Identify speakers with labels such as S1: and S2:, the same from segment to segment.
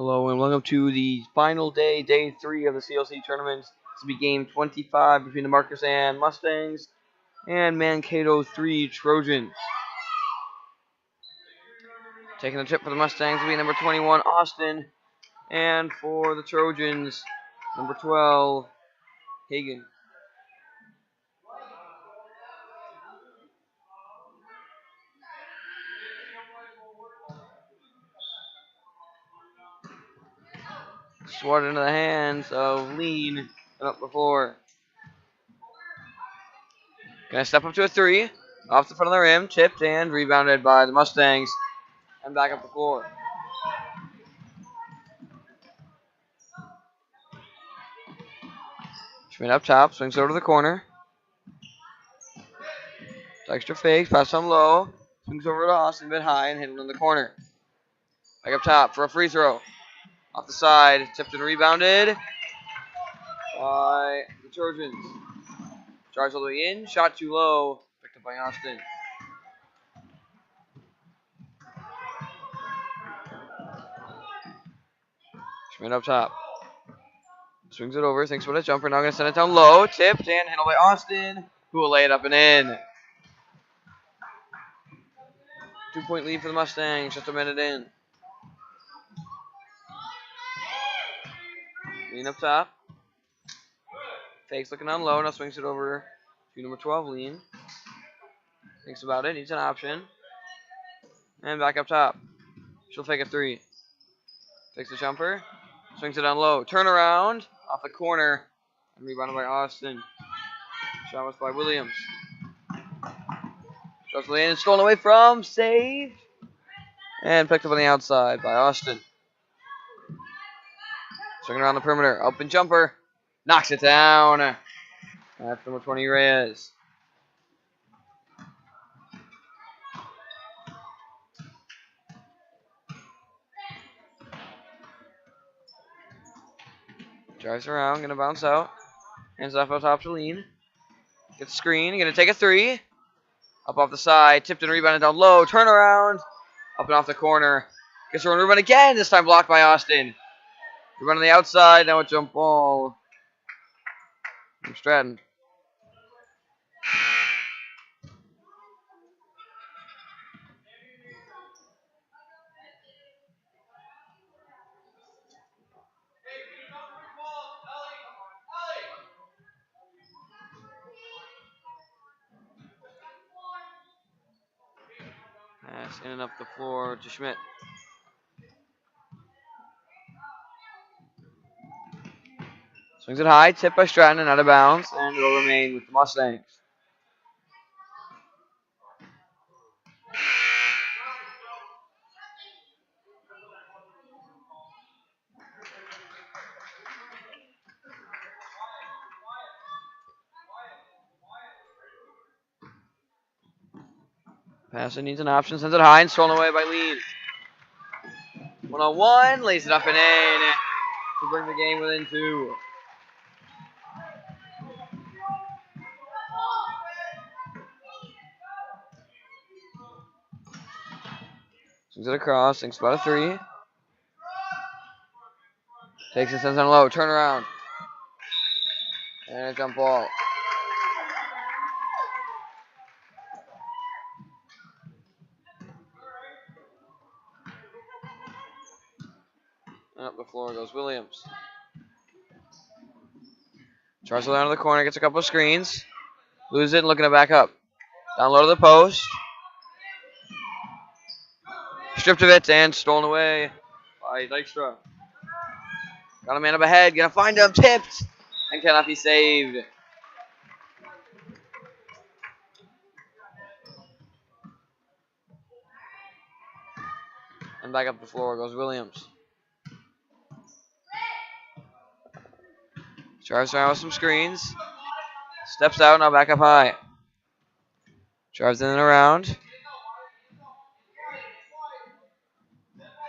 S1: Hello and welcome to the final day, day 3 of the CLC Tournament. This will be game 25 between the Marcus and Mustangs and Mankato 3 Trojans. Taking the tip for the Mustangs will be number 21, Austin, and for the Trojans, number 12, Hagen. Swat into the hands of Lean and up the floor. Gonna step up to a 3, off the front of the rim, tipped and rebounded by the Mustangs, and back up the floor. Schmidt up top, swings over to the corner. Extra fake, pass on low, swings over to Austin, a bit high, and hit him in the corner. Back up top for a free throw. Off the side, tipped and rebounded by the Trojans. Charge all the way in, shot too low, picked up by Austin. Schmidt up top. Swings it over, thinks about a jumper, now going to send it down low, tipped and handled by Austin, who will lay it up and in. 2-point lead for the Mustangs, just a minute in. Lean up top. Fakes looking down low, now swings it over to number 12, Lean. Thinks about it, needs an option. And back up top. She'll fake a 3. Takes the jumper. Swings it down low. Turnaround. Off the corner. And rebounded by Austin. Shot was by Williams. Shots in. Stolen away from. Saved. And picked up on the outside by Austin. Swinging around the perimeter. Open jumper. Knocks it down. That's number 20, Reyes. Drives around. Going to bounce out. Hands off on top to Lean. Gets a screen. Going to take a 3. Up off the side. Tipped and rebounded down low. Turnaround. Up and off the corner. Gets a run again. This time blocked by Austin. Rebound on the outside. Now a jump ball from Stratton. Pass in and up the floor to Schmidt. Swings it high, tipped by Stratton and out of bounds, and it'll remain with the Mustangs. Passer needs an option, sends it high and stolen away by Lean. 1-on-1, lays it up and in to bring the game within 2. Swings it across, thinks about a 3. Takes it, sends it on low, turn around. And a jump ball. And up the floor goes Williams. Charges it down to the corner, gets a couple of screens. Loses it and looking to back up. Down low to the post. Stripped of it and stolen away by Dykstra. Got a man up ahead, gonna find him, tipped, and cannot be saved. And back up the floor goes Williams. Drives around with some screens. Steps out, now back up high. Drives in and around.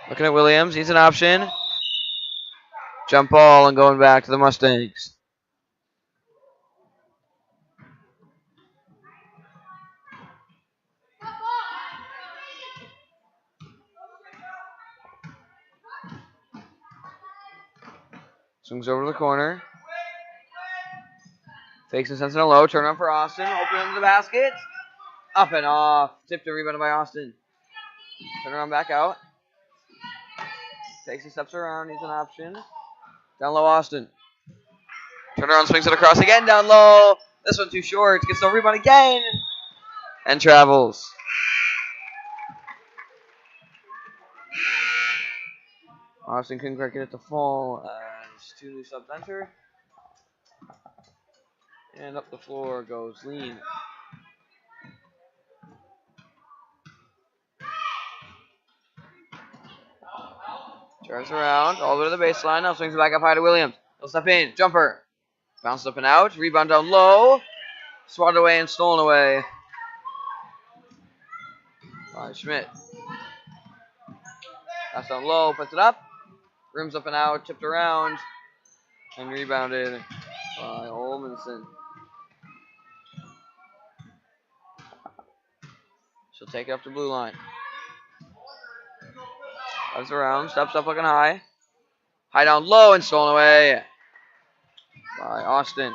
S1: Looking at Williams, needs an option. Jump ball and going back to the Mustangs. Swings over to the corner. Fakes and sends it low. Turn on for Austin. Open into the basket. Up and off. Tipped and rebounded by Austin. Turn around back out. Takes and steps around. Needs an option. Down low, Austin. Turn around, swings it across again. Down low. This one too short. Gets no rebound again. And travels. Austin couldn't quite get it to fall as 2 new subs enter. And up the floor goes Lean. Turns around, all the way to the baseline. Now swings it back up high to Williams. He'll step in, jumper. Bounces up and out. Rebound down low. Swatted away and stolen away by Schmidt. Pass down low, puts it up. Rims up and out, tipped around. And rebounded by Olmanson. She'll take it up to blue line. Runs around, steps up looking high. High down low and stolen away by Austin.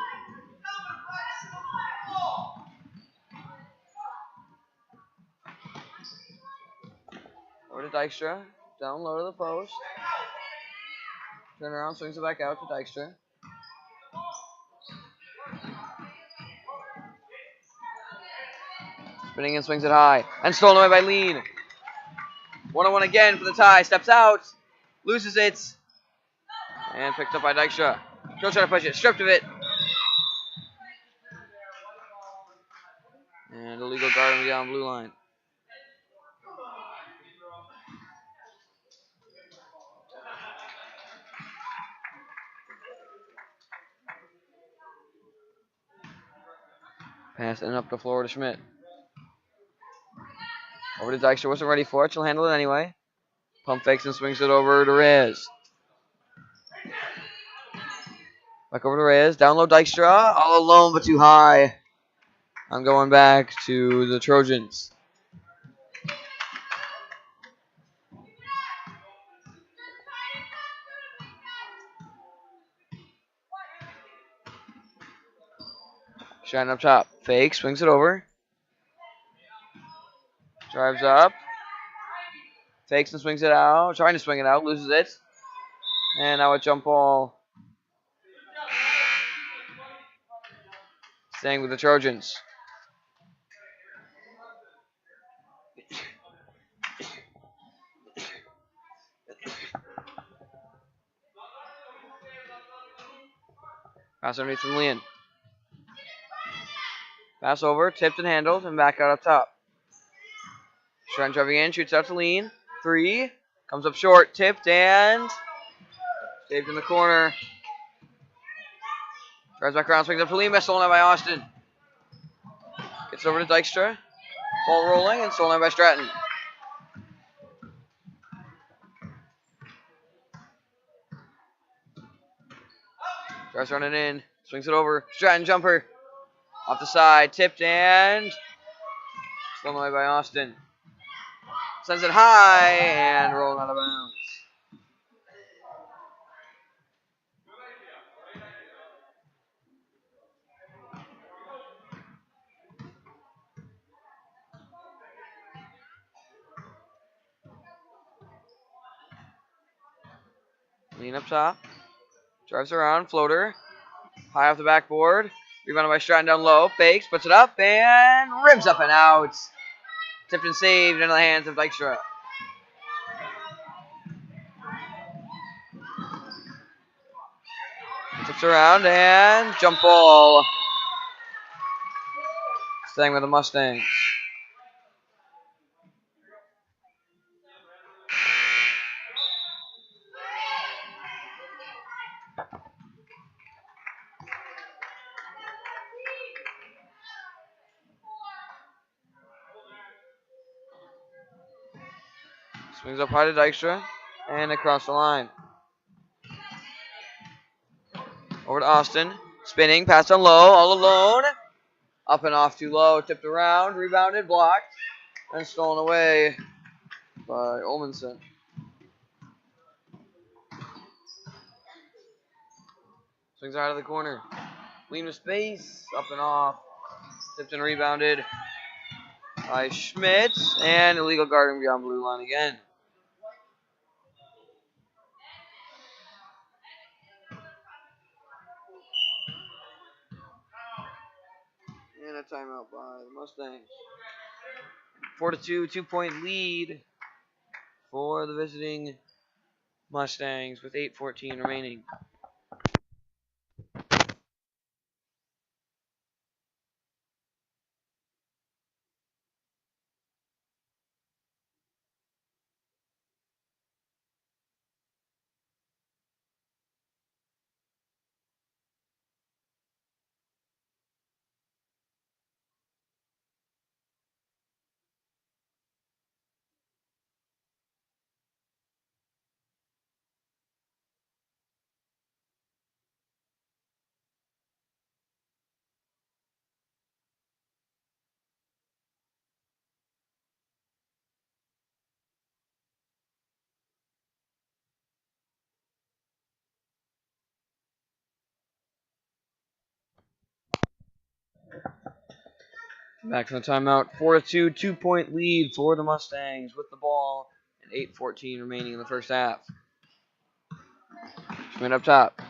S1: Over to Dykstra. Down low to the post. Turn around, swings it back out to Dykstra. Spinning and swings it high. And stolen away by Lean. 1-on-1 again for the tie. Steps out. Loses it. And picked up by Dykstra. She'll try to push it. Stripped of it. And illegal guard down blue line. Pass and up the floor to Schmidt. Over to Dykstra. Wasn't ready for it. She'll handle it anyway. Pump fakes and swings it over to Reyes. Back over to Reyes. Down low Dykstra. All alone but too high. I'm going back to the Trojans. Shine up top. Fake. Swings it over. Drives up. Fakes and swings it out. Trying to swing it out. Loses it. And now a jump ball. Staying with the Trojans. Pass underneath from Leon. Pass over, tipped and handled, and back out up top. Shrine driving in, shoots out to Lean. 3. Comes up short, tipped, and saved in the corner. Drives back around, swings up to Lean, stolen by Austin. Gets over to Dykstra. Ball rolling, and stolen by Stratton. Drives running in, swings it over. Stratton jumper. Off the side, tipped and stolen away by Austin. Sends it high and rolling out of bounds. Lean up top. Drives around, floater. High off the backboard. Rebounded by Stratton down low. Fakes, puts it up, and rims up and out. Tipped and saved into the hands of Dykstra. Tips around and jump ball. Staying with the Mustangs. Swings up high to Dykstra and across the line. Over to Austin. Spinning, pass on low, all alone. Up and off too low, tipped around, rebounded, blocked, and stolen away by Olmanson. Swings out of the corner. Lean with space. Up and off. Tipped and rebounded by Schmidt. And illegal guarding beyond blue line again. And a timeout by the Mustangs. 4-2, 2-point lead for the visiting Mustangs with 8:14 remaining. Back from the timeout. 4-2, 2-point lead for the Mustangs with the ball and 8:14 remaining in the first half. Schmidt up top.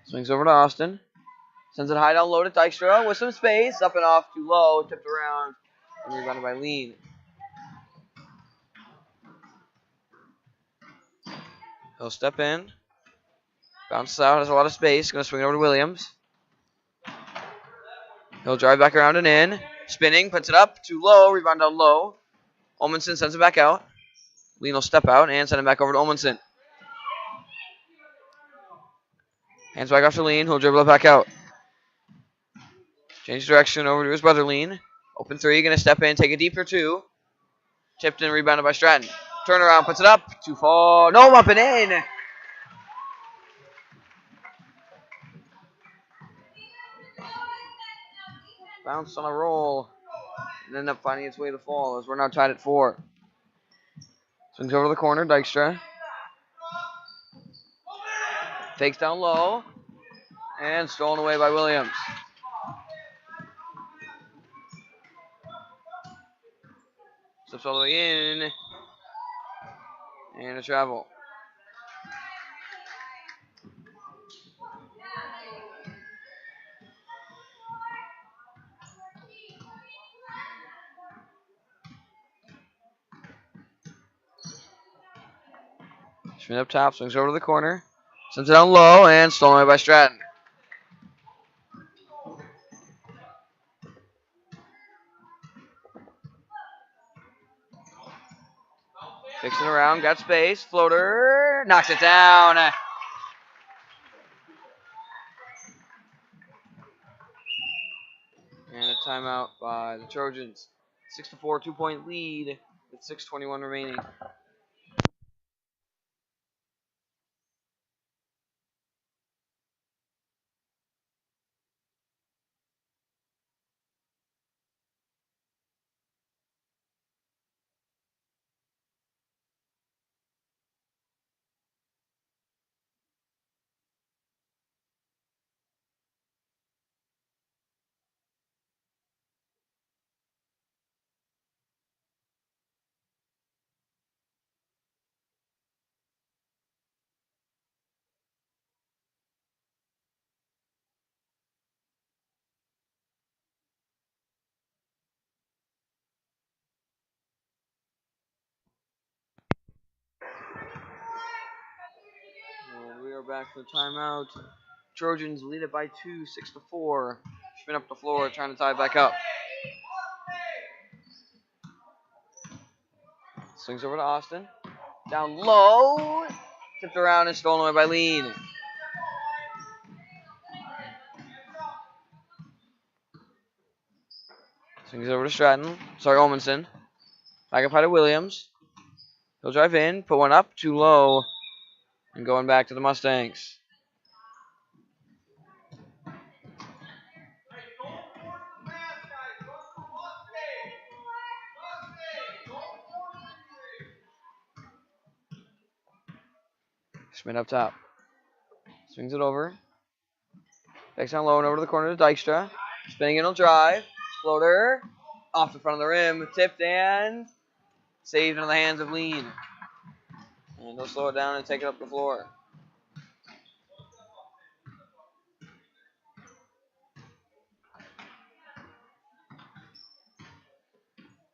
S1: Swings over to Austin. Sends it high down low to Dykstra with some space. Up and off too low. Tipped around and rebounded by Lean. He'll step in. Bounces out. Has a lot of space. Going to swing it over to Williams. He'll drive back around and in. Spinning. Puts it up. Too low. Rebound down low. Olmanson sends it back out. Lean will step out and send it back over to Olmanson. Hands back off to Lean. He'll dribble it back out. Change direction over to his brother Lean. Open three. Going to step in. Take a deep for two. Tipped and rebounded by Stratton. Turnaround. Puts it up. Too far. No, up and in. Bounced on a roll. And ended up finding its way to fall as we're now tied at 4. Swings over to the corner. Dykstra. Takes down low. And stolen away by Williams. Slips all the way in. And a travel. Schmidt up top. Swings over to the corner. Sends it down low and stolen away by Stratton. Fixing around, got space, floater, knocks it down. And a timeout by the Trojans. 6-4, 2-point lead with 6:21 remaining. And we are back for the timeout. Trojans lead it by 2, 6-4. Spin up the floor, trying to tie it back up. Swings over to Austin. Down low. Tipped around and stolen away by Lean. Swings over to Stratton. Sorry, Olmanson. Back up high to Williams. He'll drive in, put one up, too low, and going back to the Mustangs. Schmidt up top. Swings it over. Takes down low and over to the corner to Dykstra. Spinning in, he'll drive. Floater. Off the front of the rim. Tipped and saved into the hands of Lean. And he'll slow it down and take it up the floor.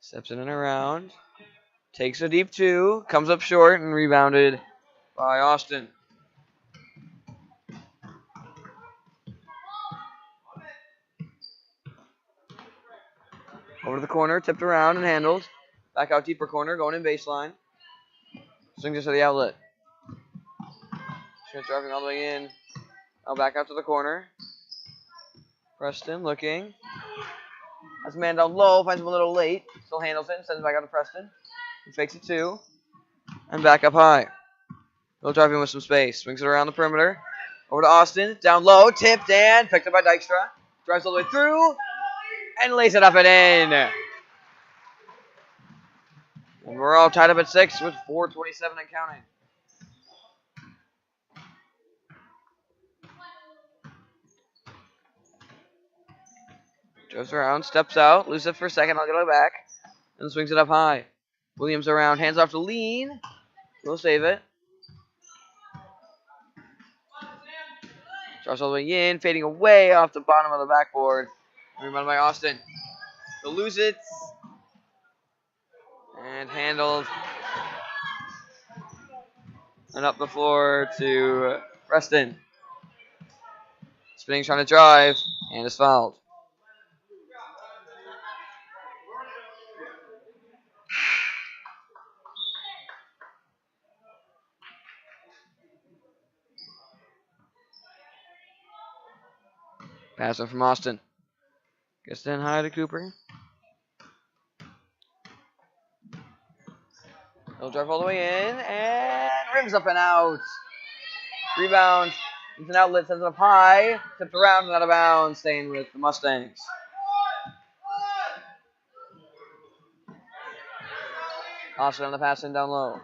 S1: Steps in and around. Takes a deep two. Comes up short and rebounded by Austin. Over to the corner. Tipped around and handled. Back out deeper corner. Going in baseline. Swings it to the outlet. Schmidt driving all the way in. Now back out to the corner. Preston looking. Has a man down low. Finds him a little late. Still handles it and sends it back out to Preston. He fakes it two. And back up high. He'll drive in with some space. Swings it around the perimeter. Over to Austin. Down low. Tipped and picked up by Dykstra. Drives all the way through. And lays it up and in. And we're all tied up at 6 with 4:27 and counting. Drives around, steps out, loses it for a second, I'll get it back, and swings it up high. Williams around, hands off to Lean. We'll save it. Drives all the way in, fading away off the bottom of the backboard. Rebounded by Austin. He'll lose it. And handled. And up the floor to Preston. Spinning, trying to drive, and is fouled. Pass in from Austin. Gets in high to Cooper. He'll drive all the way in, and rims up and out. Rebound. It's an outlet, sends it up high. Tipped around and out of bounds, staying with the Mustangs. Austin on the pass in down low.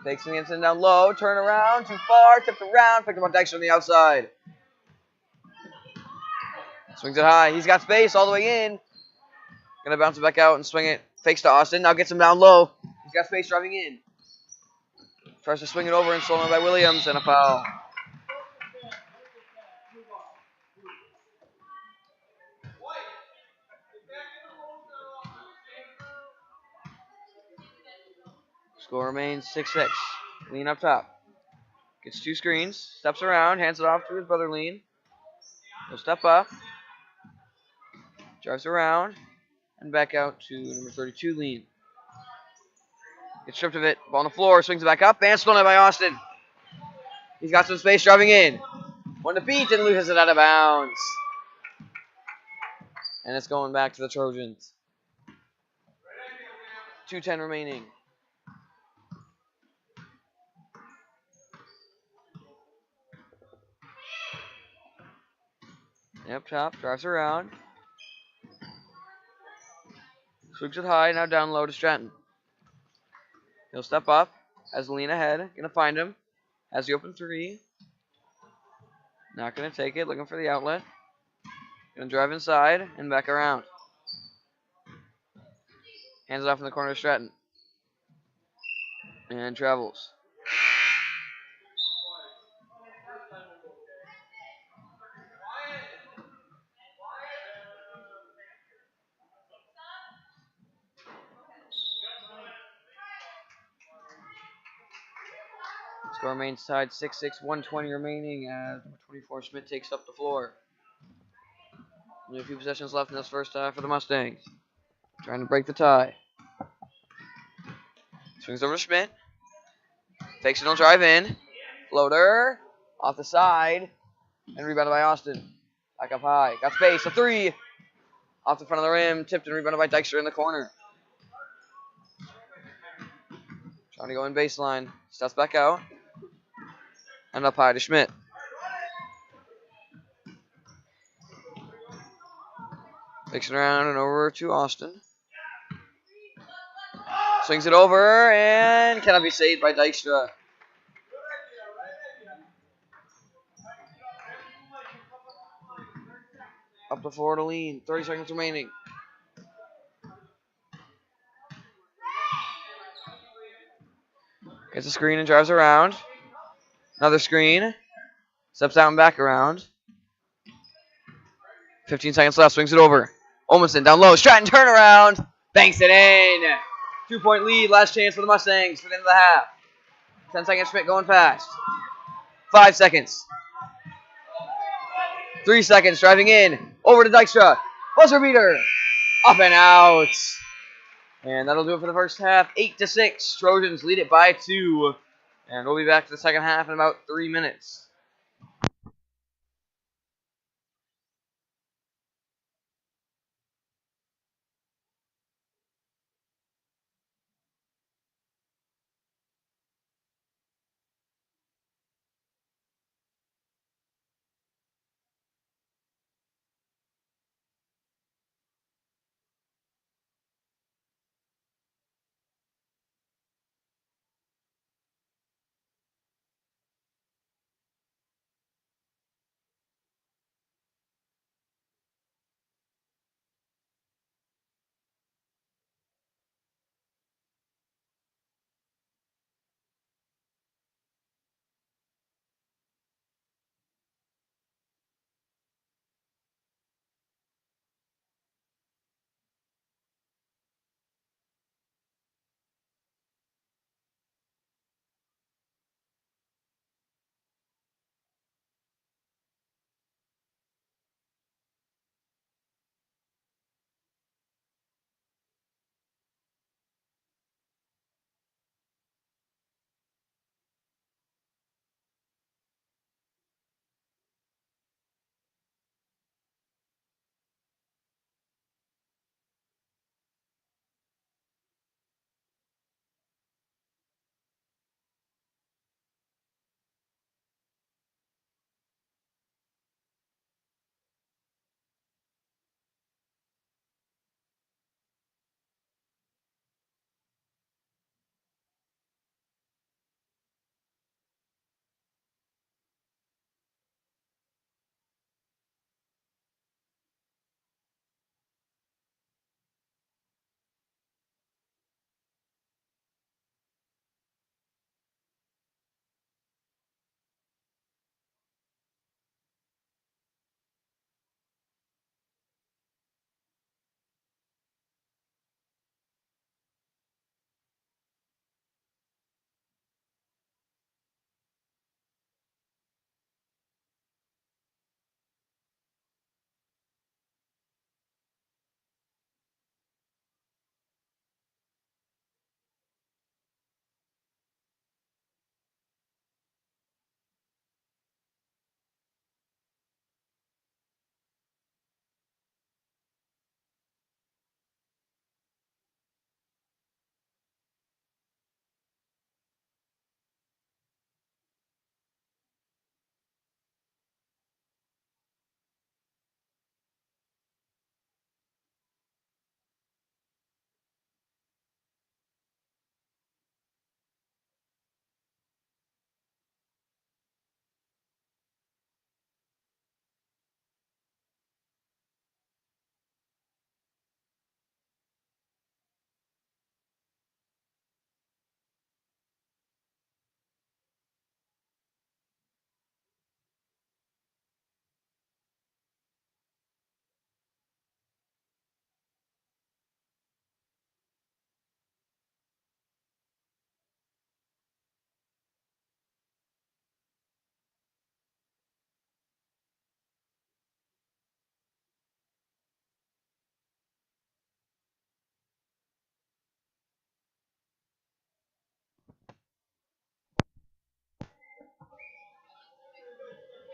S1: Takes the instant down low, turn around, too far, tipped around, picked up on Dykstra on the outside. Swings it high, he's got space all the way in. Gonna bounce it back out and swing it. Fakes to Austin, now gets him down low. He's got space driving in. Tries to swing it over and stolen by Williams, and a foul. Score remains 6-6. Lean up top. Gets two screens. Steps around. Hands it off to his brother Lean. He'll step up. Drives around. And back out to number 32, Lean. Gets stripped of it. Ball on the floor. Swings it back up. And stolen by Austin. He's got some space driving in. One to beat and loses it out of bounds. And it's going back to the Trojans. 2:10 remaining. Up top, drives around. Swings it high, now down low to Stratton. He'll step up, has Lean ahead, gonna find him. Has the open three. Not gonna take it, looking for the outlet. Gonna drive inside and back around. Hands it off in the corner to Stratton. And travels. Score remains tied 6-6, 1:20 remaining as number 24 Schmidt takes up the floor. Only a few possessions left in this first half for the Mustangs. Trying to break the tie. Swings over to Schmidt. Fakes it, he'll drive in. Floater. Off the side. And rebounded by Austin. Back up high. Got space. A three. Off the front of the rim. Tipped and rebounded by Dykstra in the corner. Trying to go in baseline. Steps back out. And up high to Schmidt. Takes it around and over to Austin. Swings it over and cannot be saved by Dykstra. Up the floor to Lean. 30 seconds remaining. Gets a screen and drives around. Another screen. Steps out and back around. 15 seconds left. Swings it over. Olmsted down low. Stratton turnaround. Banks it in. 2-point lead. Last chance for the Mustangs for the end of the half. 10 seconds. Schmidt going fast. 5 seconds. 3 seconds. Driving in. Over to Dykstra. Buzzer beater. Up and out. And that'll do it for the first half. 8-6. Trojans lead it by 2. And we'll be back to the second half in about 3 minutes.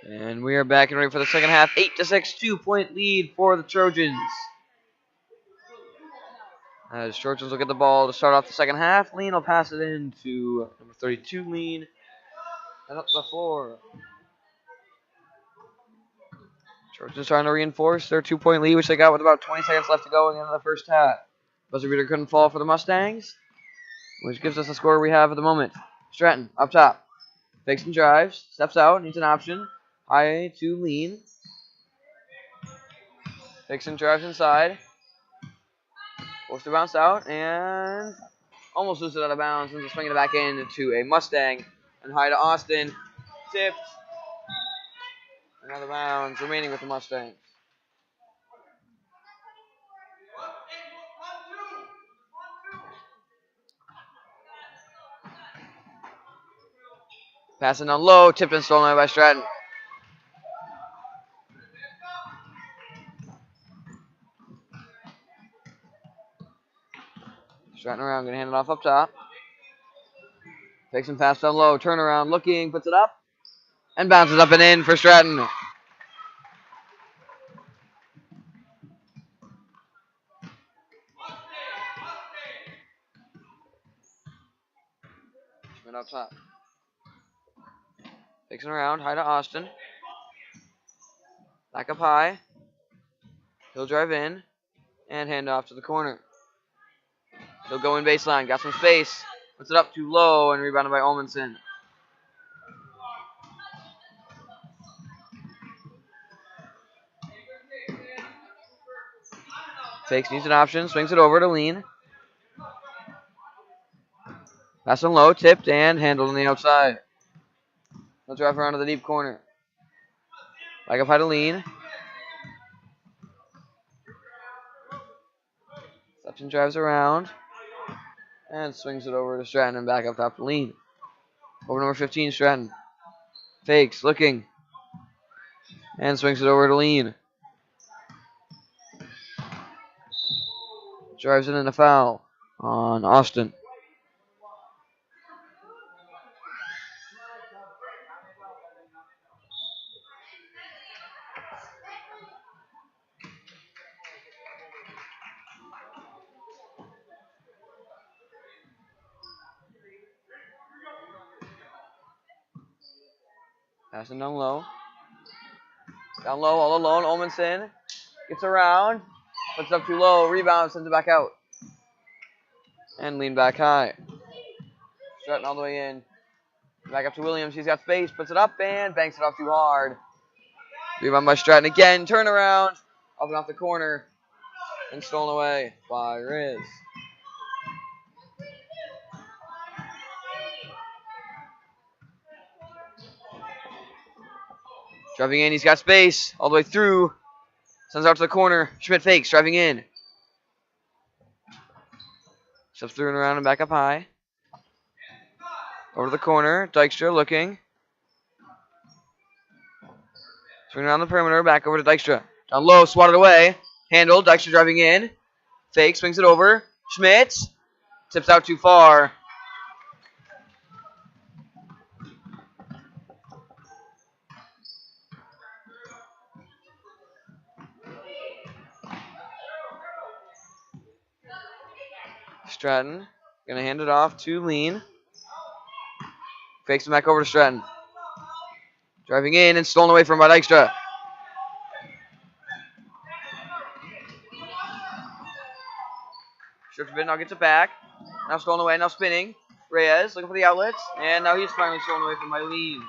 S1: And we are back and ready for the second half. 8-6, 2-point lead for the Trojans. As Trojans will get the ball to start off the second half, Lean will pass it in to number 32, Lean. And up the floor. Trojans trying to reinforce their 2-point lead, which they got with about 20 seconds left to go in the end of the first half. Buzzer beater couldn't fall for the Mustangs, which gives us the score we have at the moment. Stratton up top. Fakes and drives. Steps out. Needs an option. High to Lean. Dixon drives inside. Forced to bounce out and almost loses it out of bounds. And just swinging it back in to a Mustang. And high to Austin. Tipped. And out of bounds. Remaining with the Mustangs. Passing down low. Tipped and stolen away by Stratton. Stratton around. Going to hand it off up top. Takes some pass down low. Turnaround. Looking. Puts it up. And bounces up and in for Stratton. Schmidt up top. Takes it around. High to Austin. Back up high. He'll drive in. And hand off to the corner. He'll go in baseline. Got some space. Puts it up too low and rebounded by Olmanson. Fakes, needs an option. Swings it over to Lean. Pass on low. Tipped and handled on the outside. He'll drive around to the deep corner. Back up high to Lean. Septon drives around. And swings it over to Stratton and back up top to Lean. Over number 15, Stratton. Fakes, looking. And swings it over to Lean. Drives it in a foul on Austin. Passing down low. Down low, all alone. Olmanson gets around. Puts it up too low. Rebound, sends it back out. And Lean back high. Stratton all the way in. Back up to Williams. He's got space. Puts it up and banks it off too hard. Rebound by Stratton again. Turnaround. Up and off the corner. And stolen away by Riz. Driving in. He's got space. All the way through. Sends out to the corner. Schmidt fakes. Driving in. Steps through and around and back up high. Over to the corner. Dykstra looking. Swinging around the perimeter. Back over to Dykstra. Down low. Swatted away. Handled. Dykstra driving in. Fake. Swings it over. Schmidt. Tips out too far. Stratton. Going to hand it off to Lean. Fakes him back over to Stratton. Driving in and stolen away from by Dykstra. Strips a bit, now gets it back. Now stolen away, now spinning. Reyes looking for the outlets. And now he's finally stolen away from by Lean.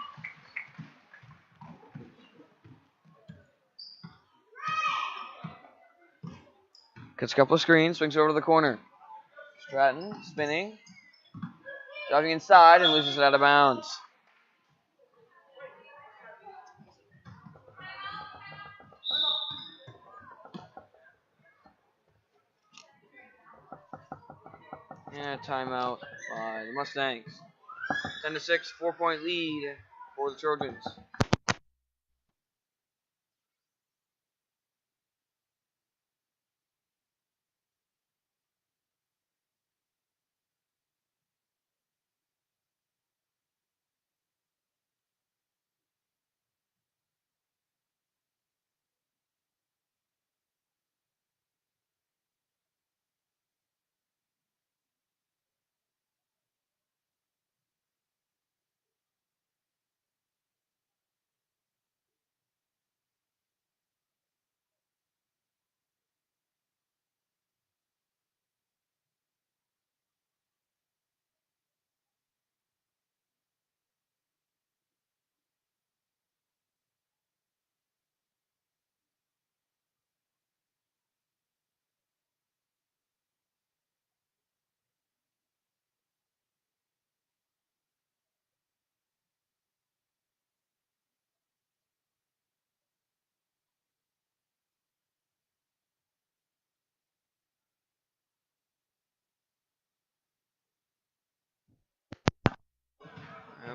S1: Gets a couple of screens, swings over to the corner. Stratton spinning. Driving inside and loses it out of bounds. And a timeout by the Mustangs. 10-6, 4-point lead for the Trojans.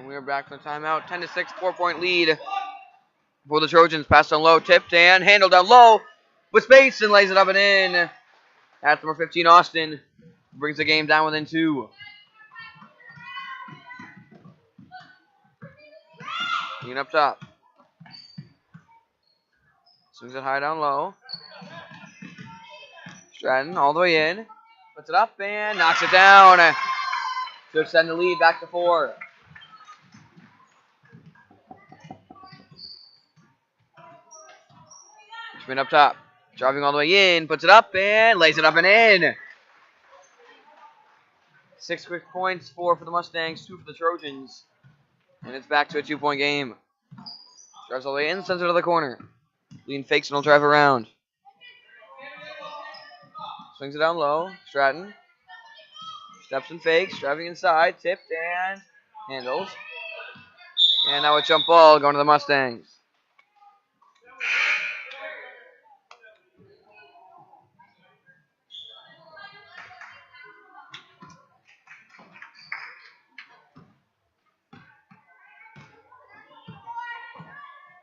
S1: And we are back from timeout. 10-6, 4-point lead for the Trojans. Pass down low, tipped and handled down low with space and lays it up and in. That's number 15, Austin. Brings the game down within 2. Lean up top. Swings it high down low. Stratton all the way in. Puts it up and knocks it down to extend the lead back to 4. Spin up top. Driving all the way in. Puts it up and lays it up and in. 6 quick points, 4 for the Mustangs, 2 for the Trojans. And it's back to a 2-point game. Drives all the way in, sends it to the corner. Lean fakes and will drive around. Swings it down low. Stratton. Steps and fakes. Driving inside. Tipped and handles. And now a jump ball going to the Mustangs.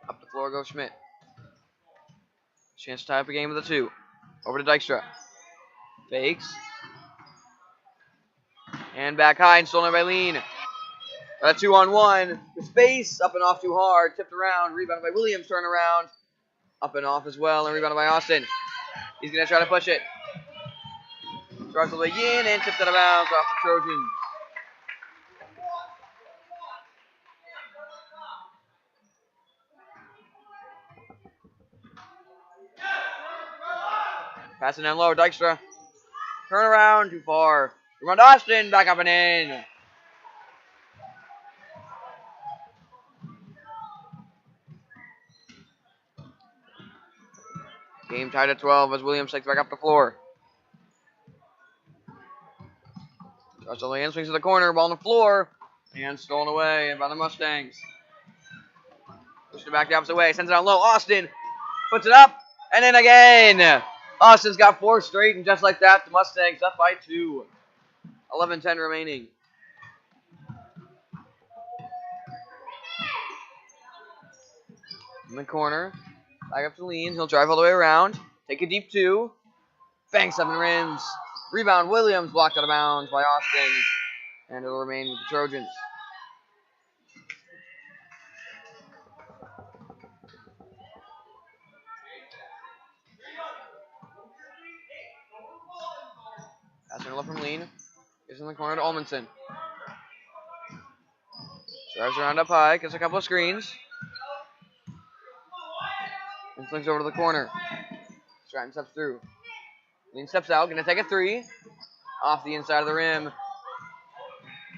S1: Up the floor goes Schmidt. Chance to tie up a game with a 2. Over to Dykstra. Fakes. And back high and stolen by Lean. Got a 2-on-1. The space up and off too hard. Tipped around. Rebounded by Williams. Turn around. Up and off as well. And rebounded by Austin. He's going to try to push it. Drives the way in and tipped out of bounds off the Trojans. Passing down low. Dykstra. Turn around. Too far. Rebound Austin. Back up and in. Game tied at 12 as Williams takes back up the floor. Drives all the way in, swings to the corner, ball on the floor, and stolen away by the Mustangs. Pushed it back the opposite way, sends it out low. Austin puts it up, and then again. Austin's got 4 straight, and just like that, the Mustangs up by 2. 11-10 remaining. In the corner. Back up to Lean. He'll drive all the way around. Take a deep 2. Banks up and rims. Rebound Williams blocked out of bounds by Austin. And it'll remain with the Trojans. Passing left from Lean. Is in the corner to Olmanson. Drives around up high. Gets a couple of screens. And swings over to the corner. Stratton steps through. Lean steps out. Going to take a 3. Off the inside of the rim.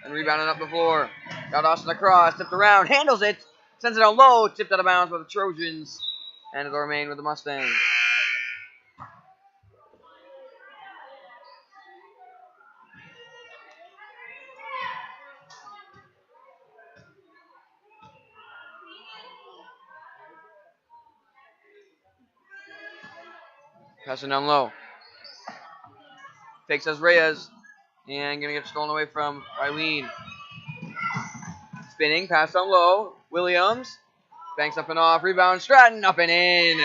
S1: And rebounding up the floor. Got Austin across. Tipped around. Handles it. Sends it out low. Tipped out of bounds by the Trojans. And it'll remain with the Mustangs. Passing down low. Fakes as Reyes. And going to get stolen away from Eileen. Spinning. Pass down low. Williams. Banks up and off. Rebound. Stratton up and in.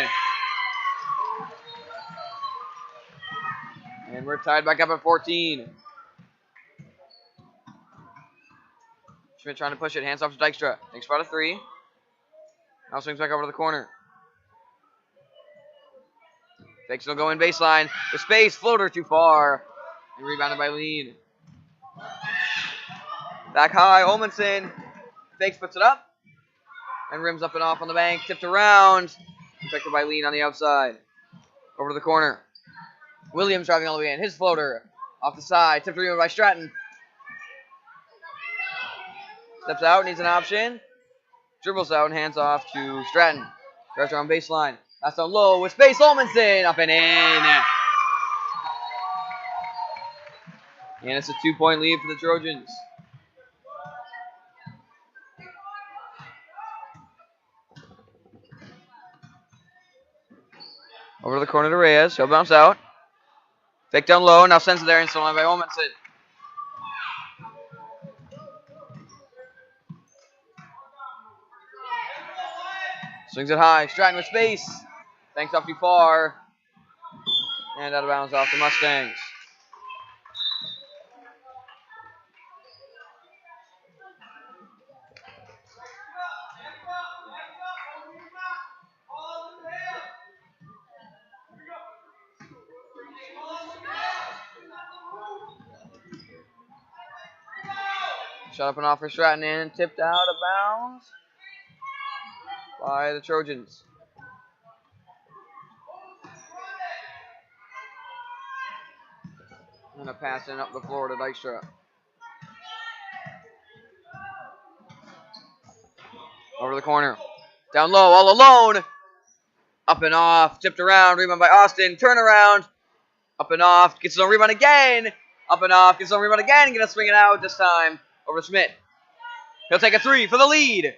S1: And we're tied back up at 14. Schmidt trying to push it. Hands off to Dykstra. Takes about a 3. Now swings back over to the corner. Fakes will go in baseline. The space. Floater too far. And rebounded by Lean. Back high. Olmanson. Fakes puts it up. And rims up and off on the bank. Tipped around. Protected by Lean on the outside. Over to the corner. Williams driving all the way in. His floater. Off the side. Tipped around by Stratton. Steps out. Needs an option. Dribbles out and hands off to Stratton. Drives around baseline. That's down low with space. Olmanson up and in. And it's a 2-point lead for the Trojans. Over to the corner to Reyes. He'll bounce out. Fake down low. Now sends it there and stolen by Olmanson. Swings it high. Stratton with space. Thanks up too far. And out of bounds off the Mustangs. Shot up and off for Stratton and tipped out of bounds by the Trojans. And a pass in up the floor to Dykstra. Over the corner. Down low, all alone. Up and off. Tipped around. Rebound by Austin. Turn around. Up and off. Gets his own rebound again. Up and off. Gets his own rebound again. Gonna swing it out this time. Over to Schmidt. He'll take a three for the lead.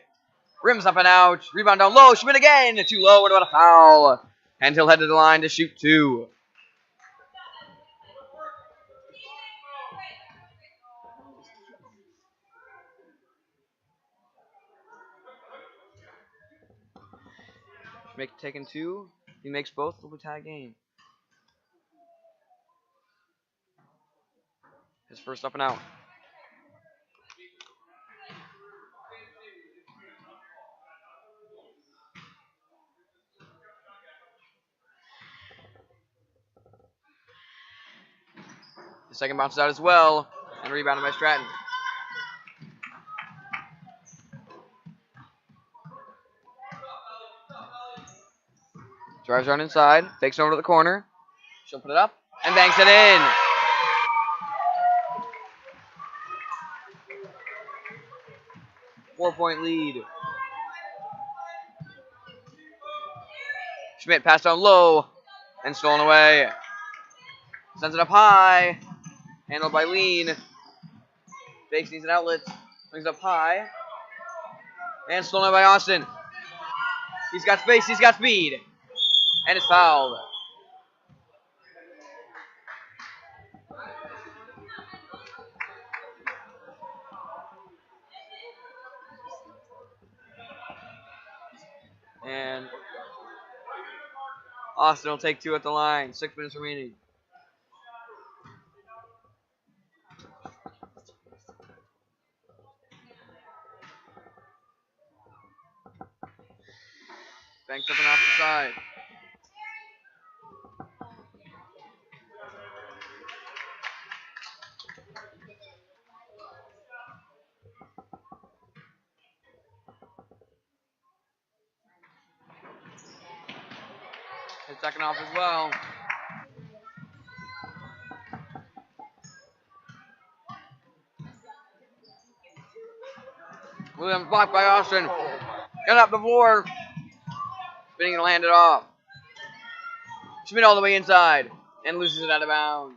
S1: Rims up and out. Rebound down low. Schmidt again. Too low. And what a foul. And he'll head to the line to shoot two. Schmidt taking two. If he makes both, it'll be tie game. His first up and out. The second bounces out as well. And rebounded by Stratton. Drives around inside. Takes it over to the corner. She'll put it up. And banks it in. Four-point lead. Schmidt passed down low. And stolen away. Sends it up high. Handled by Lean. Fakes needs an outlet. Swings up high. And stolen by Austin. He's got space. He's got speed. And it's fouled. And Austin will take two at the line. 6 minutes remaining. Banks up and off the side. His second off as well. Williams blocked by Austin. Got up the floor. Spinning and land it off. Schmidt all the way inside. And loses it out of bounds.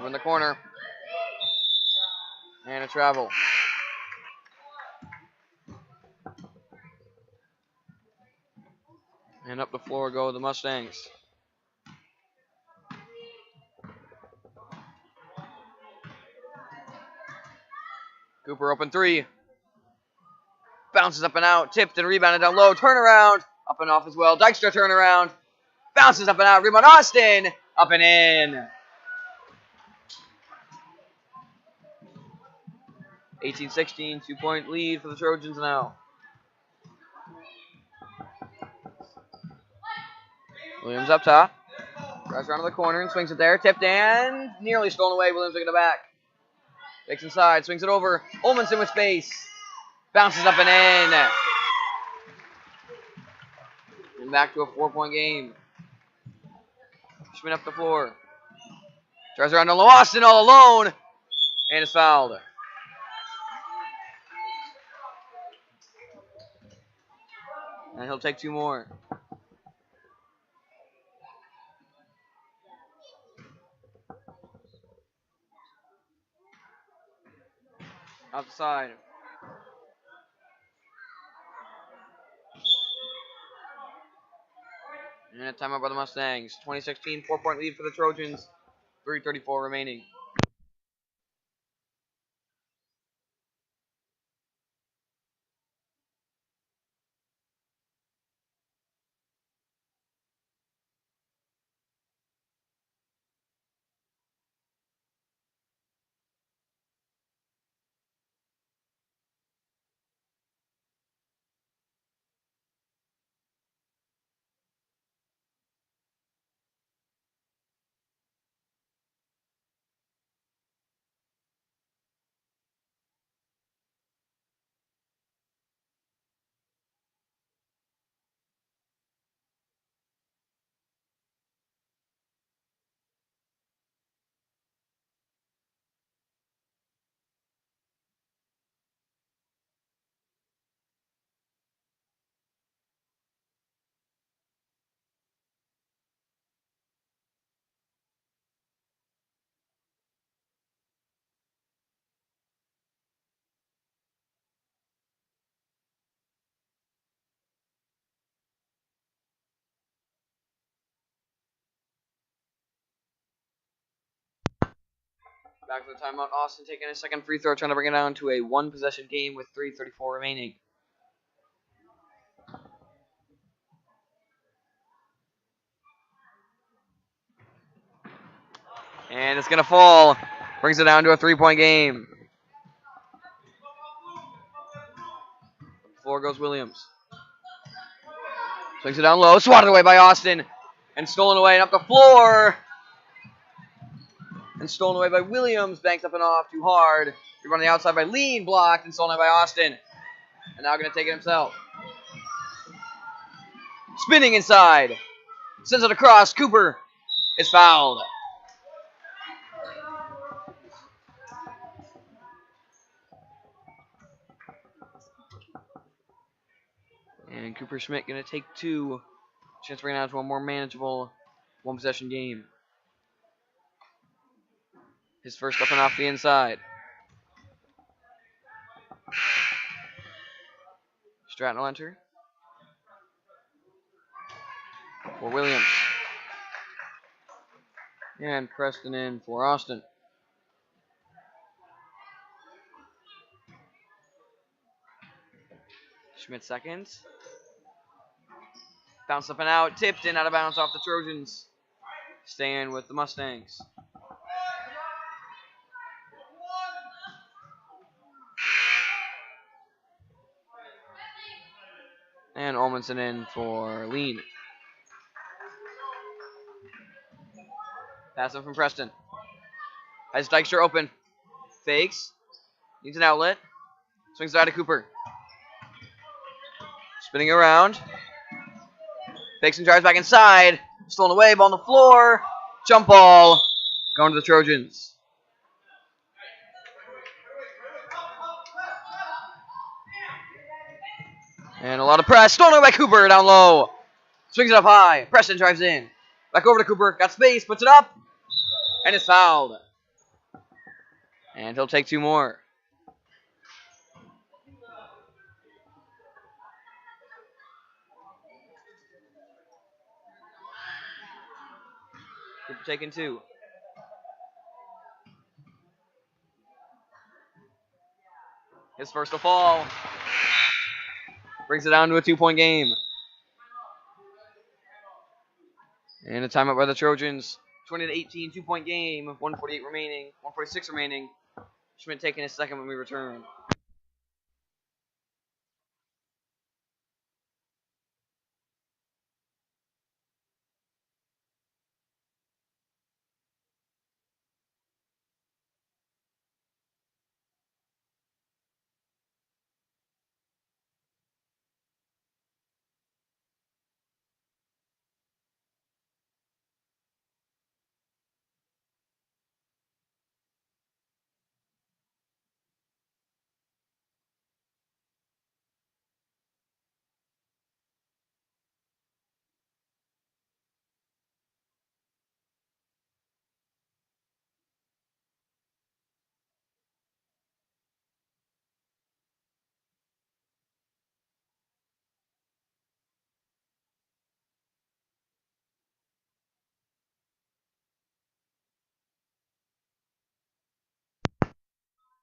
S1: In the corner. And a travel. And up the floor go the Mustangs. Cooper open three. Bounces up and out. Tipped and rebounded down low. Turnaround. Up and off as well. Dykstra turnaround. Bounces up and out. Rebound Austin. Up and in. 18-16. 2-point lead for the Trojans now. Williams up top. Drives around to the corner and swings it there. Tipped and nearly stolen away. Williams taking it back. Takes inside. Swings it over. Olmanson with space. Bounces up and in. And back to a 4-point game. Schmidt up the floor. Drives around to Austin all alone. And is fouled. And he'll take two more. Outside. a timeout by the Mustangs. 2016, 4-point lead for the Trojans. 3:34 remaining. Back to the timeout. Austin taking a second free throw, trying to bring it down to a one-possession game with 3:34 remaining. And it's going to fall. Brings it down to a 3-point game. Floor goes Williams. Swings it down low. Swatted away by Austin. And stolen away and up the floor. And stolen away by Williams. Banked up and off too hard. Rebound on the outside by Lean. Blocked and stolen away by Austin. And now going to take it himself. Spinning inside. Sends it across. Cooper is fouled. And Cooper Schmidt going to take two. Chance to bring it down to a more manageable one-possession game. His first up and off the inside. Stratton will enter. For Williams. And Preston in for Austin. Schmidt seconds. Bounced up and out. Tipped in out of bounds off the Trojans. Staying with the Mustangs. And Olmanson in for Lean. Pass in from Preston. Has Dykstra open. Fakes. Needs an outlet. Swings it out to Cooper. Spinning around. Fakes and drives back inside. Stolen away. Ball on the floor. Jump ball. Going to the Trojans. And a lot of press. Stolen away by Cooper down low. Swings it up high. Preston drives in. Back over to Cooper. Got space. Puts it up. And it's fouled. And he'll take two more. Cooper taking two. His first to fall. Brings it down to a 2-point game. And a timeout by the Trojans. 20-18, 2-point game. 1:48 remaining. 1:46 remaining. Schmidt taking his second when we return.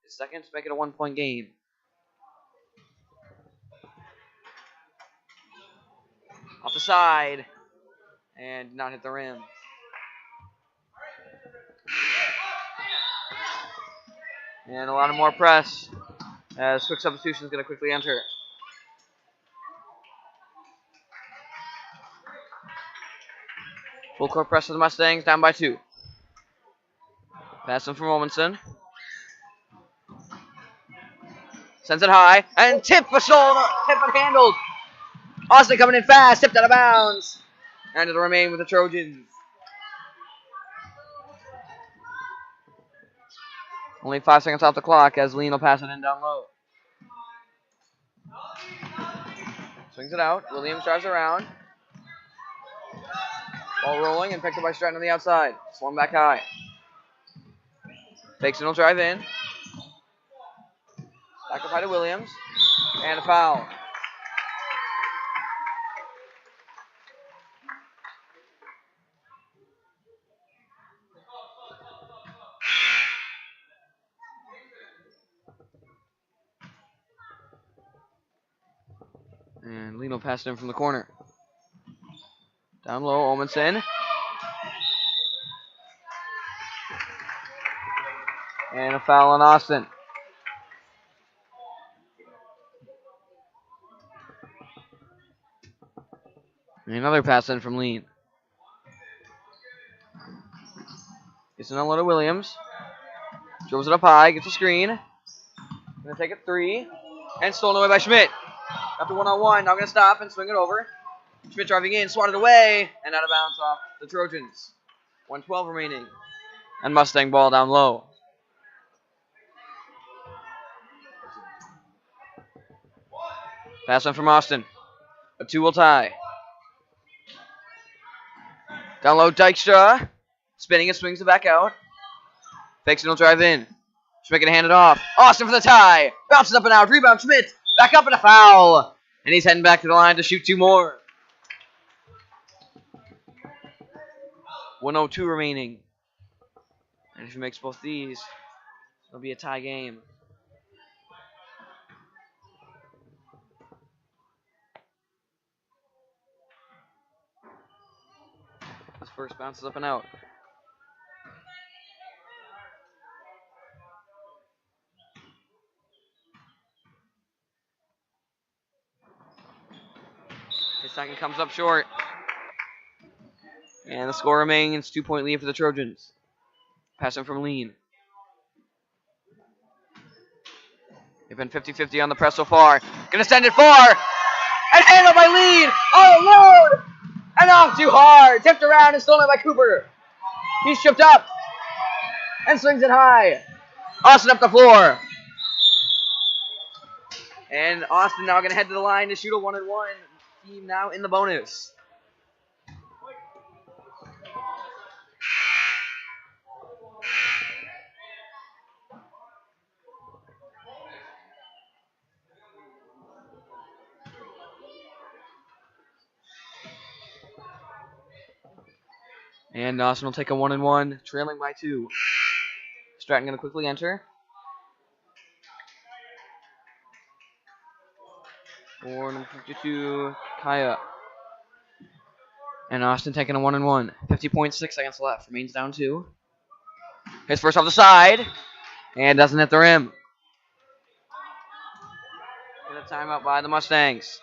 S1: his second to make it a 1-point game. Off the side. And did not hit the rim. And a lot of more press as quick substitution is going to quickly enter. Full court press for the Mustangs, down by 2. Pass in from Wilmanson. Sends it high, and tip handled. Austin coming in fast, tipped out of bounds. And it'll remain with the Trojans. Only 5 seconds off the clock as Lean will pass it in down low. Swings it out. Williams drives around. Ball rolling and picked up by Stratton on the outside. Swung back high. Fakes and will drive in. Back up high to Williams. And a foul. And Lino passed in from the corner. Down low, Olmanson. And a foul on Austin. And another pass in from Lean. Gets an unload to Williams. Dribbles it up high, gets a screen. Gonna take a 3. And stolen away by Schmidt. After 1-on-1, now gonna stop and swing it over. Schmidt driving in, swatted away, and out of bounds off the Trojans. 1:12 remaining. And Mustang ball down low. Pass on from Austin. A 2 will tie. Down low, Dykstra. Spinning and swings it back out. Fakes and he'll drive in. Schmidt gonna hand it off. Austin for the tie. Bounces up and out. Rebound, Schmidt. Back up and a foul. And he's heading back to the line to shoot 2 more. 1:02 remaining. And if he makes both these, it'll be a tie game. His first bounces up and out. His second comes up short. And the score remains 2-point lead for the Trojans. Passing from Lean. They've been 50-50 on the press so far. Gonna send it far. And handled by Lean. All alone. And off too hard. Tipped around and stolen by Cooper. He's tripped up. And swings it high. Austin up the floor. And Austin now gonna head to the line to shoot a 1-and-1. Team now in the bonus. And Austin will take a 1-and-1, trailing by 2. Stratton going to quickly enter. For number 52, Kaya. And Austin taking a 1-and-1. 50.6 seconds left. Remains down 2. His first off the side. And doesn't hit the rim. And a timeout by the Mustangs.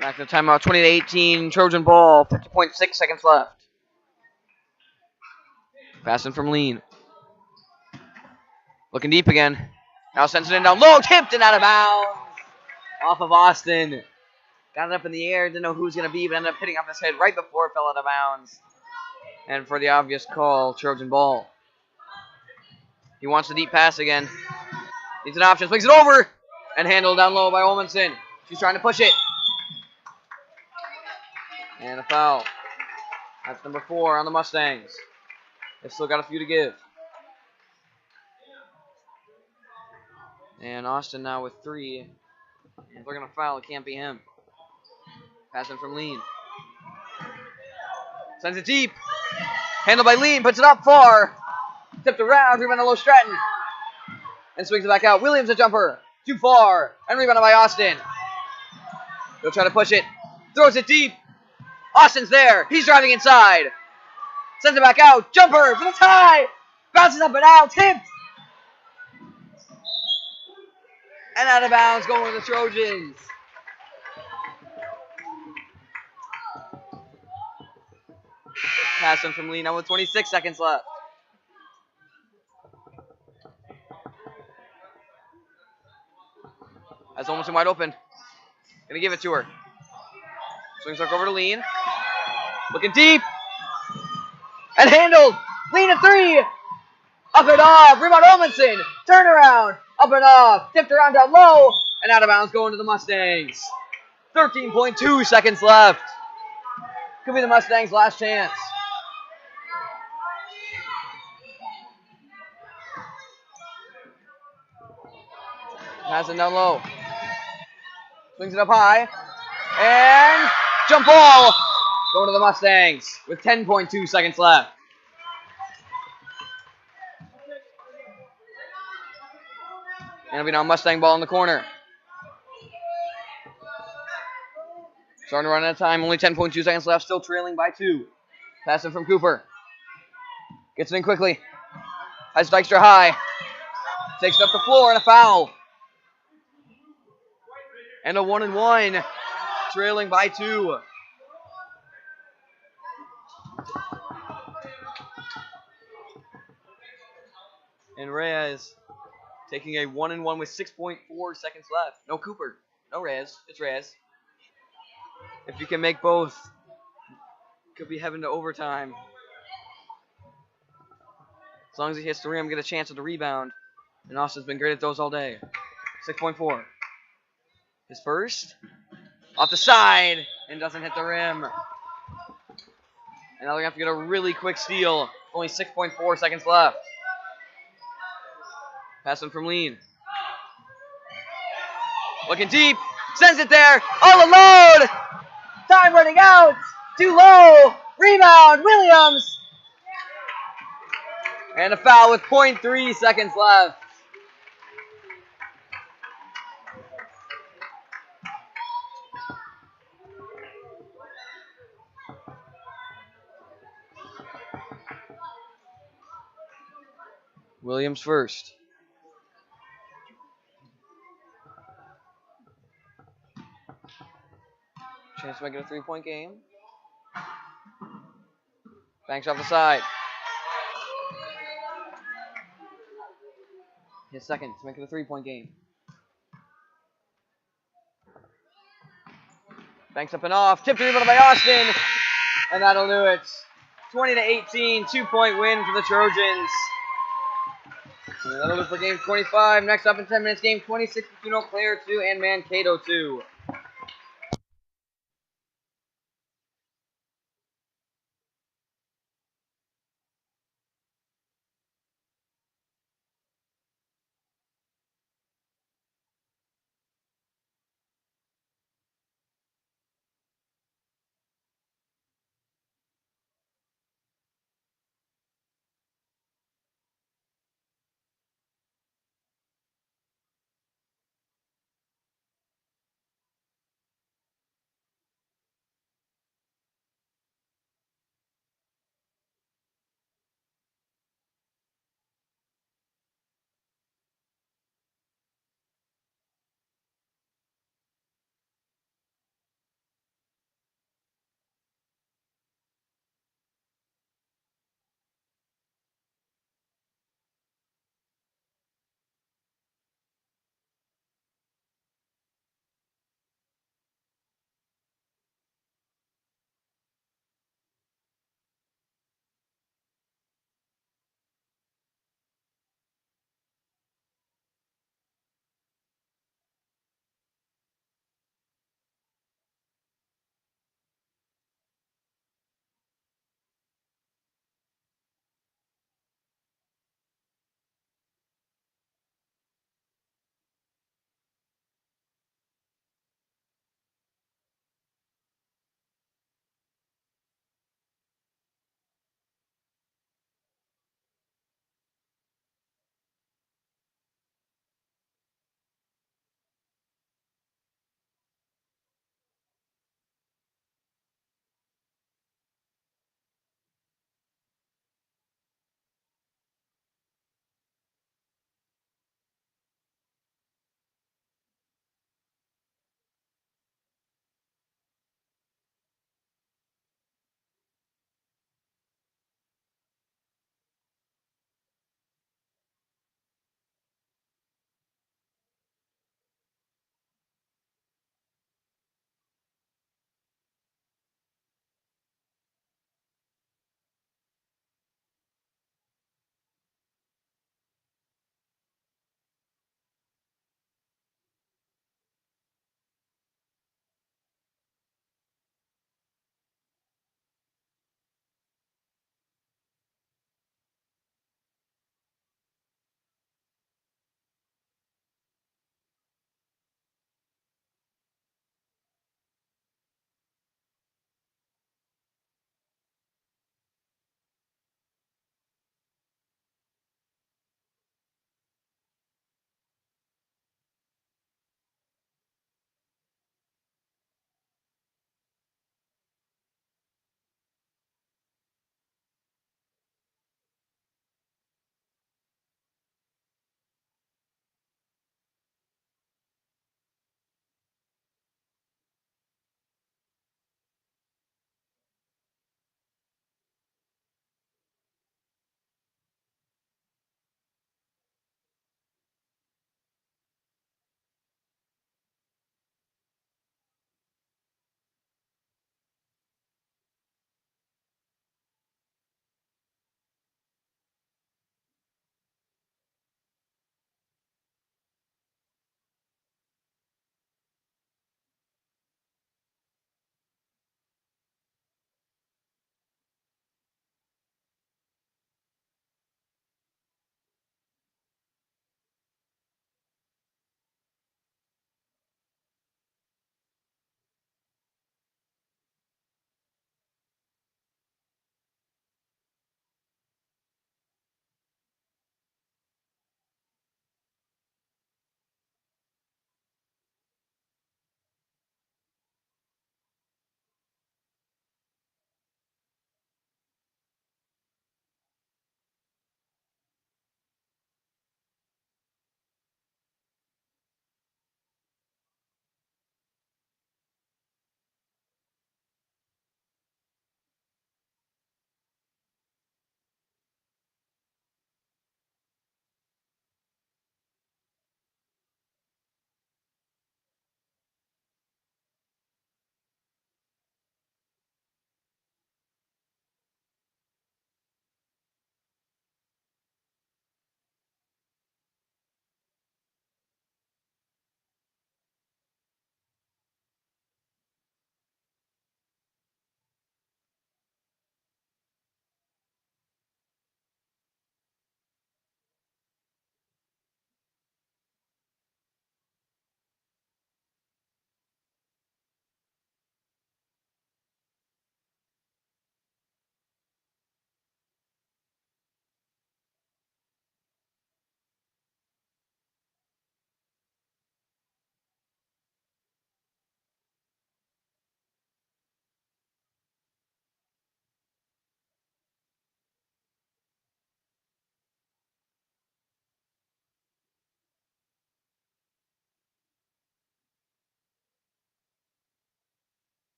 S1: Back to timeout. 20-18. Trojan ball. 50.6 seconds left. Passing from Lean. Looking deep again. Now sends it in down low. Tipped and out of bounds. Off of Austin. Got it up in the air. Didn't know who was going to be, but ended up hitting off his head right before it fell out of bounds. And for the obvious call, Trojan ball. He wants the deep pass again. Needs an option. Swings it over. And handled down low by Olmanson. She's trying to push it. And a foul. That's number 4 on the Mustangs. They've still got a few to give. And Austin now with 3. And if they're going to foul, it can't be him. Passing from Lean. Sends it deep. Handled by Lean. Puts it up far. Tipped around. Rebounded low Stratton. And swings it back out. Williams a jumper. Too far. And rebounded by Austin. They'll try to push it. Throws it deep. Austin's there. He's driving inside. Sends it back out. Jumper for the tie. Bounces up and out. Tipped. And out of bounds going to the Trojans. Passing from Lee now with 26 seconds left. That's almost wide open. Gonna give it to her. Swings back over to Lean. Looking deep. And handled. Lean at 3. Up and off. Rebound Olmanson. Turnaround. Up and off. Tipped around down low. And out of bounds going to the Mustangs. 13.2 seconds left. Could be the Mustangs' last chance. Has it down low. Swings it up high. And jump ball. Going to the Mustangs with 10.2 seconds left. And it'll be now Mustang ball in the corner. Starting to run out of time. Only 10.2 seconds left. Still trailing by 2. Passing from Cooper. Gets it in quickly. Has Dykstra high. Takes it up the floor and a foul. And a 1-and-1. Trailing by 2. And Reyes taking a 1-and-1 with 6.4 seconds left. No Cooper. No Reyes. It's Reyes. If you can make both, could be heading to overtime. As long as he hits the rim, get a chance at the rebound. And Austin's been great at those all day. 6.4. His first. Off the side. And doesn't hit the rim. And now they have to get a really quick steal. Only 6.4 seconds left. Passing from Lean. Looking deep. Sends it there. All alone. Time running out. Too low. Rebound. Williams. And a foul with 0.3 seconds left. Williams first. Chance to make it a 3-point game. Banks off the side. His second to make it a 3-point game. Banks up and off. Tipped rebound by Austin. And that'll do it. 20-18. 2-point win for the Trojans. And that'll do it for game 25. Next up in 10 minutes, game 26 between Eau Claire 2 and Mankato 2.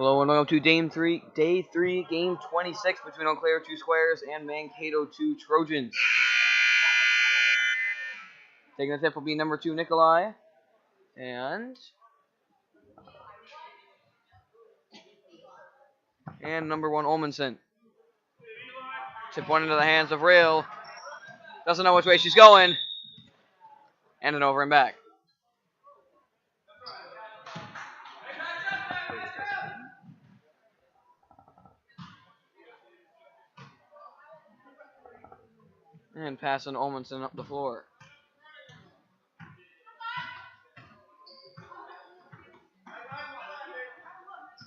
S1: Hello and welcome to day 3, game 26 between Eau Claire 2 Squires and Mankato 2 Trojans. Taking the tip will be number 2 Nikolai and number 1 Olmanson. Tip one into the hands of Rail. Doesn't know which way she's going. And an over and back. And passing Olmanson up the floor.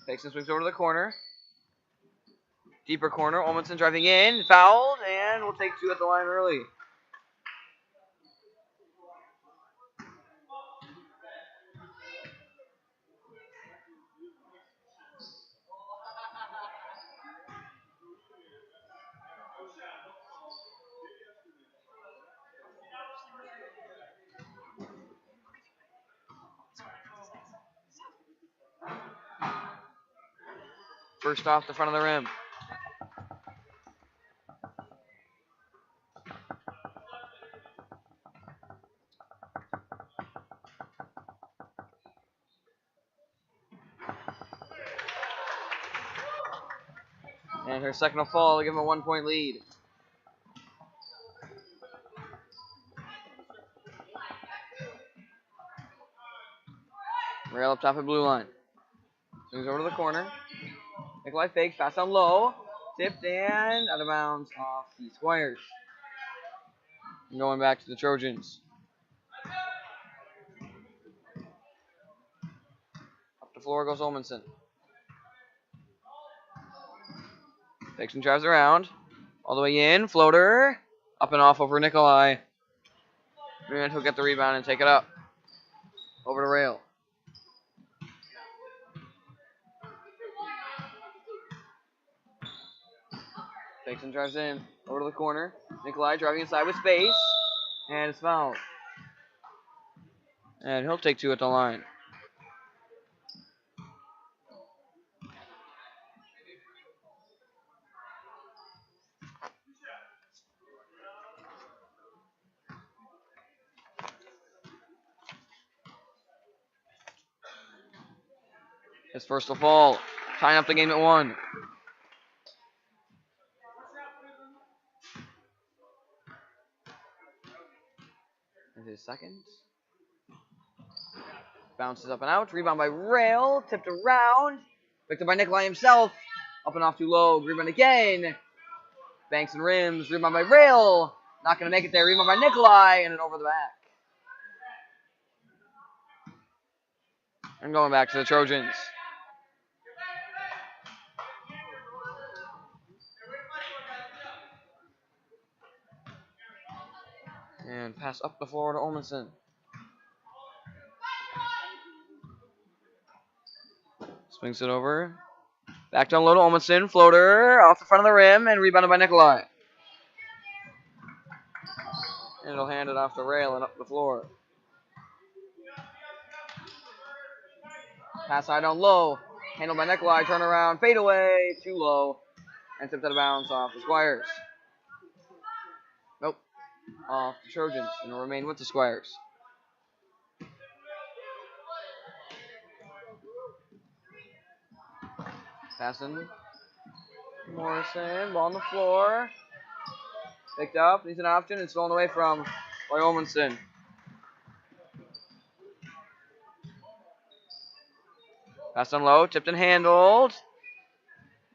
S1: Takes and swings over to the corner. Deeper corner. Olmanson driving in. Fouled. And we'll take 2 at the line early. First off the front of the rim. And her second will fall to give them a 1-point lead. Rail up top of blue line. Swings over to the corner. Nikolai fakes, pass down low. Tipped and out of bounds off the Squires. And going back to the Trojans. Up the floor goes Olmanson. Fakes and drives around. All the way in. Floater. Up and off over Nikolai. And he'll get the rebound and take it up. Over to Rail. Fakes and drives in. Over to the corner. Nikolai driving inside with space. And it's fouled. And he'll take 2 at the line. His first will fall. Tying up the game at 1. And his second. Bounces up and out. Rebound by Rail. Tipped around. Picked up by Nikolai himself. Up and off too low. Rebound again. Banks and rims. Rebound by Rail. Not going to make it there. Rebound by Nikolai. And an over the back. And going back to the Trojans. And pass up the floor to Olmanson. Swings it over. Back down low to Olmanson. Floater off the front of the rim and rebounded by Nikolai. And it'll hand it off the Rail and up the floor. Pass high down low. Handled by Nikolai. Turn around. Fade away. Too low. And tipped out of bounds off the Squires. Nope. Off the Trojans. And will remain with the Squires. Passing. Morrison. Ball on the floor. Picked up. Needs an option. And stolen away from by Olmanson. Passed on low, tipped and handled.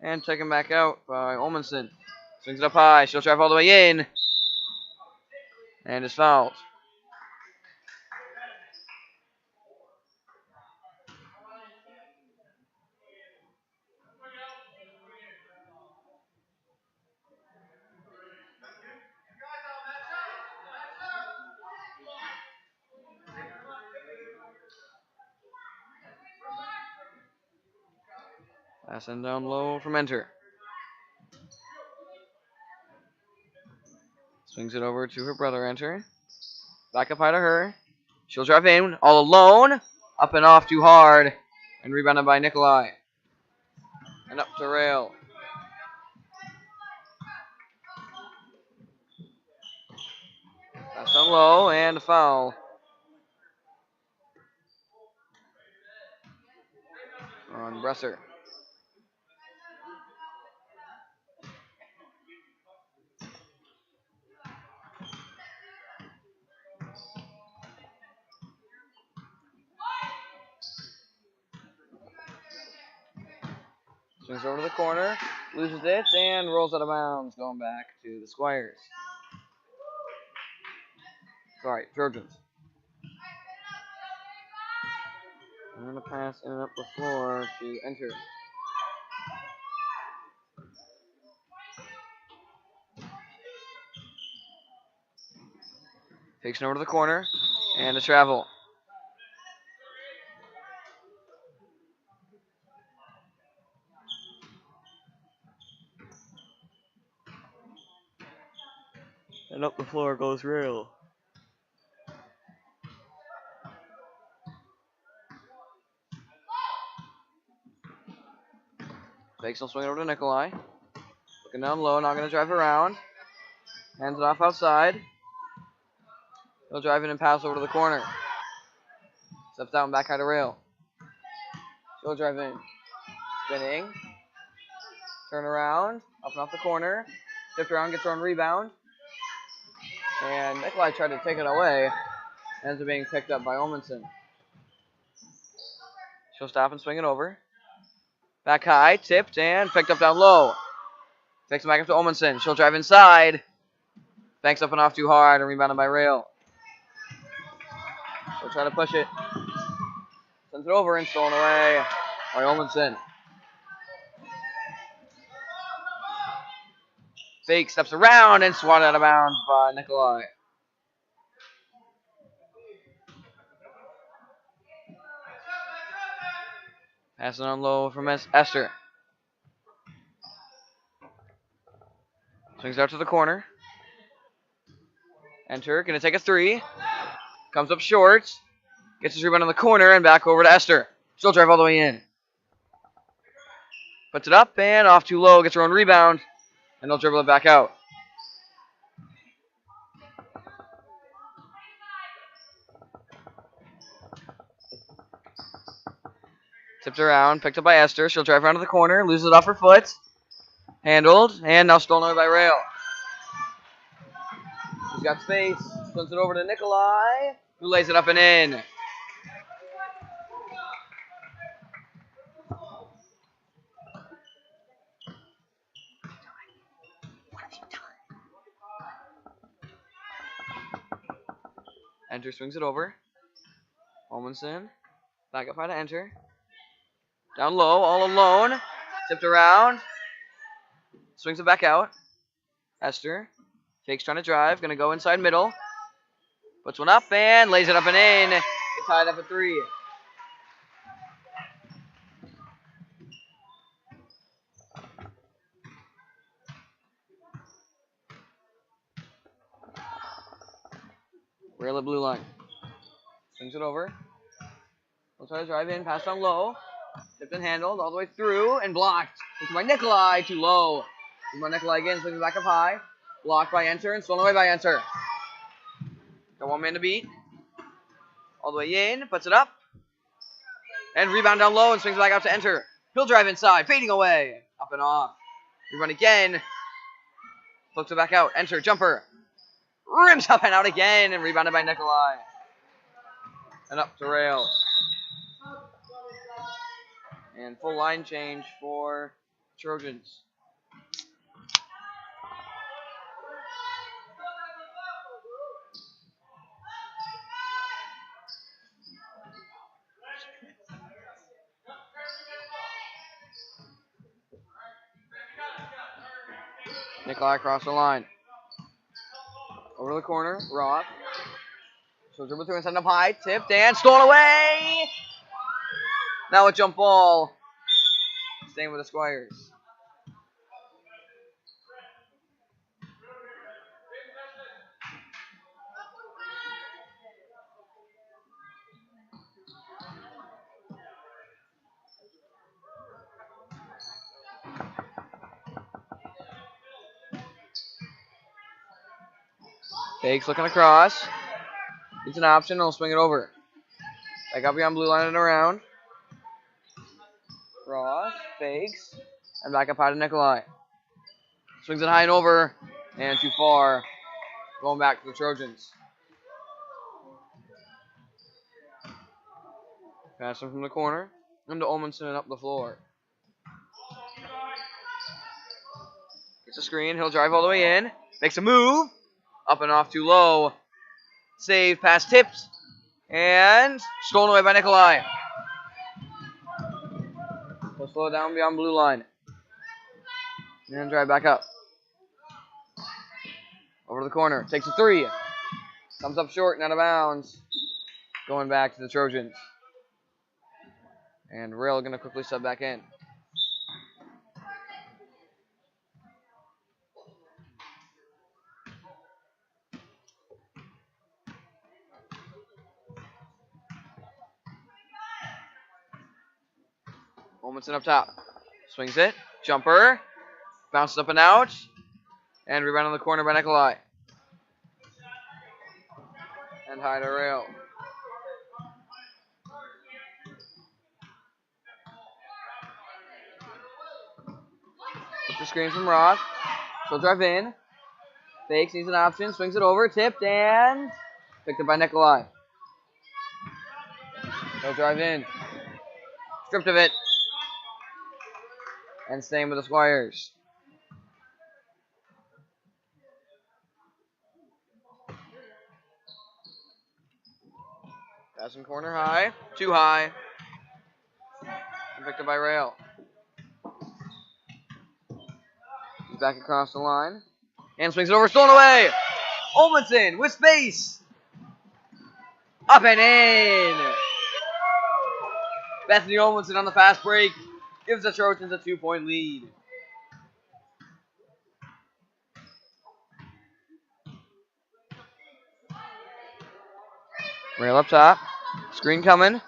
S1: And taken back out by Olmanson. Swings it up high. She'll drive all the way in. And is fouled. Passing down low from Enter. Swings it over to her brother Enter. Back up high to her. She'll drive in all alone. Up and off too hard. And rebounded by Nikolai. And up to rail. Pass down low and a foul. On Bresser. Swings over to the corner, loses it, and rolls out of bounds, going back to the Squires. Sorry, Trojans. I'm going to pass in and up the floor to enter. Takes it over to the corner, and a travel. And up the floor goes Rail. Fakes will swing it over to Nikolai. Looking down low, not going to drive around. Hands it off outside. He'll drive in and pass over to the corner. Steps down back high to Rail. He'll drive in. Spinning. Turn around. Up and off the corner. Tipped around, gets her own rebound. And Nikolai tried to take it away. Ends up being picked up by Olmanson. She'll stop and swing it over. Back high, tipped, and picked up down low. Takes it back up to Olmanson. She'll drive inside. Banks up and off too hard and rebounded by Rail. She'll try to push it. Sends it over and stolen away by Olmanson. Fake steps around and swatted out of bounds by Nikolai. Passing on low from Esther. Swings out to the corner. Enter, gonna take a three. Comes up short. Gets his rebound in the corner and back over to Esther. She'll drive all the way in. Puts it up and off too low. Gets her own rebound. And they'll dribble it back out. Tipped around. Picked up by Esther. She'll drive around to the corner. Loses it off her foot. Handled. And now stolen away by Rail. She's got space. Sends it over to Nikolai, who lays it up and in. Enter swings it over. Olmanson. Back up high to Enter. Down low, all alone. Tipped around. Swings it back out. Esther. Fakes trying to drive. Going to go inside middle. Puts one up and lays it up and in. It's tied up at 3. Rail at blue line. Swings it over. We'll try to drive in. Pass down low. Tipped and handled all the way through and blocked. It's by Nikolai. Too low. It's by Nikolai again. Swings it back up high. Blocked by Enter and stolen away by Enter. Got one man to beat. All the way in. Puts it up. And rebound down low and swings it back out to Enter. He'll drive inside. Fading away. Up and off. Rerun again. Flips it back out. Enter. Jumper. Rims up and out again and rebounded by Nikolai. And up to Rail. And full line change for Trojans. Nikolai across the line. Over the corner, Roth. So dribble through and send up high. Tipped and stolen away. Now a jump ball. Staying with the Squires. Fakes looking across. It's an option. He'll swing it over. Back up beyond blue line and around. Cross. Fakes. And back up high to Nikolai. Swings it high and over. And too far. Going back to the Trojans. Passing from the corner. Into Olmanson and up the floor. Gets a screen. He'll drive all the way in. Makes a move. Up and off too low. Save. Pass tipped. And stolen away by Nikolai. He'll slow it down beyond blue line. And drive back up. Over to the corner. Takes a three. Comes up short and out of bounds. Going back to the Trojans. And Rail going to quickly sub back in. Olmanson up top. Swings it. Jumper. Bounces up and out. And rebound on the corner by Nikolai. And high to Rail. The screen from Roth. She'll drive in. Fakes, needs an option. Swings it over. Tipped and picked up by Nikolai. He'll drive in. Stripped of it. And staying with the Squires. Passing corner high. Too high. And picked up by Rail. He's back across the line. And swings it over. Stolen away. Olmanson with space. Up and in. Bethany Olmanson on the fast break. Gives the Trojans a 2-point lead. Rail up top. Screen coming.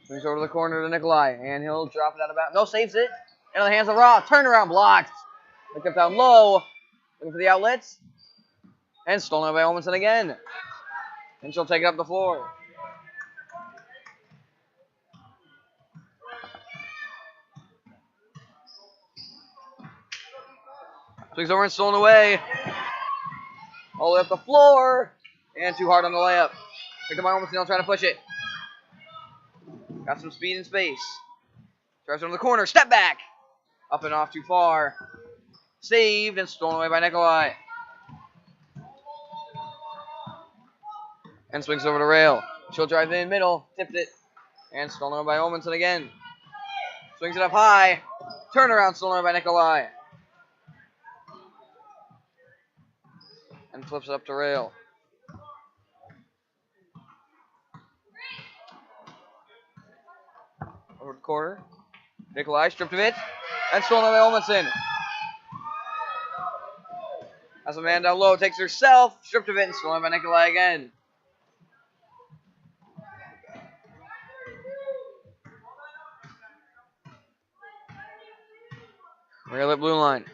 S1: Swings over to the corner to Nikolai. And he'll drop it out of bounds. No, saves it. Into the hands of Roth. Turnaround blocked. Picked up down low. Looking for the outlets. And stolen by Olmanson again. And she'll take it up the floor. Swings over and stolen away. All the way up the floor. And too hard on the layup. Picked up by Olmanson. He'll try to push it. Got some speed and space. Drives into the corner. Step back. Up and off too far. Saved and stolen away by Nikolai. And swings over to Rail. She'll drive in middle. Tipped it. And stolen away by Olmanson again. Swings it up high. Turnaround stolen away by Nikolai. And flips it up to Rail. Over the corner. Nikolai stripped of it. And stolen away by Olmanson. Has a man down low. Takes herself. Stripped of it and stolen by Nikolai again. Rail at blue line.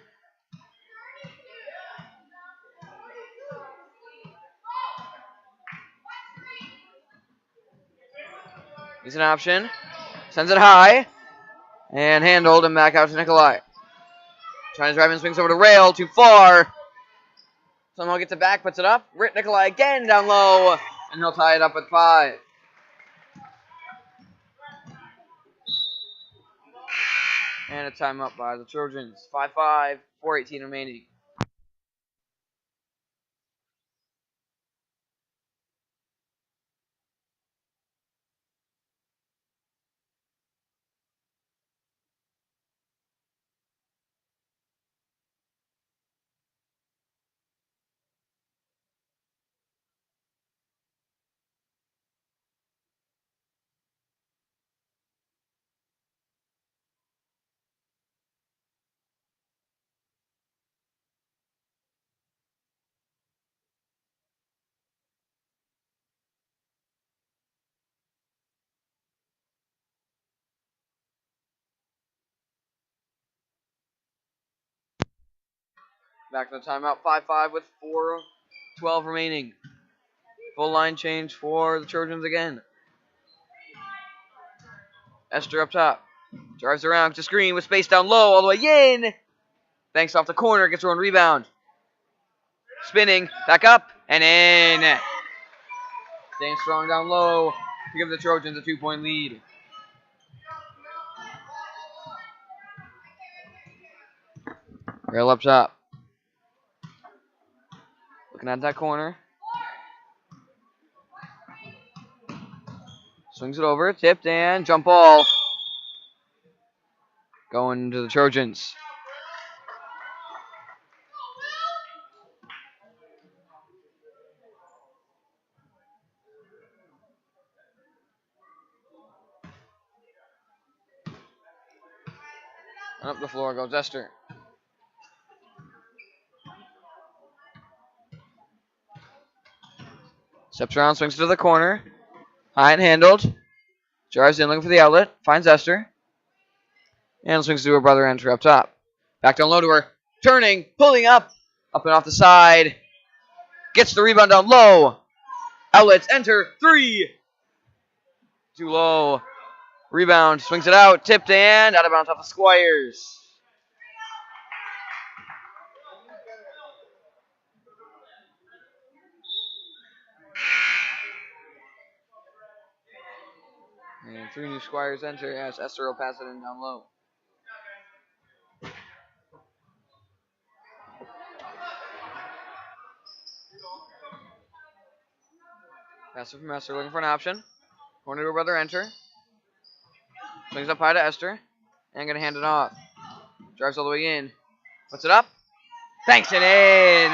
S1: He's an option. Sends it high. And handled and back out to Nikolai. Trying to drive in, swings over to Rail. Too far. Somehow gets it back, puts it up. Nikolai again down low. And he'll tie it up at 5. And a timeout by the Trojans. 5-5, 4:18 remaining. Back to the timeout. 5-5 with 4:12 remaining. Full line change for the Trojans again. Esther up top. Drives around to screen with space down low all the way in. Banks off the corner. Gets her own rebound. Spinning. Back up and in. Staying strong down low to give the Trojans a 2-point lead. Rail up top. Looking at that corner. Swings it over. Tipped and jump ball. Going to the Trojans. And up the floor goes Esther. Steps around, swings to the corner. High and handled. Drives in looking for the outlet. Finds Esther. And swings to her brother Enter up top. Back down low to her. Turning, pulling up. Up and off the side. Gets the rebound down low. Outlets, Enter, 3. Too low. Rebound, swings it out. Tipped and out of bounds off of Squires. And 3 new Squires enter as Esther will pass it in down low. Pass it from Esther, looking for an option. Corner to her brother Enter. Swings up high to Esther. And going to hand it off. Drives all the way in. Puts it up. Banks it in.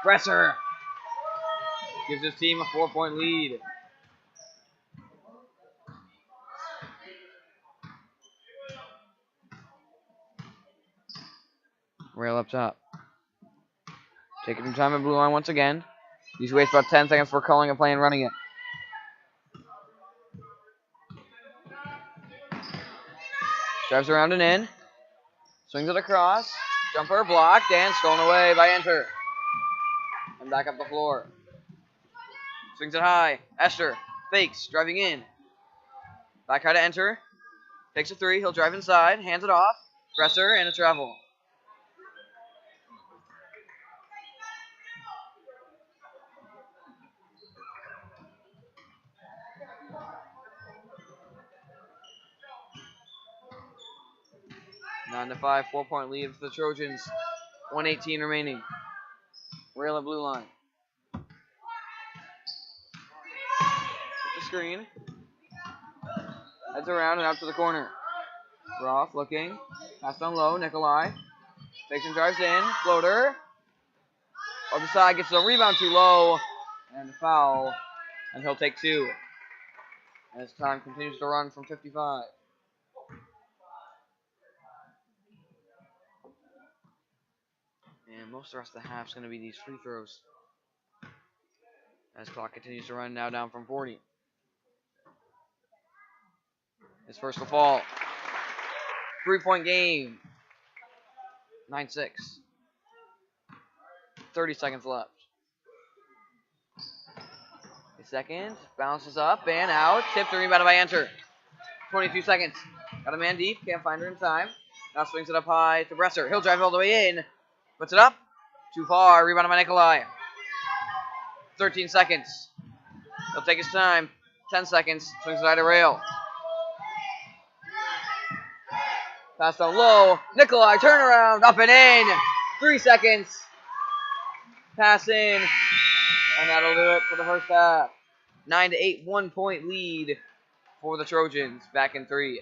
S1: Bresser gives his team a 4-point lead. Rail up top. Taking some time at blue line once again. He's wastes about 10 seconds before calling a play and running it. Drives around and in. Swings it across. Jumper blocked and stolen away by Enter. And back up the floor. Swings it high. Esther fakes, driving in. Back high to Enter. Takes a 3. He'll drive inside. Hands it off. Bresser and a travel. Nine to 5, 4-point lead for the Trojans. 1:18 remaining. Rail and blue line. The screen. Heads around and out to the corner. Roth looking. Pass down low. Nikolai. Takes and drives in. Floater. Other side gets the rebound too low. And a foul. And he'll take 2. As time continues to run from 55. And most of the rest of the half is going to be these free throws. As clock continues to run, now down from 40. His first will fall. 3-point game. 9-6. 30 seconds left. The second bounces up and out. Tipped and rebounded by Enter. 22 seconds. Got a man deep. Can't find her in time. Now swings it up high to Bresser. He'll drive all the way in. Puts it up. Too far. Rebounded by Nikolai. 13 seconds. He'll take his time. 10 seconds. Swings it out to rail. Pass down low. Nikolai turnaround. Up and in. 3 seconds. Pass in. And that'll do it for the first half. 9-8, 1-point lead for the Trojans. Back in 3.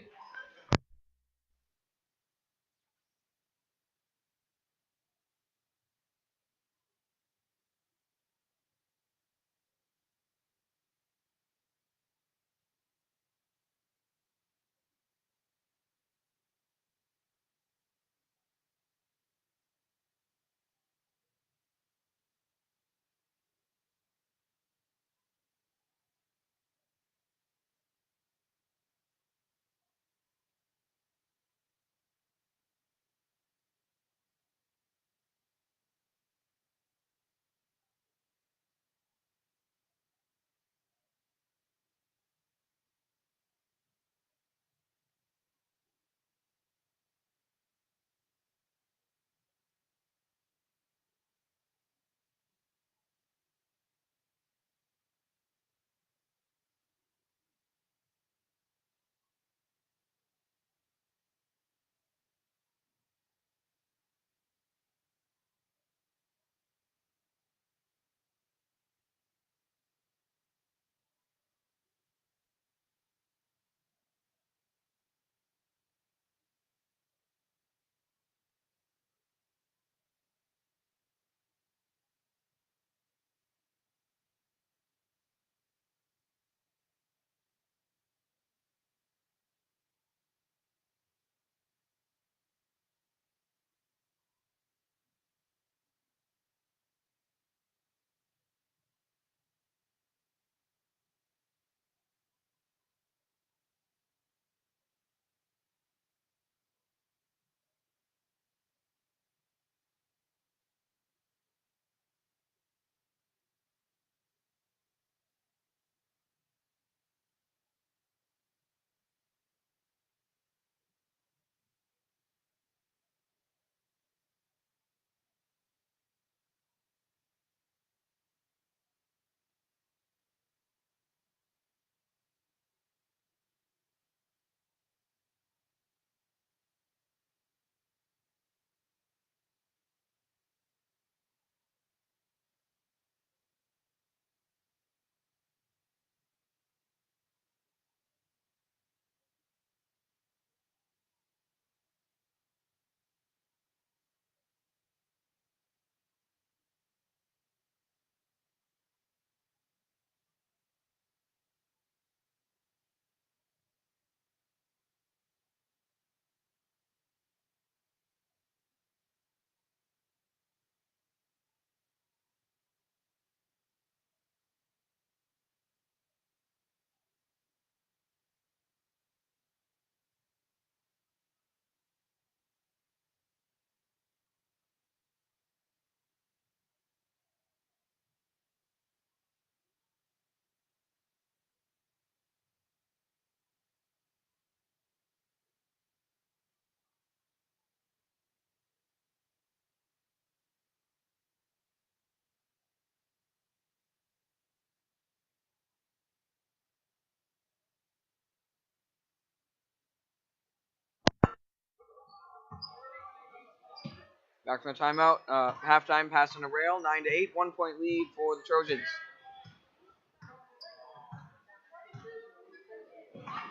S1: Back from the timeout. Halftime pass on the rail. 9-8. 1 point lead for the Trojans.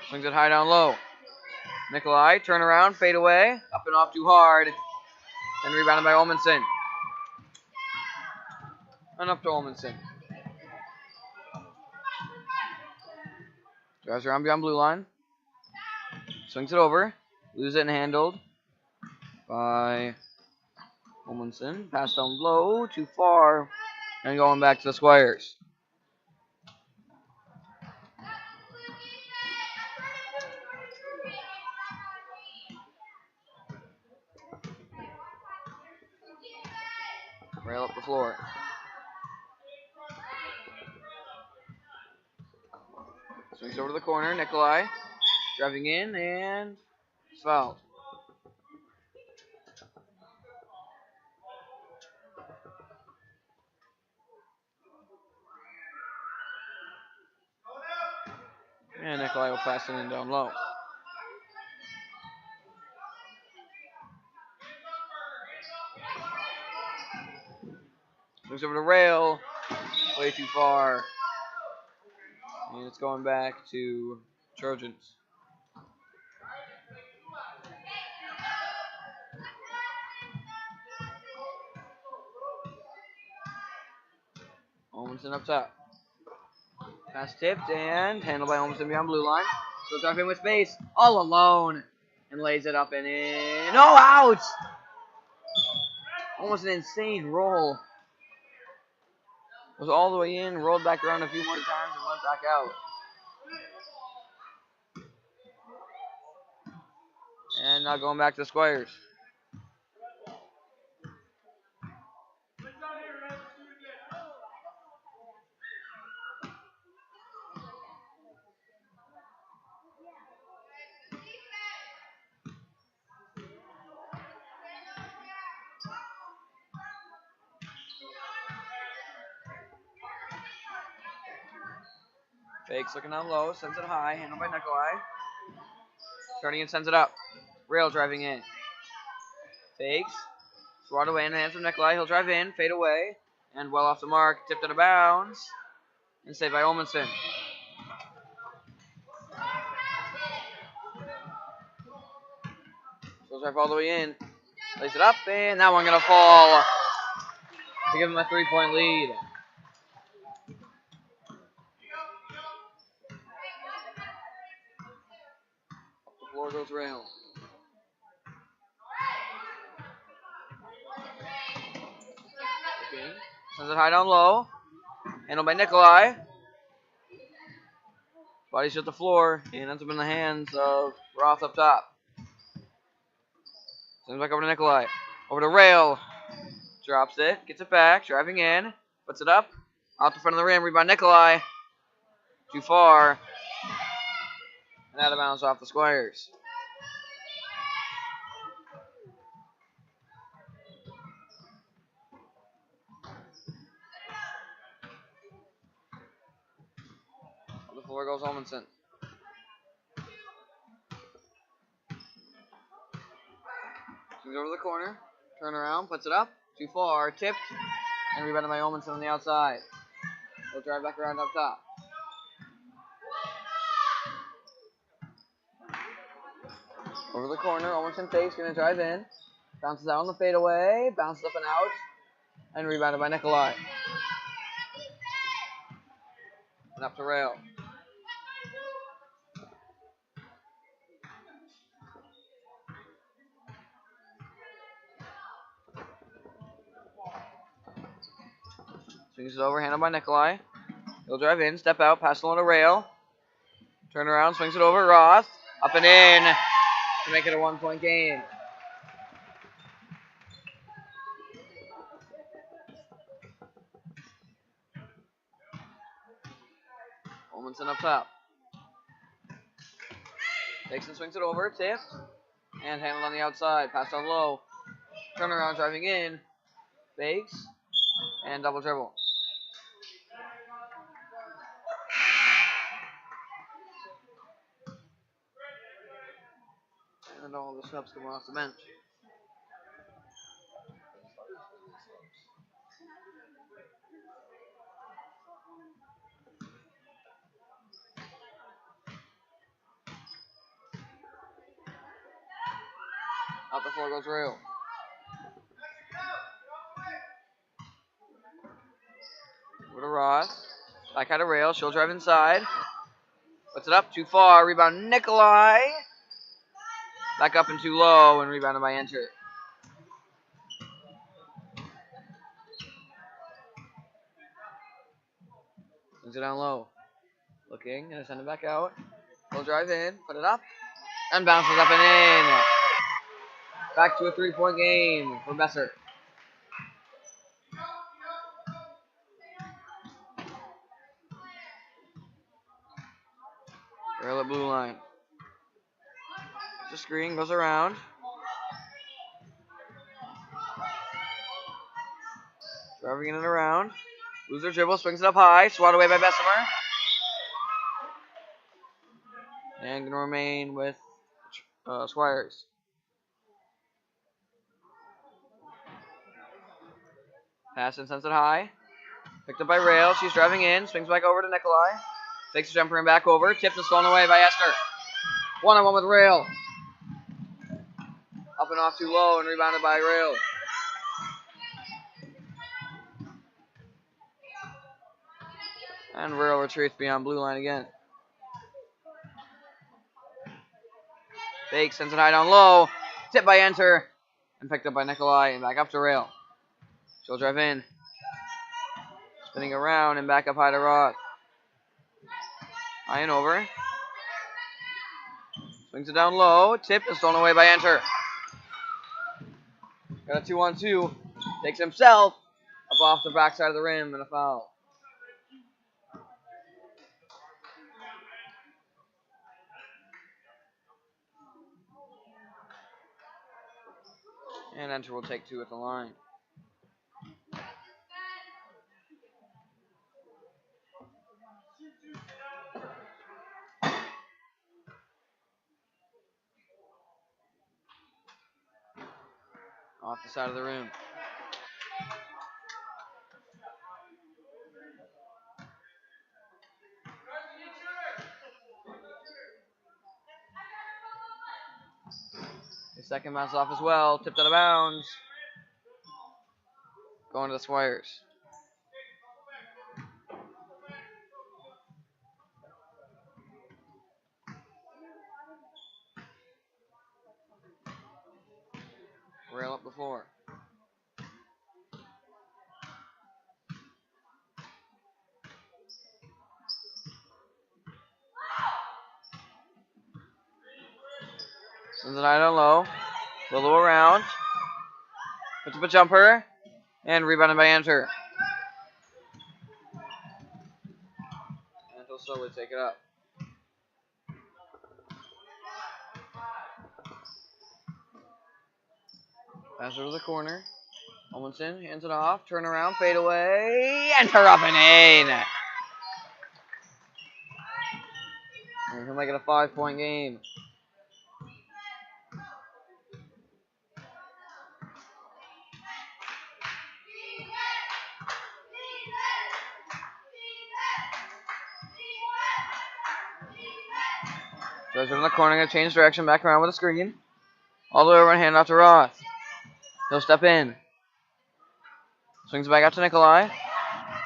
S1: Swings it high down low. Nikolai, turn around, fade away. Up and off too hard. And rebounded by Olmanson. And up to Olmanson. Drives around beyond blue line. Swings it over. Loses it and handled by Olmanson. Pass down low, too far. And going back to the Squires. Rail up the floor. Swings over to the corner. Nikolai driving in and fouled. And Nikolai will pass it in down low. Moves over to rail. Way too far. And it's going back to Trojans. Olmanson up top. Pass tipped and handled by Olmanson beyond blue line. So driving with space. All alone. And lays it up and in. No, out! Almost an insane roll. Was all the way in, rolled back around a few more times, and went back out. And now going back to the Squires. Fakes looking down low, sends it high, handled by Nikolai. Turning and sends it up. Rail driving in. Fakes. Swat away in the hands of Nikolai. He'll drive in, fade away, and well off the mark, tipped out of bounds, and saved by Olmanson. Goes drive all the way in, lays it up, and that one gonna fall to give him a 3-point lead. Up the floor goes Rail. Okay. Sends it high down low. Handled by Nikolai. Body's hit the floor and ends up in the hands of Roth up top. Sends it back over to Nikolai. Over to Rail. Drops it. Gets it back. Driving in. Puts it up. Out the front of the rim. Rebound Nikolai. Too far. And out of bounds off the Squires. On the floor goes Olmanson. Swings over the corner. Turn around. Puts it up. Too far. Tipped. And rebounded by Olmanson on the outside. He'll drive back around up top. Over the corner. Olmanson fakes. Going to drive in. Bounces out on the fadeaway. Bounces up and out. And rebounded by Nikolai. And up to Rail. Swings it over, handled by Nikolai. He'll drive in, step out, pass along to Rail. Turn around, swings it over, Roth. Up and in to make it a 1-point game. Olmanson up top. Takes and swings it over, tipped. And handled on the outside, pass down low. Turn around, driving in. Fakes. And double dribble. And all the subs come off the bench. Out the floor goes Rail. Over to Ross. Back out of Rail. She'll drive inside. Puts it up too far. Rebound Nikolai. Back up and too low and rebounded by Enter. Brings it down low. Looking, gonna send it back out. He'll drive in, put it up, and bounces up and in. Back to a 3-point game for Besser. Rail at blue line. The screen goes around. Driving it around. Loser dribble, swings it up high, swatted away by Bessemer. And gonna remain with Squires. Pass and sends it high. Picked up by Rail. She's driving in. Swings back over to Nikolai. Takes a jumper and back over. Tipped and stolen away by Esther. 1-on-1 with Rail. Up and off too low and rebounded by Rail. And Rail retreats beyond blue line again. Fake sends it high down low. Tipped by Enter. And picked up by Nikolai. And back up to Rail. She'll drive in. Spinning around and back up high to Roth. High and over. Swings it down low. Tipped and stolen away by Enter. Got a 2-on-2. Takes himself up off the backside of the rim and a foul. And Enter will take 2 at the line. Off the side of the rim. His second bounce off as well. Tipped out of bounds. Going to the Squires. Rail up the floor. Sends it high down low. Willow around. Puts up a jumper. And rebounded by Enter. And he'll slowly take it up. Pass over the corner. Olmenson hands it off. Turn around. Fade away. Enter up and in. And he'll make it a 5-point game. Drives it in the corner, gonna change direction, back around with a screen. All the way over and hand off to Roth. He'll step in. Swings it back out to Nikolai.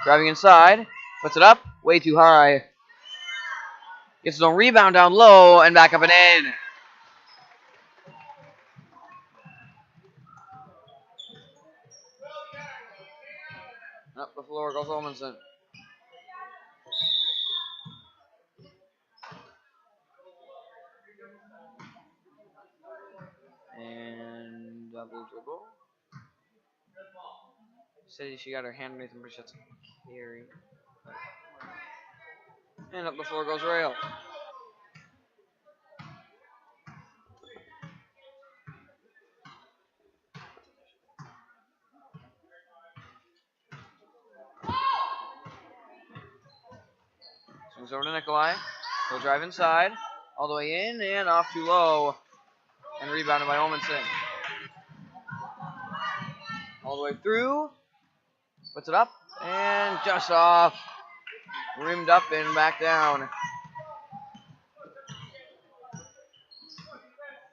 S1: Driving inside. Puts it up. Way too high. Gets his own rebound down low and back up and in. Up the floor goes Olmenson. And double dribble. Said she got her hand underneath him, but that's carry. And up the floor goes Rail. Swings over to Nikolai. He'll drive inside. All the way in and off too low. And rebounded by Olmenson. All the way through. Puts it up. And just off. Rimmed up and back down.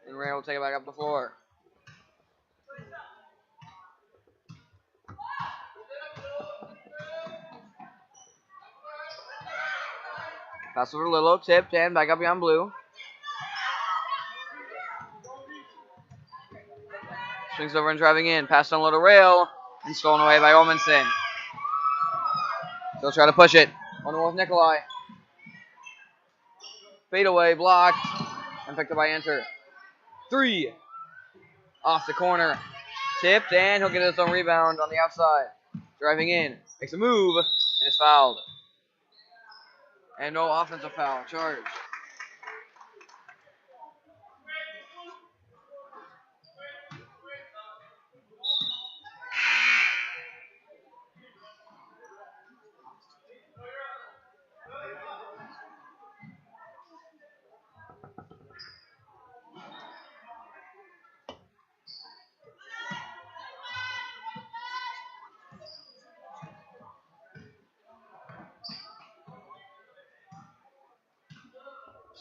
S1: And Ray will take it back up the floor. Pass over to Lilo, tipped, and back up beyond blue. Swings over and driving in. Pass down low to rail, and stolen away by Olmanson. Still try to push it. On the wall with Nikolai. Fade away, blocked, and picked up by Enter. 3. Off the corner. Tipped, and he'll get his own rebound on the outside. Driving in. Makes a move, and is fouled. And no offensive foul. Charge.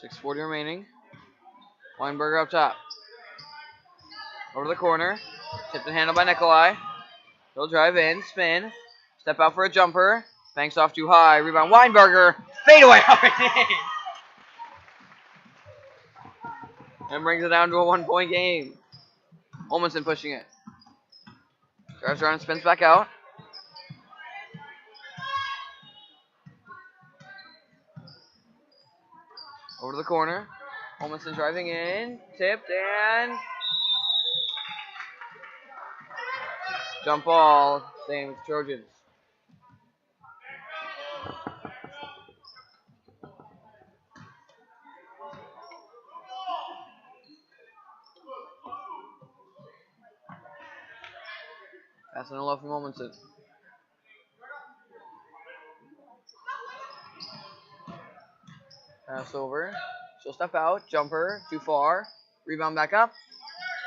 S1: .640 remaining. Weinberger up top. Over to the corner. Tipped and handled by Nikolai. He'll drive in, spin. Step out for a jumper. Banks off too high. Rebound Weinberger. Fade away. And brings it down to a 1-point game. Olmanson pushing it. Drives around and spins back out. Over to the corner. Olmanson driving in. Tipped and jump ball. Staying with the Trojans. Passing it low from Olmanson. Pass over. She'll step out. Jumper. Too far. Rebound back up.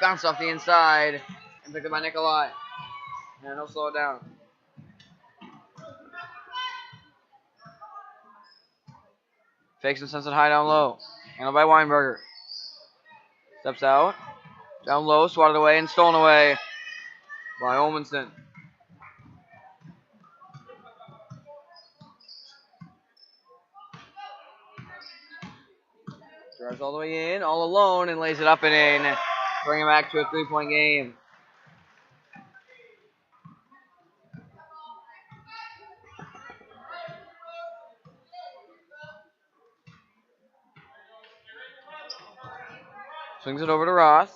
S1: Bounce off the inside. And picked up by Nikolai. And he'll slow it down. Fakes and sends it high down low. Handled by Weinberger. Steps out. Down low. Swatted away and stolen away by Olmanson. Drives all the way in, all alone, and lays it up and in. Bring it back to a 3-point game. Swings it over to Roth.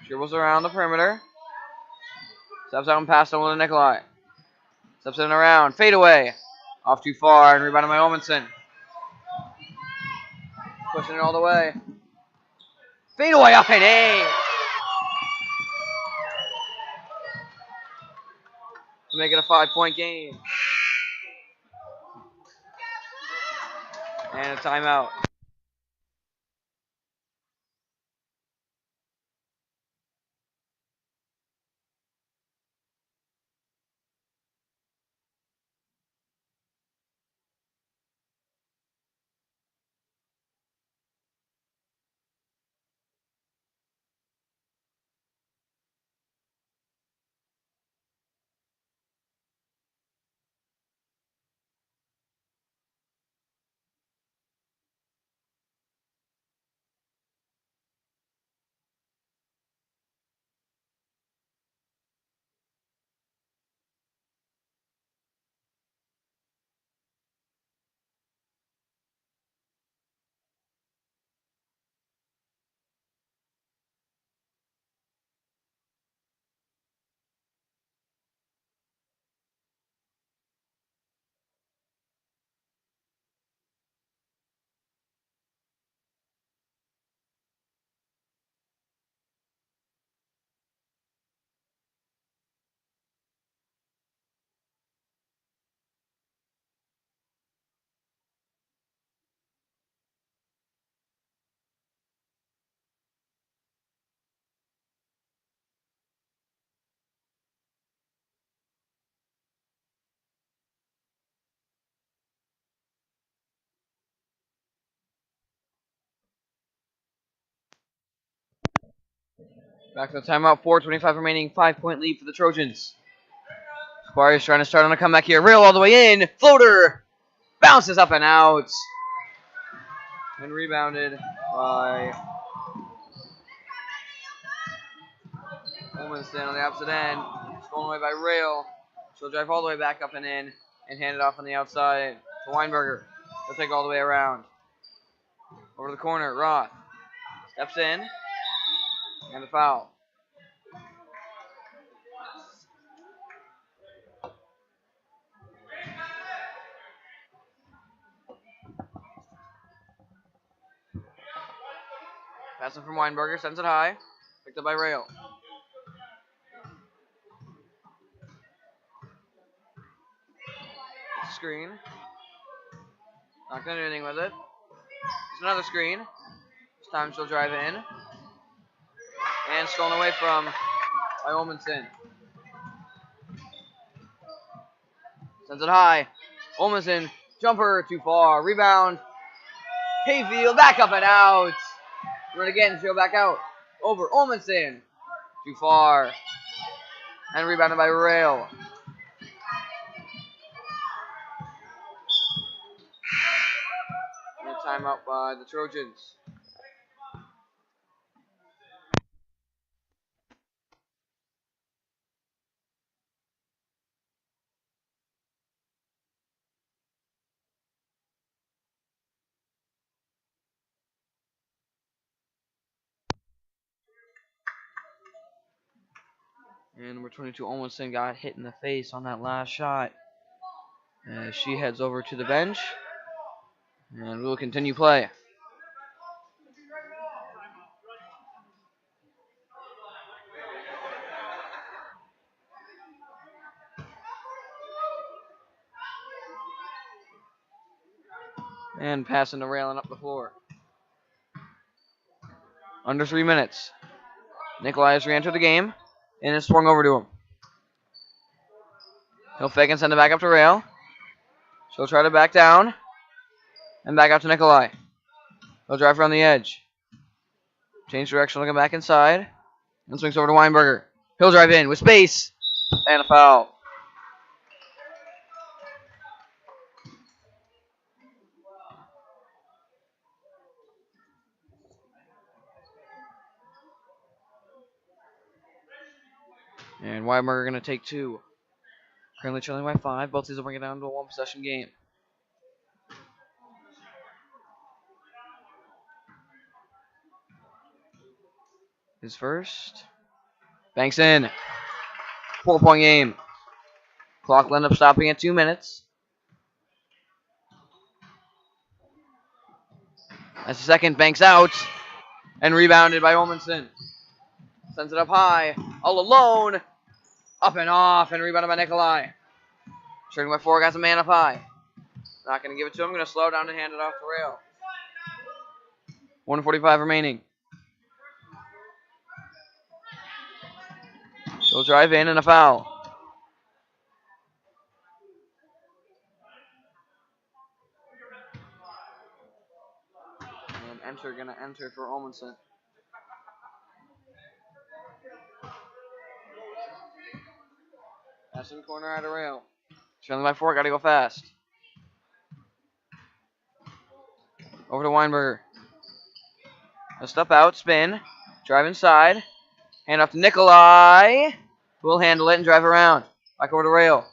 S1: Dribbles around the perimeter. Steps out and passes over to Nikolai. Steps in and around. Fade away. Off too far and rebounded by Olmanson. Pushing it all the way. Fade away up and in. To make it a 5-point game. And a timeout. Back to the timeout. 4:25 remaining. 5-point lead for the Trojans. Squires trying to start on a comeback here. Rail all the way in. Floater. Bounces up and out. And rebounded by Olmsted on the opposite end. Stolen away by Rail. She'll drive all the way back up and in and hand it off on the outside to Weinberger. He'll take all the way around. Over to the corner, Roth. Steps in. And a foul. Passing from Weinberger, sends it high. Picked up by Rail. Screen. Not going to do anything with it. It's another screen. This time she'll drive in. And stolen away from by Olmsted. Sends it high. Olmsted, jumper too far. Rebound. Hayfield back up and out. Run again, she'll back out. Over Olmsted. Too far. And rebounded by Rail. And a timeout by the Trojans. And number 22, Olmsted, got hit in the face on that last shot. As she heads over to the bench. And we will continue play. And passing the railing up the floor. Under 3 minutes. Nikolai has re-entered the game and is swung over to him. He'll fake and send it back up to Rail. She'll try to back down. And back out to Nikolai. He'll drive around the edge. Change direction, looking back inside. And swings over to Weinberger. He'll drive in with space. And a foul. And Weinberger going to take 2. Currently trailing by 5. Both these will bring it down to a 1-possession game. His first. Banks in. 4-point game. Clock will end up stopping at 2 minutes. As the second banks out. And rebounded by Olmsted. Sends it up high. All alone. Up and off. And rebounded by Nikolai. Trailing by 4. Got the man up high. Not going to give it to him. Going to slow down and hand it off to Rail. 1:45 remaining. She'll drive in and a foul. And going to enter for Olmsted. Passing corner out of Rail. Trailing by 4. Got to go fast. Over to Weinberger. A step out, spin, drive inside, hand off to Nikolai, who will handle it and drive around. Back over to Rail.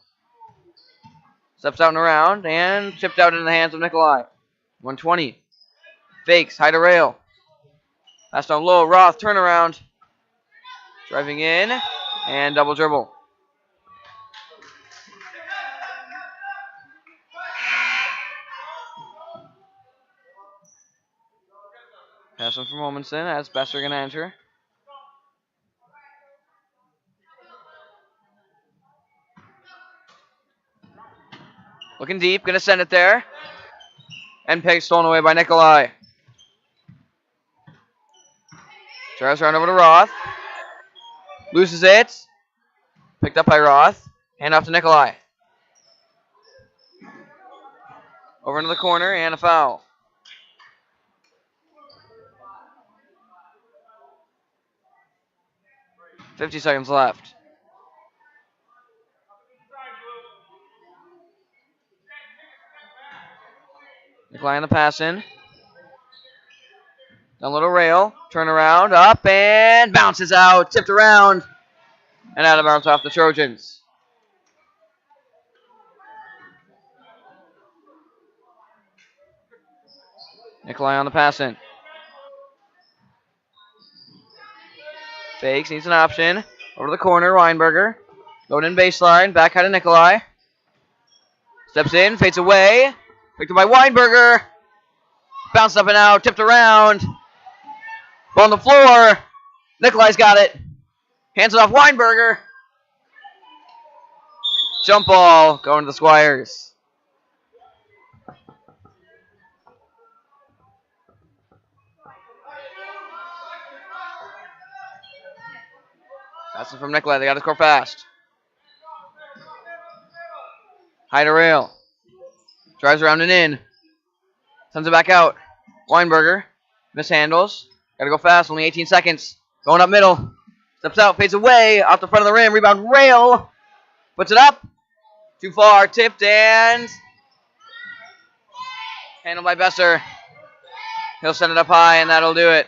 S1: Steps out and around, and chipped out into the hands of Nikolai. 120. Fakes, high to Rail. Pass down low, Roth, turnaround. Driving in, and double dribble. Passing from Olmsted as Besser going to enter. Looking deep, going to send it there. And peg stolen away by Nikolai. Drives around over to Roth. Loses it. Picked up by Roth. Hand off to Nikolai. Over into the corner and a foul. .50 seconds left. Nikolai on the pass in. Down little rail. Turn around. Up and bounces out. Tipped around. And out of bounds off the Trojans. Nikolai on the passing. Fakes. Needs an option. Over to the corner. Weinberger. Going in baseline. Back out of Nikolai. Steps in. Fades away. Picked up by Weinberger. Bounced up and out. Tipped around. Ball on the floor. Nikolai's got it. Hands it off Weinberger. Jump ball going to the Squires. Passing from Nikolai. They got to score fast. High to rail. Drives around and in. Sends it back out. Weinberger. Mishandles. Got to go fast. Only 18 seconds. Going up middle. Steps out. Fades away. Off the front of the rim. Rebound rail. Puts it up. Too far. Tipped and handled by Besser. He'll send it up high and that'll do it.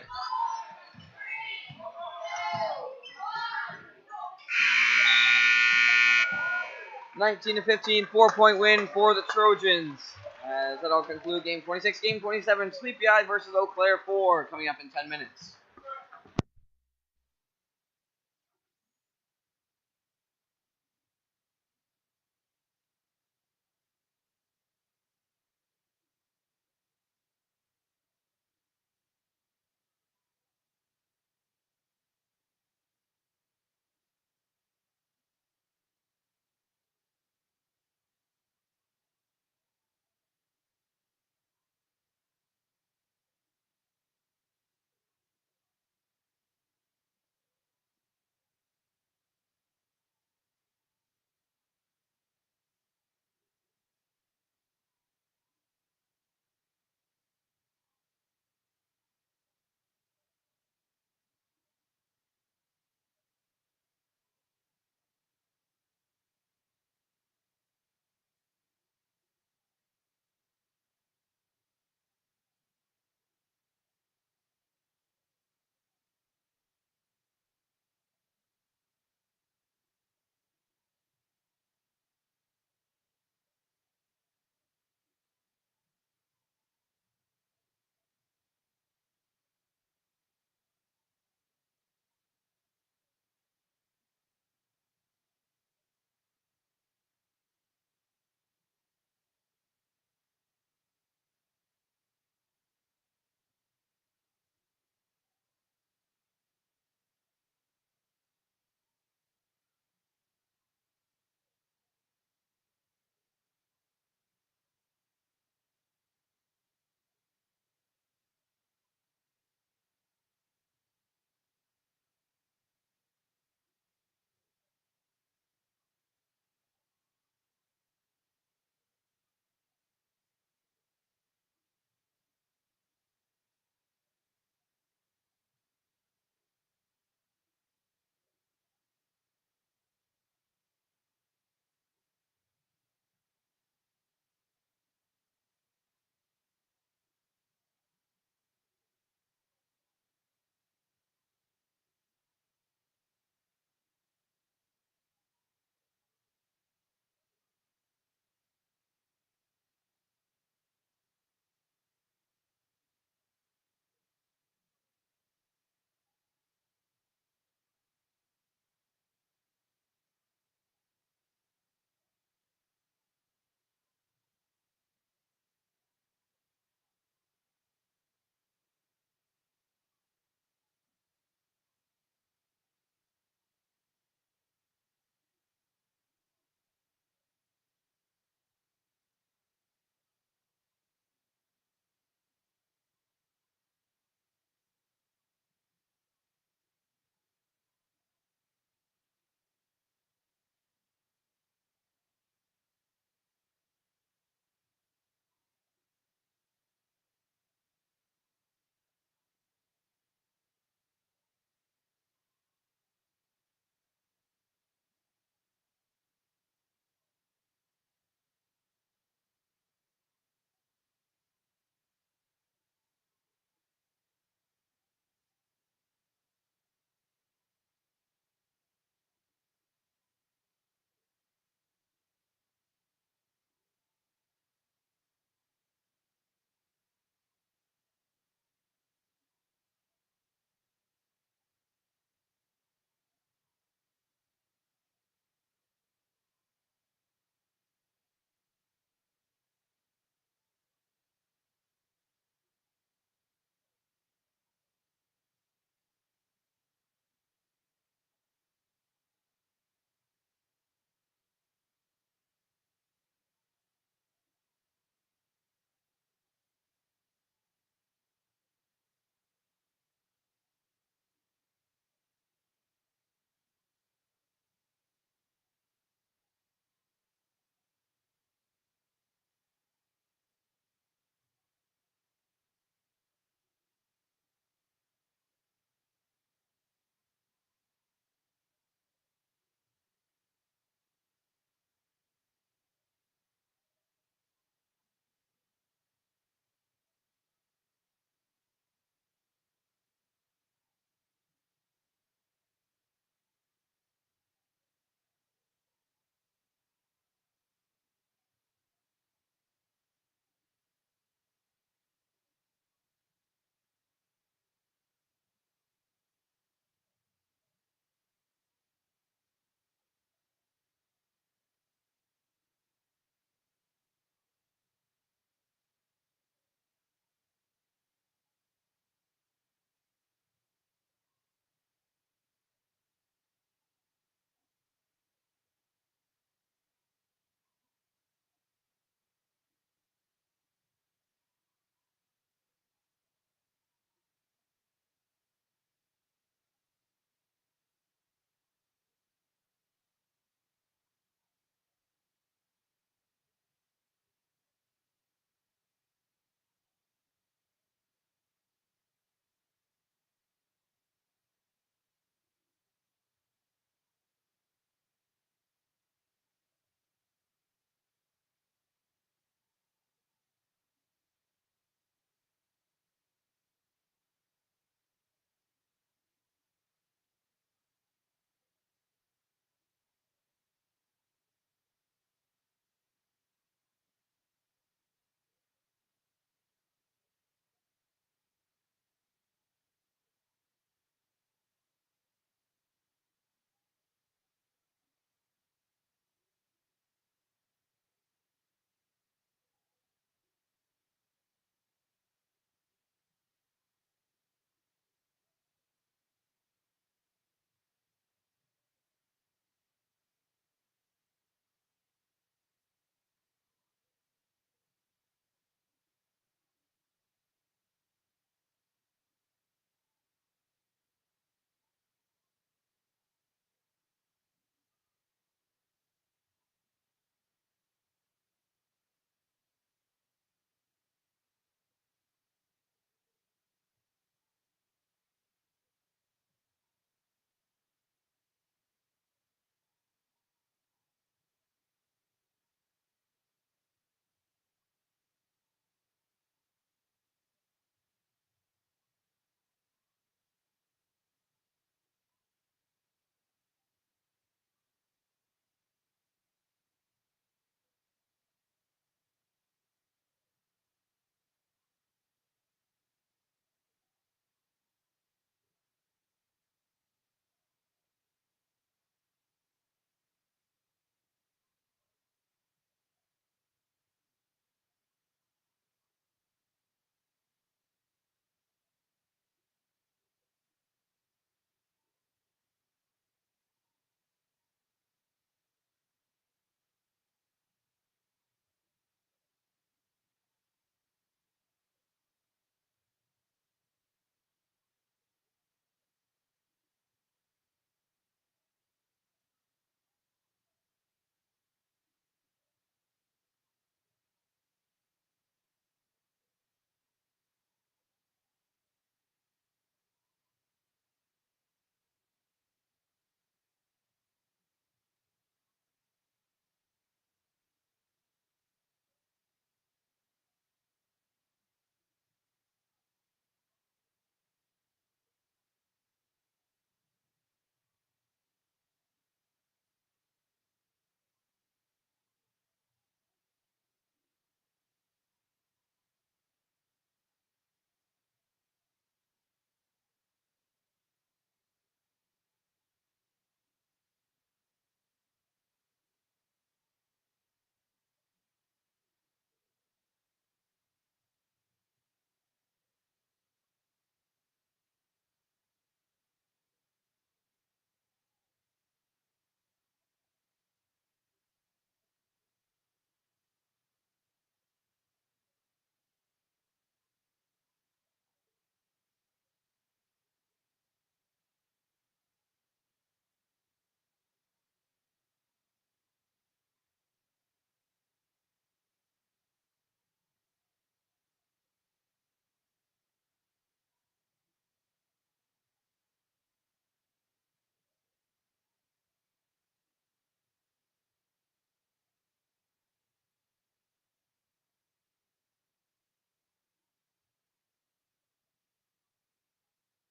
S1: (19-15) 4-point win for the Trojans. As that'll conclude game 26. Game 27, Sleepy Eye versus Eau Claire 4, coming up in 10 minutes.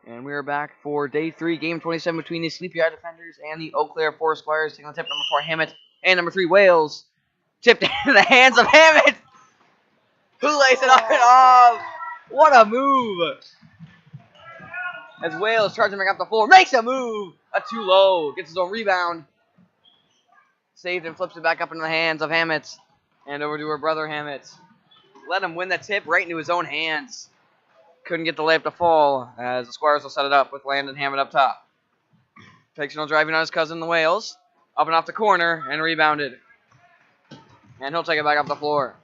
S1: And we are back for day 3, game 27 between the Sleepy Eye Defenders and the Eau Claire 4 Squires. Taking on tip number 4, Hammett, and number 3, Wales. Tipped into the hands of Hammett, who lays it up and off. What a move! As Wales charging back up the floor, makes a move. A too low, gets his own rebound. Saved and flips it back up into the hands of Hammett. And over to her brother Hammett. Let him win the tip right into his own hands. Couldn't get the layup to fall as the Squires will set it up with Landon Hammett up top. Fictional driving on his cousin, the Wales. Up and off the corner and rebounded. And he'll take it back off the floor.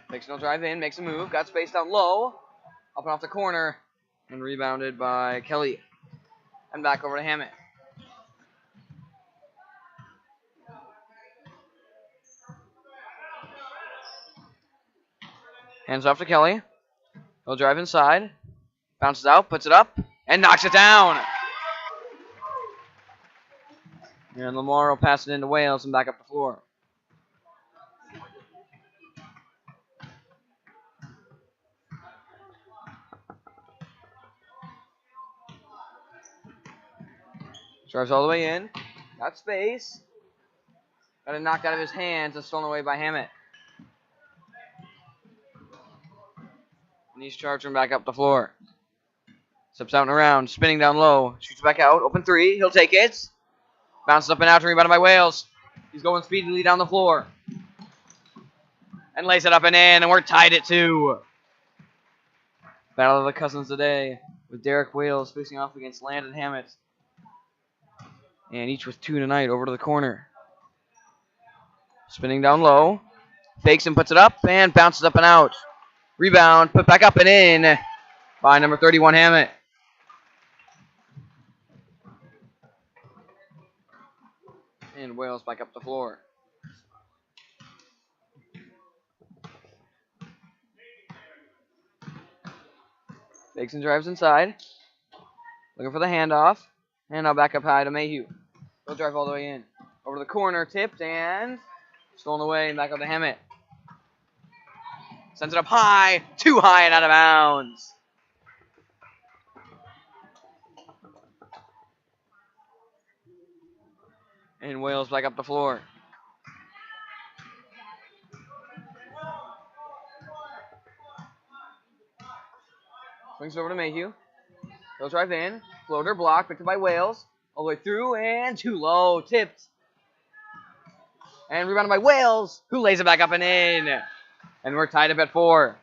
S1: Fictional drive in, makes a move, got space down low. Up and off the corner and rebounded by Kelly. And back over to Hammett. Hands off to Kelly. He'll drive inside. Bounces out, puts it up, and knocks it down. And Lamar will pass it into Wales and back up the floor. Drives all the way in. Got space. Got it knocked out of his hands and stolen away by Hammett. And he's charging back up the floor. Steps out and around, spinning down low. Shoots back out, open 3. He'll take it. Bounces up and out, rebounded by Wales. He's going speedily down the floor. And lays it up and in, and we're tied at 2. Battle of the Cousins today, with Derek Wales facing off against Landon Hammett. And each with 2 tonight, over to the corner. Spinning down low. Fakes and puts it up, and bounces up and out. Rebound, put back up and in by number 31, Hammett. And Wales back up the floor. Fakes and drives inside. Looking for the handoff. And now back up high to Mayhew. He'll drive all the way in. Over to the corner, tipped, and stolen away, and back up to Hammett. Sends it up high, too high and out of bounds. And Wales back up the floor. Swings over to Mayhew. He'll drive in. Floater block, picked up by Wales. All the way through, and too low, tipped. And rebounded by Wales, who lays it back up and in. And we're tied up at 4.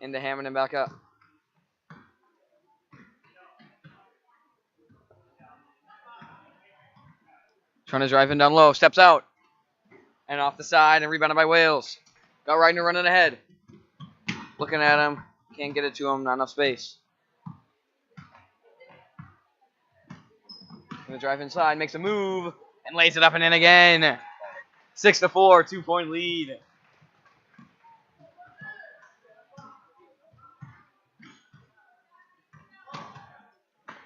S1: Into Hammond and back up. Trying to drive in down low, steps out. And off the side, and rebounded by Wales. Got Reitner running ahead. Looking at him, can't get it to him, not enough space. Gonna drive inside, makes a move, and lays it up and in again. 6-4, 2-point lead.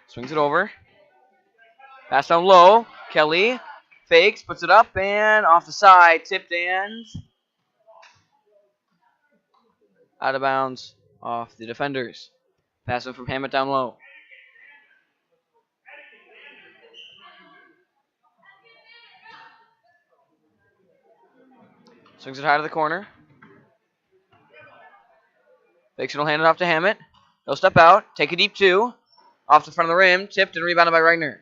S1: Swings it over. Pass down low. Kelly fakes, puts it up, and off the side, tipped and out of bounds off the defenders. Passing from Hammett down low. Swings it high to the corner. Fakes it, will hand it off to Hammett. He'll step out, take a deep 2. Off the front of the rim, tipped and rebounded by Reitner.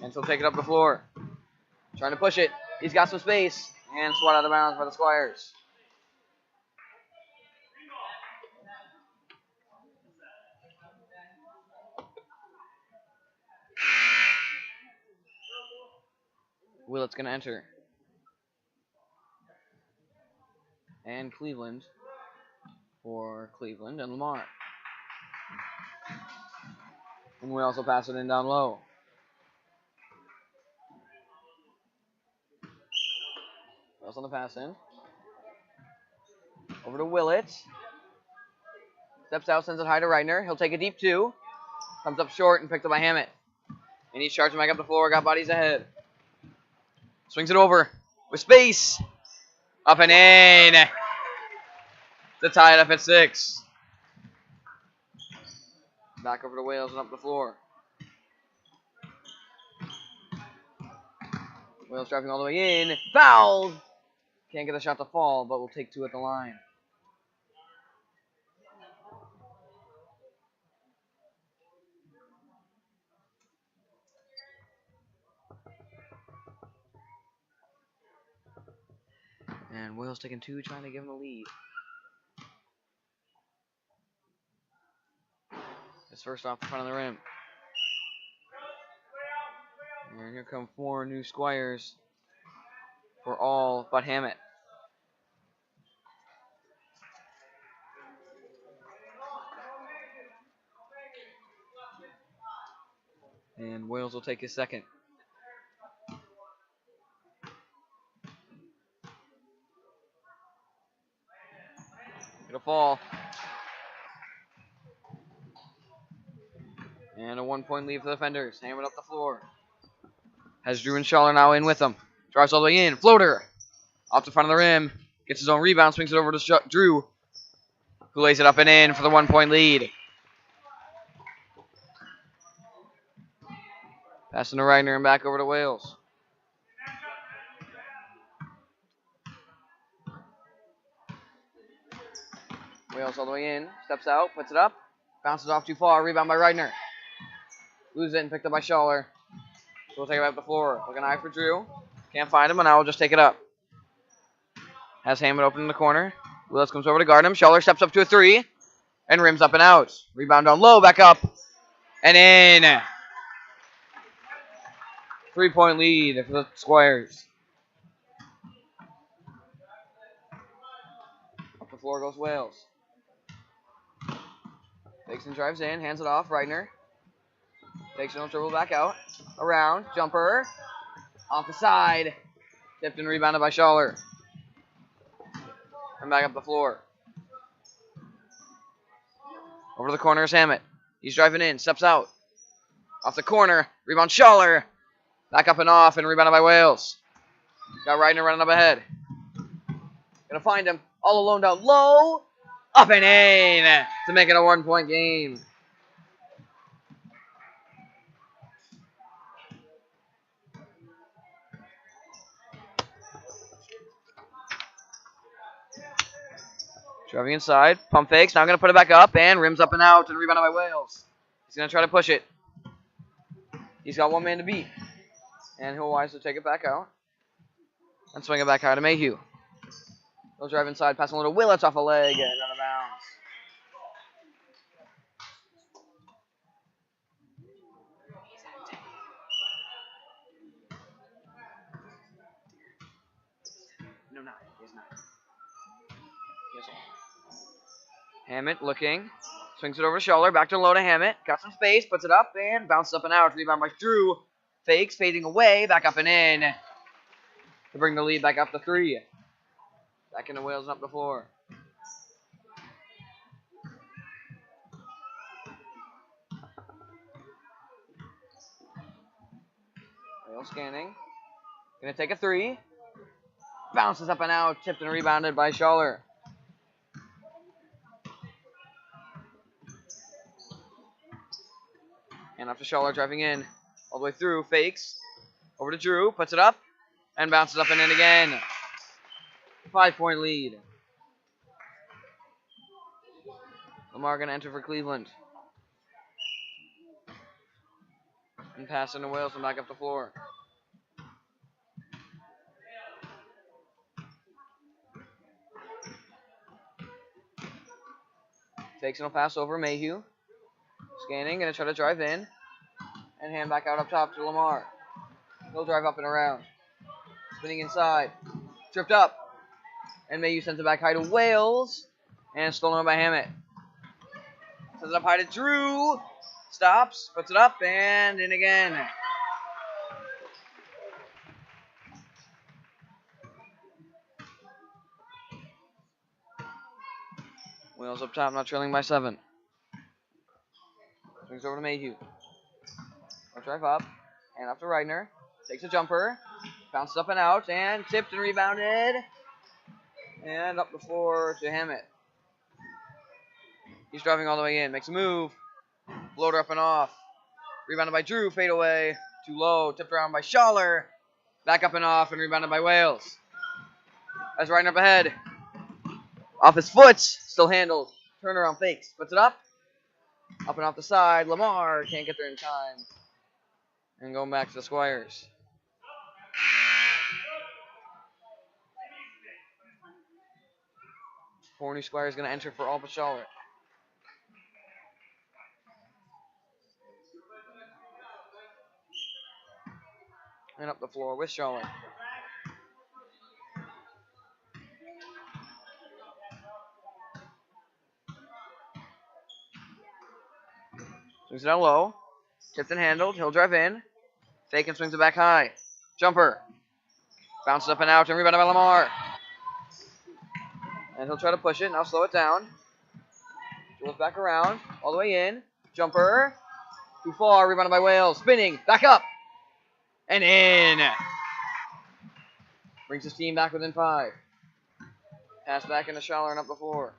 S1: And he'll take it up the floor. Trying to push it. He's got some space. And swat out of bounds by the Squires. Willett's going to enter. And Cleveland for Cleveland and Lamar. And we also pass it in down low. Else on the pass in. Over to Willett. Steps out, sends it high to Reitner. He'll take a deep 2. Comes up short and picked up by Hammett. And he's charging back up the floor, got bodies ahead. Swings it over with space. Up and in. To tie it up at 6. Back over to Wales and up the floor. Wales driving all the way in. Fouled. Can't get a shot to fall, but we'll take 2 at the line. And Wales taking 2, trying to give him a lead. It's first off the front of the rim. And here come 4 new Squires for all but Hammett. And Wales will take his second. It'll fall. And a 1-point lead for the defenders. Hammett up the floor. Has Drew and Schaller now in with him. Drives all the way in. Floater. Off the front of the rim. Gets his own rebound. Swings it over to Drew, who lays it up and in for the 1-point lead. Passing to Reitner and back over to Wales. Wales all the way in. Steps out. Puts it up. Bounces off too far. Rebound by Reitner. Loses it and picked up by Schaller. So we'll take it up the floor. Looking eye for Drew. Can't find him, and now we'll just take it up. Has Hammett open in the corner. Willis comes over to guard him. Schaller steps up to a 3. And rims up and out. Rebound down low. Back up. And in. 3-point lead for the Squires. Up the floor goes Wales. Takes and drives in. Hands it off. Reitner. Takes it on dribble back out. Around. Jumper. Off the side. Tipped and rebounded by Schaller. And back up the floor. Over to the corner is Hammett. He's driving in. Steps out. Off the corner. Rebound Schaller. Back up and off and rebounded by Wales. Got Reitner running up ahead. Gonna find him. All alone down low. Up and in to make it a 1-point game. Driving inside. Pump fakes. Now going to put it back up and rims up and out and rebounded by Wales. He's going to try to push it. He's got 1 man to beat. And he'll wisely take it back out. And swing it back out to Mayhew. He'll drive inside, passing a little Willets off a leg and out of bounds. No, not. He's not. Hammett looking. Swings it over to Schaller. Back to low to Hammett. Got some space. Puts it up and bounces up and out. Rebound by Drew. Fakes. Fading away. Back up and in. To bring the lead back up to 3. Back into Wales and up the floor. Wales scanning. Gonna take a 3. Bounces up and out. Tipped and rebounded by Schaller. And after Schaller driving in, all the way through, fakes. Over to Drew, puts it up, and bounces up and in again. 5-point lead. Lamar going to enter for Cleveland. And passing to Wales and back up the floor. Takes and a pass over Mayhew. Scanning, going to try to drive in. And hand back out up top to Lamar. He'll drive up and around. Spinning inside. Tripped up. And Mayhew sends it back high to Wales. And stolen by Hammett. Sends it up high to Drew. Stops. Puts it up. And in again. Wales up top, not trailing by 7. Swings over to Mayhew. I'll drive up. And up to Reitner. Takes a jumper. Bounced up and out, and tipped and rebounded. And up the floor to Hammett. He's driving all the way in. Makes a move. Floater up and off. Rebounded by Drew. Fade away. Too low. Tipped around by Schaller. Back up and off, and rebounded by Wales. That's right up ahead. Off his foot. Still handled. Turnaround fakes. Puts it up. Up and off the side. Lamar can't get there in time. And going back to the Squires. Four new Squires going to enter for all but Schaller. And up the floor with Schaller. Swings it down low. Tipped and handled. He'll drive in. Fake and swings it back high. Jumper. Bounces up and out and rebounded by Lamar. And he'll try to push it. Now slow it down. Goes back around. All the way in. Jumper. Too far. Rebounded by Wales. Spinning. Back up. And in. Brings his team back within 5. Pass back into Schaller and up the floor.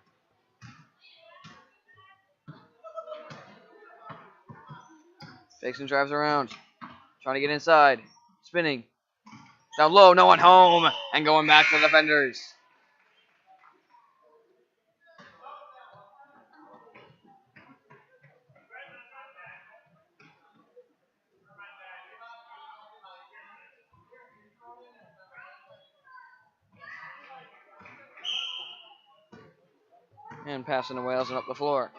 S1: Fakes and drives around. Trying to get inside. Spinning. Down low. No one home. And going back to the defenders. And passing to Wales and up the floor.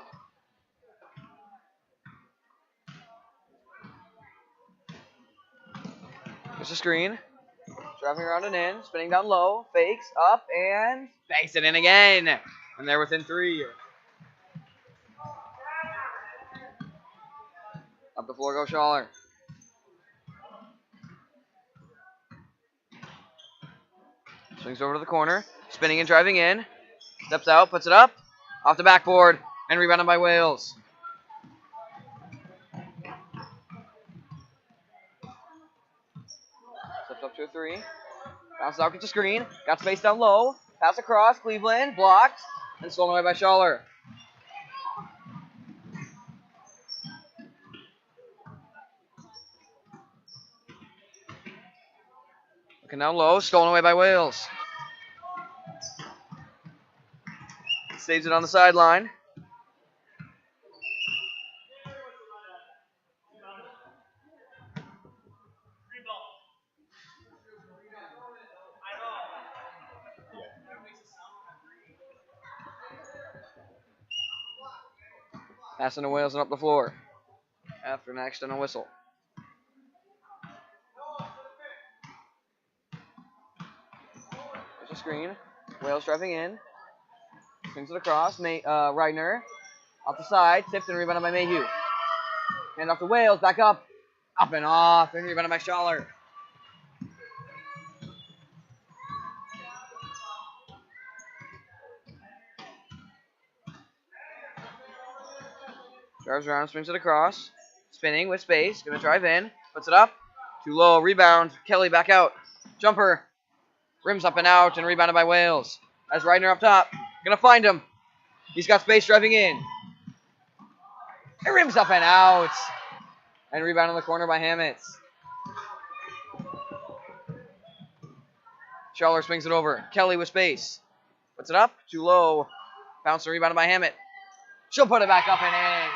S1: There's a screen. Driving around and in. Spinning down low. Fakes. Up. And banks it in again. And they're within 3. Up the floor goes Schaller. Swings over to the corner. Spinning and driving in. Steps out. Puts it up. Off the backboard. And rebounded by Wales. Steps up to a 3. Bounces out, gets a screen. Got space down low. Pass across. Cleveland. Blocked. And stolen away by Schaller. Looking down low. Stolen away by Wales. Saves it on the sideline. Passing to Wales and up the floor. After an accidental whistle. There's a screen. Wales driving in. Swings it across. Reitner. Off the side. Tipped and rebounded by Mayhew. Hand off to Wales. Back up. Up and off. And rebounded by Schaller. Drives around. Swings it across. Spinning with space. Going to drive in. Puts it up. Too low. Rebound. Kelly back out. Jumper. Rims up and out and rebounded by Wales. As Reitner up top. Going to find him. He's got space driving in. It rims up and out. And rebound in the corner by Hammett. Schaller swings it over. Kelly with space. Puts it up. Too low. Bounce and rebounded by Hammett. She'll put it back up and in.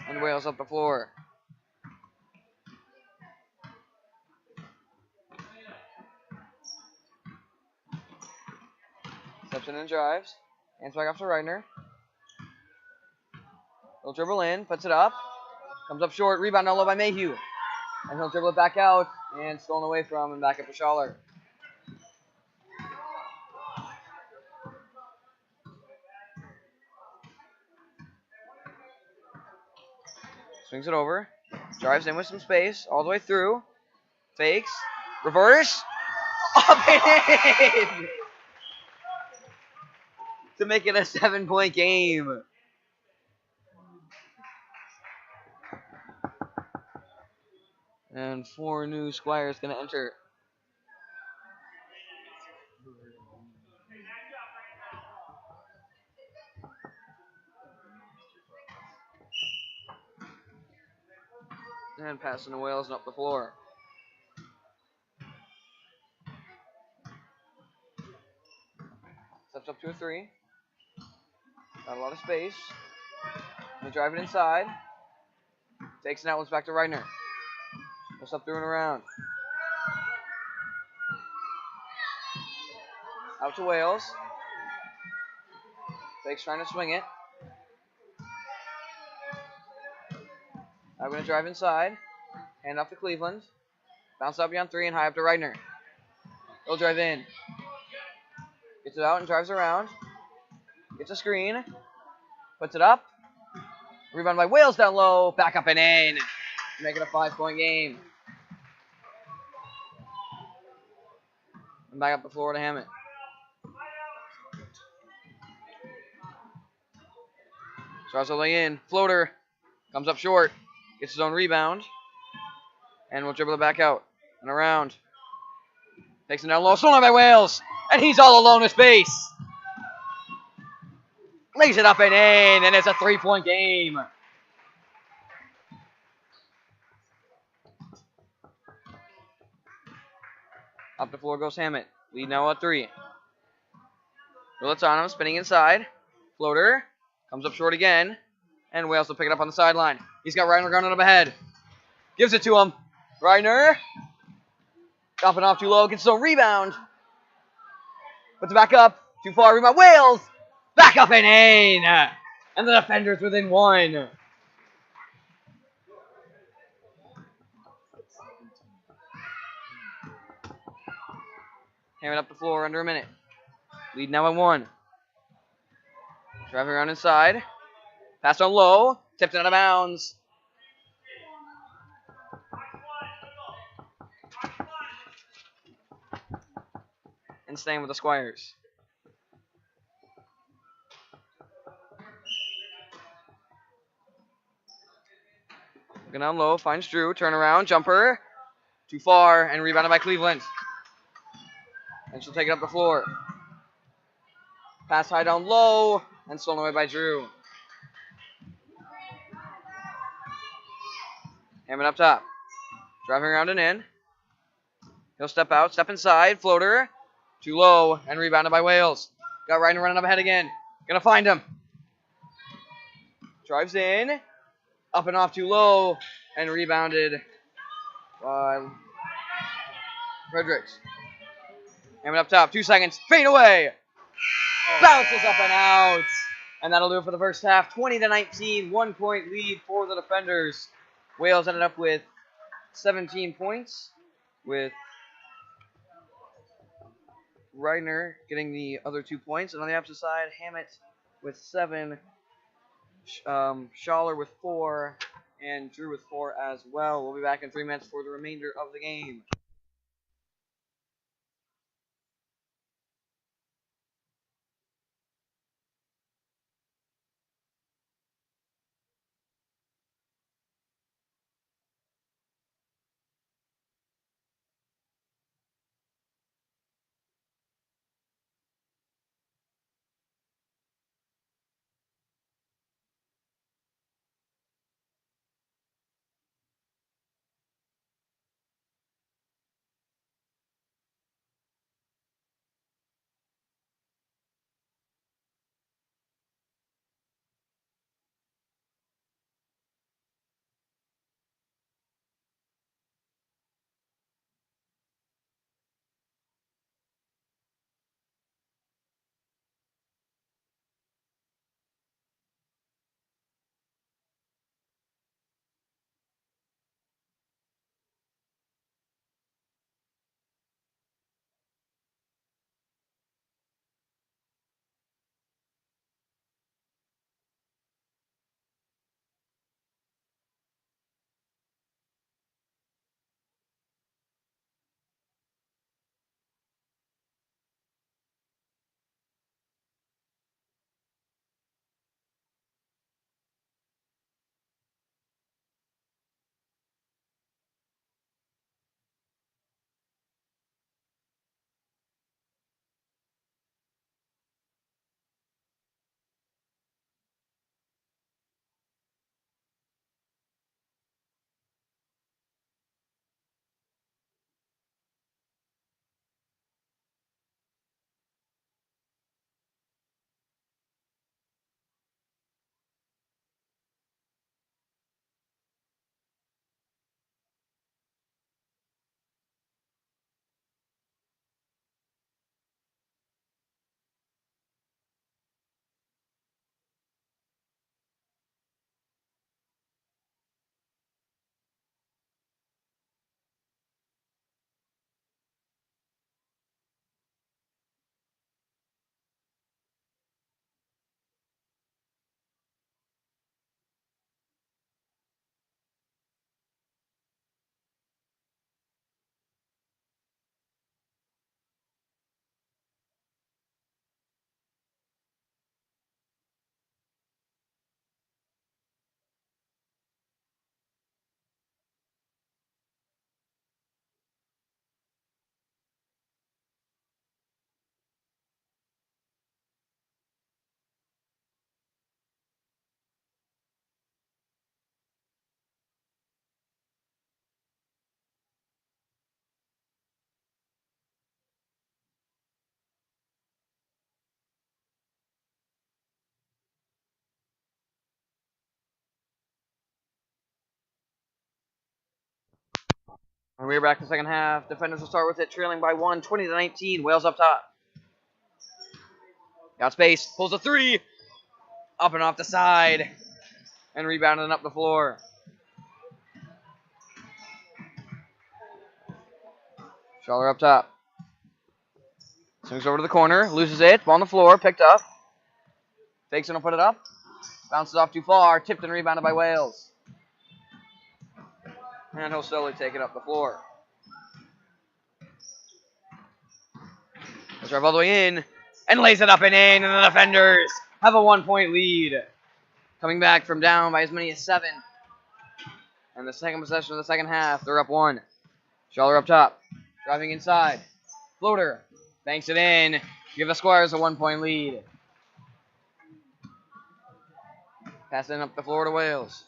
S1: And Wales up the floor. Steps in and drives. Hands back off to Reitner. He'll dribble in, puts it up. Comes up short, rebound down low by Mayhew. And he'll dribble it back out and stolen away from and back up to Schaller. Swings it over. Drives in with some space all the way through. Fakes. Reverse. Up and in! to make it a 7-point game. And 4 new Squires going to enter. And passing to Wales and up the floor. Steps up to a 3. Got a lot of space. Gonna drive it inside. Takes it out, back to Reitner. Goes up through and around. Out to Wales. Fake's trying to swing it. I'm going to drive inside. Hand off to Cleveland. Bounce out beyond 3 and high up to Reitner. He'll drive in. Gets it out and drives around. Gets a screen. Puts it up. Rebound by Wales down low. Back up and in. Make it a 5-point game. And back up the floor to Hammett. Tries to lay in. Floater. Comes up short. Gets his own rebound. And will dribble it back out. And around. Takes it down low. Stolen by Wales. And he's all alone with space. Lays it up and in. And it's a 3-point game. Up the floor goes Hammett. Lead now at 3. Willits on him. Spinning inside. Floater. Comes up short again. And Wales will pick it up on the sideline. He's got Reitner running up ahead. Gives it to him. Reitner. Dropping off too low. Gets his own rebound. Puts it back up. Too far. Rebound. Wales. Back up and in. And the defender's within 1. Hammett up the floor under a minute. Lead now at 1. Driving around inside. Pass on low. Tipped it out of bounds. And staying with the Squires. Looking down low. Finds Drew. Turn around. Jumper. Too far. And rebounded by Cleveland. And she'll take it up the floor. Pass high down low. And stolen away by Drew. Hammett up top. Driving around and in. He'll step out. Step inside. Floater. Too low. And rebounded by Wales. Got Reitner running up ahead again. Gonna find him. Drives in. Up and off too low. And rebounded by Fredericks. Hammett up top. 2 seconds. Fade away. Bounces up and out. And that'll do it for the first half. 20-19. 1-point lead for the defenders. Wales ended up with 17 points. With Reitner getting the other 2 points. And on the opposite side, Hammett with 7. Schaller with 4. And Drew with 4 as well. We'll be back in 3 minutes for the remainder of the game. And we're back in the second half. Defenders will start with it, trailing by 1, 20-19. Wales up top. Got space. Pulls a 3. Up and off the side. And rebounding up the floor. Schaller up top. Swings over to the corner. Loses it. Ball on the floor. Picked up. Fakes and will put it up. Bounces off too far. Tipped and rebounded by Wales. And he'll slowly take it up the floor. He'll drive all the way in. And lays it up and in. And the defenders have a 1-point lead. Coming back from down by as many as 7. And the second possession of the second half, they're up 1. Schaller up top. Driving inside. Floater. Banks it in. Give the Squires a 1-point lead. Passing up the floor to Wales.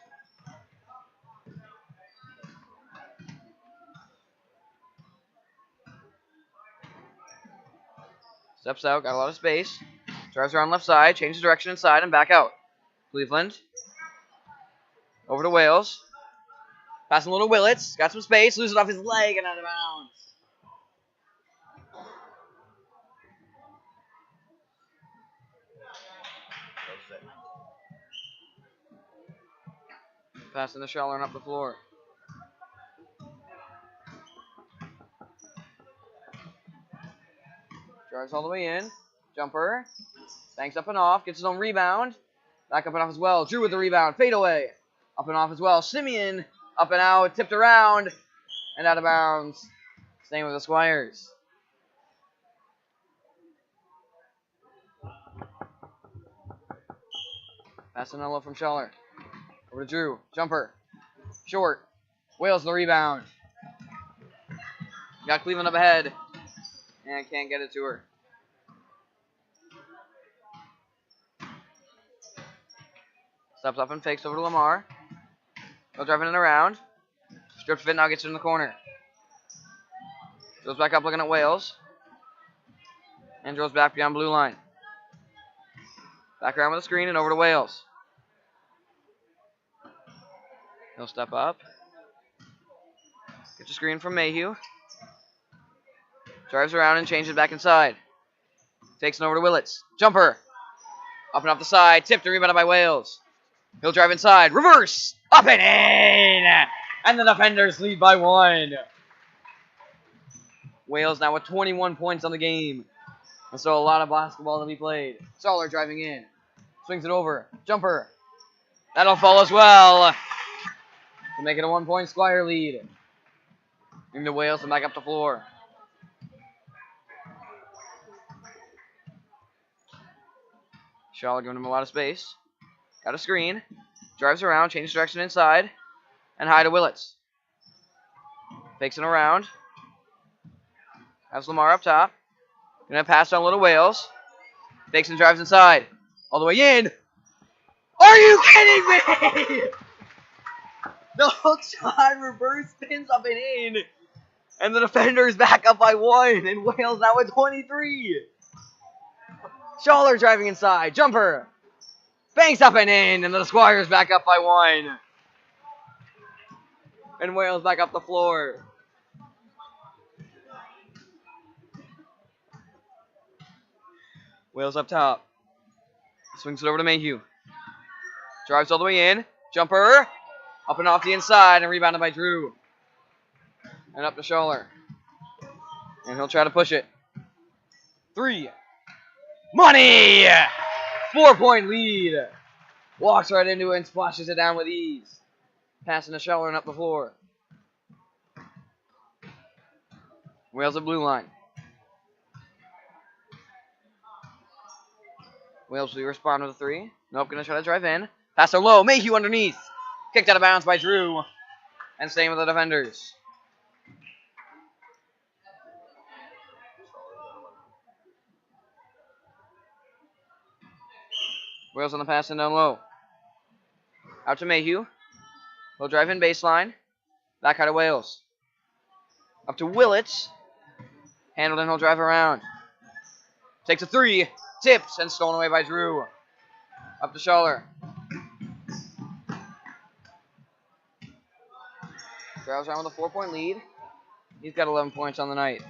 S1: Steps out, got a lot of space. Drives around left side, changes direction inside, and back out. Cleveland. Over to Wales. Passing a little Willits. Got some space, loses it off his leg and out of bounds. Passing the Schaller and up the floor. Drives all the way in. Jumper. Banks up and off. Gets his own rebound. Back up and off as well. Drew with the rebound. Fade away. Up and off as well. Simeon. Up and out. Tipped around. And out of bounds. Staying with the Squires. Passing on low from Schaller. Over to Drew. Jumper. Short. Wales the rebound. Got Cleveland up ahead. And can't get it to her. Steps up and fakes over to Lamar. Goes driving it around. Strips fit, now gets it in the corner. Goes back up looking at Wales. And goes back beyond blue line. Back around with a screen and over to Wales. He'll step up. Gets a screen from Mayhew. Drives around and changes back inside. Takes it over to Willits. Jumper. Up and off the side. Tipped and rebounded by Wales. He'll drive inside. Reverse. Up and in. And the defenders lead by 1. Wales now with 21 points on the game. And so a lot of basketball to be played. Schaller driving in. Swings it over. Jumper. That'll fall as well. To make it a 1-point Squire lead. Into Wales and back up the floor. Schaller giving him a lot of space. Got a screen. Drives around, changes direction inside. And high to Willits. Fakes it around. Has Lamar up top. Gonna pass down little Wales. Fakes and drives inside. All the way in. Are you kidding me? The hook shot reverse spins up and in. And the defenders back up by 1. And Wales now at 23. Schaller driving inside. Jumper. Banks up and in. And the Squires back up by 1. And Wales back up the floor. Wales up top. Swings it over to Mayhew. Drives all the way in. Jumper. Up and off the inside and rebounded by Drew. And up to Schaller. And he'll try to push it. 3. Money! 4-point lead. Walks right into it and splashes it down with ease. Passing to Schaller and up the floor. Wales at blue line. Wales will respond with a 3. Nope, gonna try to drive in. Pass her low. Mayhew underneath. Kicked out of bounds by Drew. And staying with the defenders. Wales on the pass and down low. Out to Mayhew. He'll drive in baseline. Back out of Wales. Up to Willits. Handled and he'll drive around. Takes a 3. Tips and stolen away by Drew. Up to Schaller. Drives around with a 4-point lead. He's got 11 points on the night.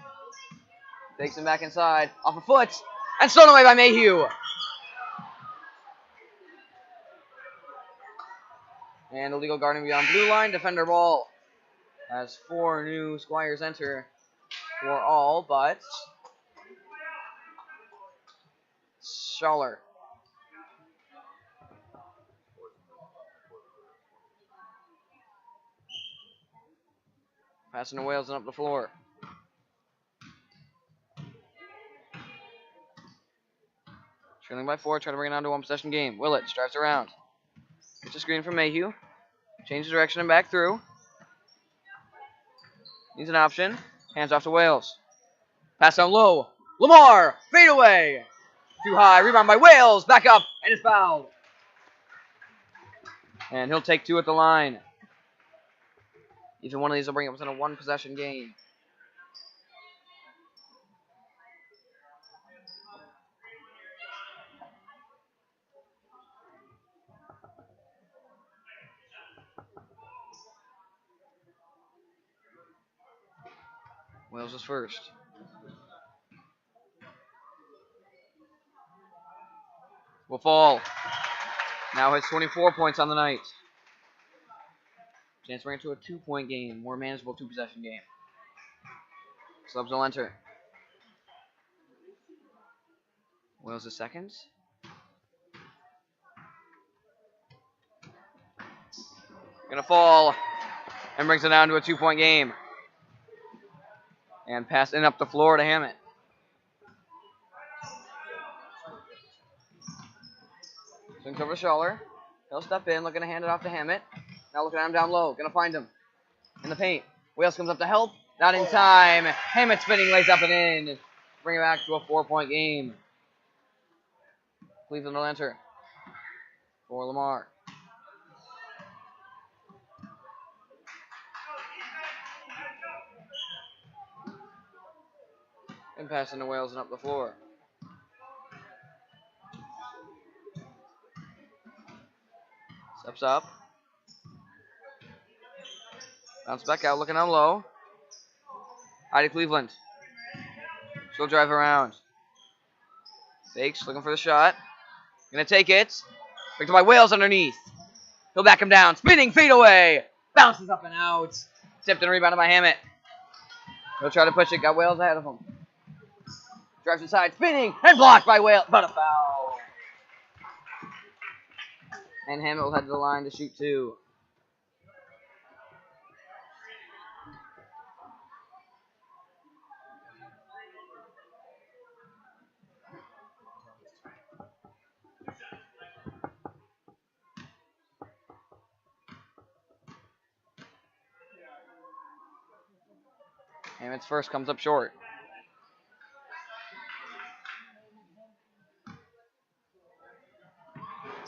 S1: Takes him back inside. Off a foot. And stolen away by Mayhew. And illegal guarding beyond blue line. Defender ball. As 4 new Squires enter for all, but Schaller. Passing to Wales and up the floor. Trailing by 4, trying to bring it down to 1 possession game. Willett drives around. Gets a screen from Mayhew. Changes direction and back through. Needs an option. Hands off to Wales. Pass down low. Lamar! Fade away! Too high. Rebound by Wales. Back up. And it's fouled. And he'll take 2 at the line. Either one of these will bring it within a 1 possession game. Wales is first. Will fall. Now has 24 points on the night. Chance to bring it to a 2-point game. More manageable 2-possession game. Subs will enter. Wales is second. Gonna fall. And brings it down to a 2-point game. And passing up the floor to Hammett. Swings over to Schaller. He'll step in, looking to hand it off to Hammett. Now looking at him down low. Gonna find him in the paint. Wales comes up to help. Not in time. Hammett spinning, lays up and in. Bring it back to a 4-point game. Cleveland will enter for Lamar. And passing to Wales and up the floor. Steps up. Bounce back out, looking down low. High to Cleveland. She'll drive around. Fakes, looking for the shot. Gonna take it. Picked up by Wales underneath. He'll back him down. Spinning, fade away. Bounces up and out. Tipped and rebounded by Hammett. He'll try to push it. Got Wales ahead of him. Drives inside, spinning, and blocked by Wales. But a foul. And Hammett will head to the line to shoot 2. Hammett's first comes up short.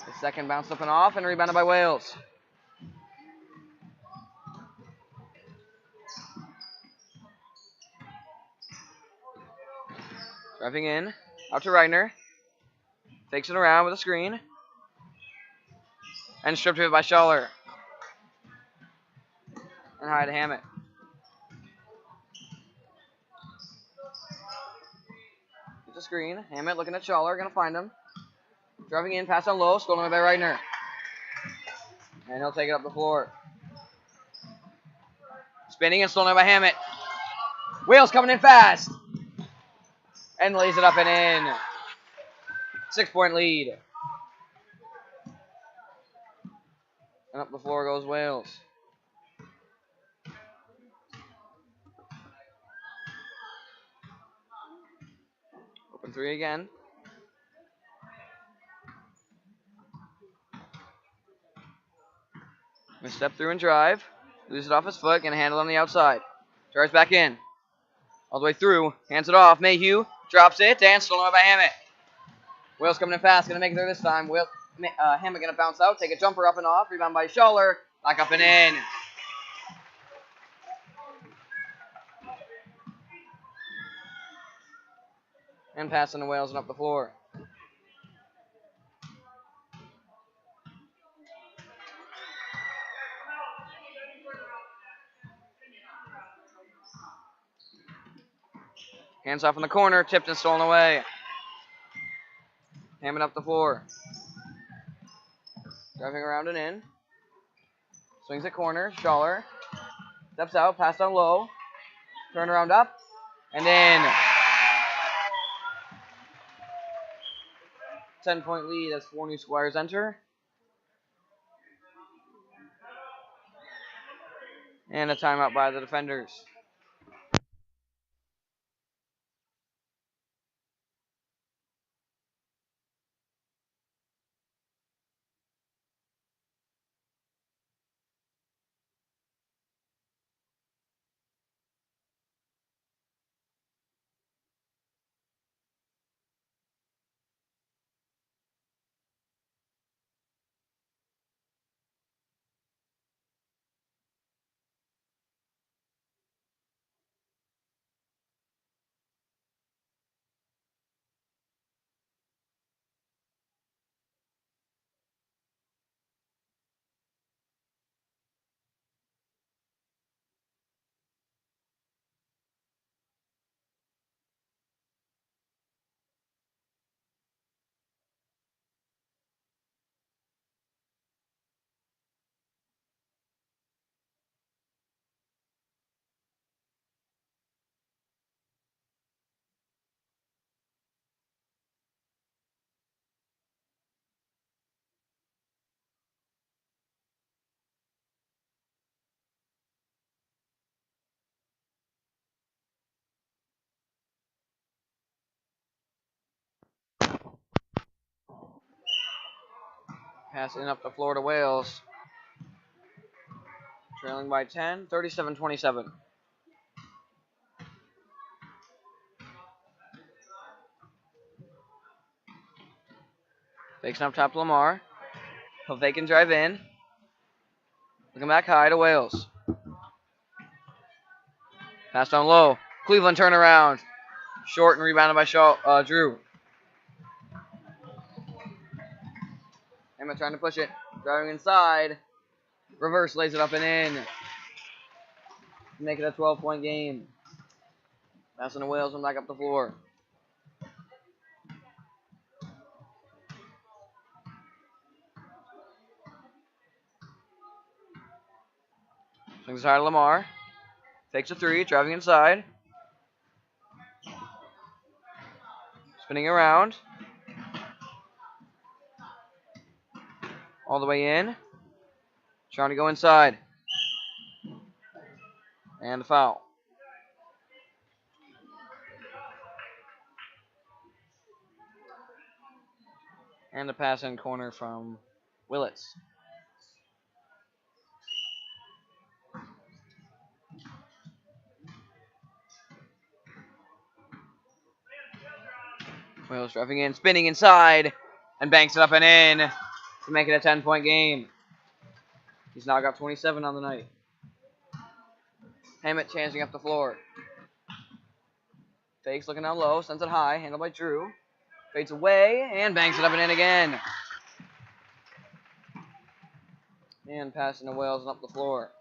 S1: The second bounced up and off and rebounded by Wales. Driving in. Out to Reitner. Takes it around with a screen. And stripped of it by Schaller. And high to Hammett. Gets a screen. Hammett looking at Schaller. Going to find him. Driving in. Pass on low. Stolen away by Reitner. And he'll take it up the floor. Spinning and stolen away by Hammett. Wales coming in fast. And lays it up and in. 6-point lead. And up the floor goes Wales. Open 3 again. Gonna step through and drive. Loses it off his foot. Gonna handle on the outside. Drives back in. All the way through. Hands it off. Mayhew drops it. And stolen away by Hammett. Wales coming in fast. Gonna make it there this time. Hammett gonna bounce out. Take a jumper up and off. Rebound by Schaller. Back up and in. And passing to Wales and up the floor. Hands off in the corner, tipped and stolen away. Hammond up the floor. Driving around and in. Swings at corner, Schaller. Steps out, pass down low. Turn around up, and in. 10-point lead as 4 new Squires enter. And a timeout by the defenders. Pass in up the floor to Wales. Trailing by 10, 37-27. Fakes up top to Lamar. He'll fake and drive in. Looking back high to Wales. Pass down low. Cleveland turnaround. Short and rebounded by Drew. Emma trying to push it. Driving inside. Reverse lays it up and in. Make it a 12-point game. Passing to Wales and back up the floor. Swings high to Lamar. Takes a 3, driving inside. Spinning around. All the way in. Trying to go inside. And a foul. And a pass in corner from Willits. Wales driving in, spinning inside, and banks it up and in to make it a 10-point game. He's now got 27 on the night. Hammett changing up the floor. Fakes looking down low, sends it high, handled by Drew. Fades away, and banks it up and in again. And passing to Wales and up the floor.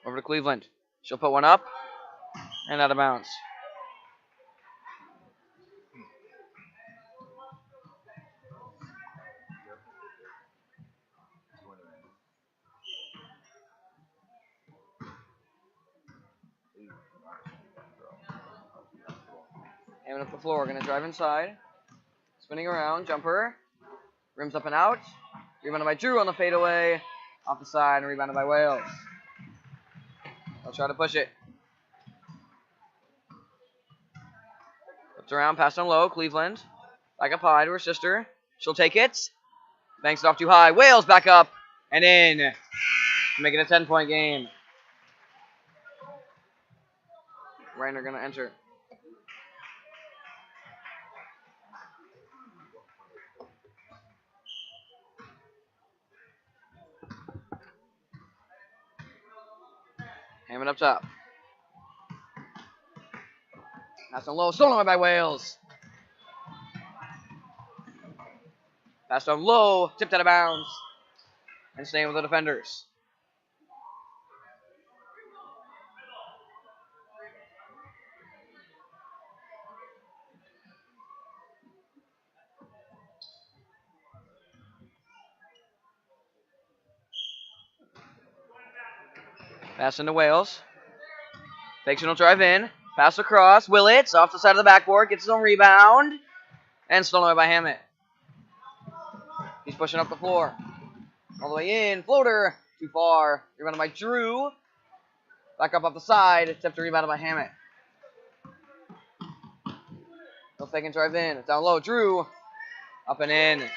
S1: Over to Cleveland. She'll put one up, and out of bounds. Hammett up the floor, gonna drive inside. Spinning around, jumper. Rims up and out. Rebounded by Drew on the fadeaway. Off the side and rebounded by Wales. They'll try to push it. Flips around, pass down low. Cleveland. Back up high to her sister. She'll take it. Banks it off too high. Wales back up and in. To make it a 10-point game. Reiner going to enter. Hammond up top. Pass down low. Stolen away by Wales. Pass down low. Tipped out of bounds. And staying with the defenders. Pass into Wales. Fakes and he'll drive in. Pass across. Willits off the side of the backboard. Gets his own rebound. And stolen away by Hammett. He's pushing up the floor. All the way in. Floater. Too far. Rebounded by Drew. Back up off the side. Tipped and rebounded by Hammett. He'll fake and drive in. It's down low. Drew. Up and in.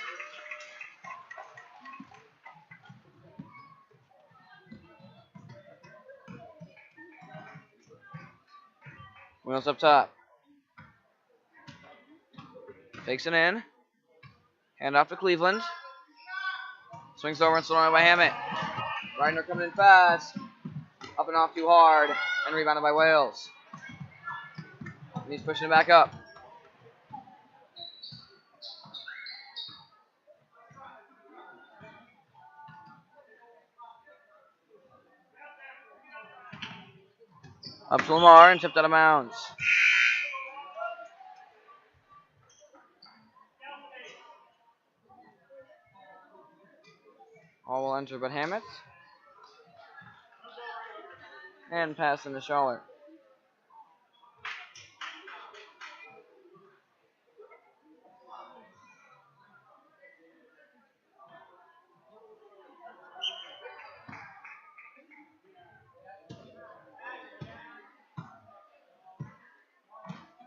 S1: Wheels up top. Takes it in. Hand off to Cleveland. Swings over and stolen by Hammett. Reiner coming in fast. Up and off too hard. And rebounded by Wales. And he's pushing it back up. Up to Lamar and tipped out of bounds. All will enter but Hammett. And pass into Schaller.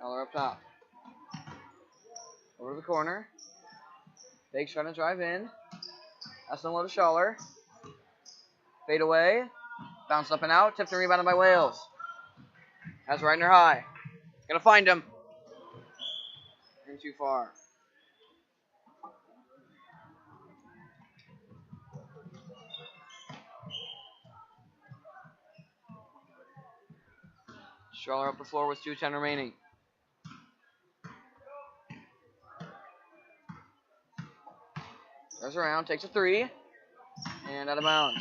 S1: Schaller up top. Over to the corner. Fakes trying to drive in. That's unload to Schaller. Fade away. Bounced up and out. Tipped and rebounded by Wales. Has Reiner high. Gonna find him. And too far. Schaller up the floor with 2:10 remaining. Goes around, takes a three, and out of bounds.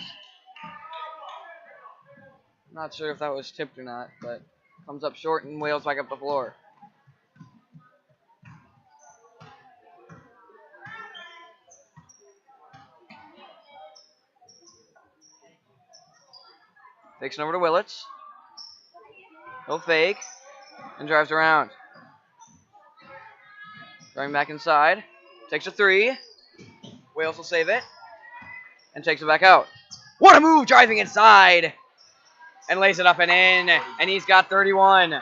S1: Not sure if that was tipped or not, but comes up short and Wales back up the floor. Takes it over to Willits. He'll fake and drives around. Driving back inside. Takes a three. Wales will save it. And takes it back out. What a move driving inside. And lays it up and in. And he's got 31.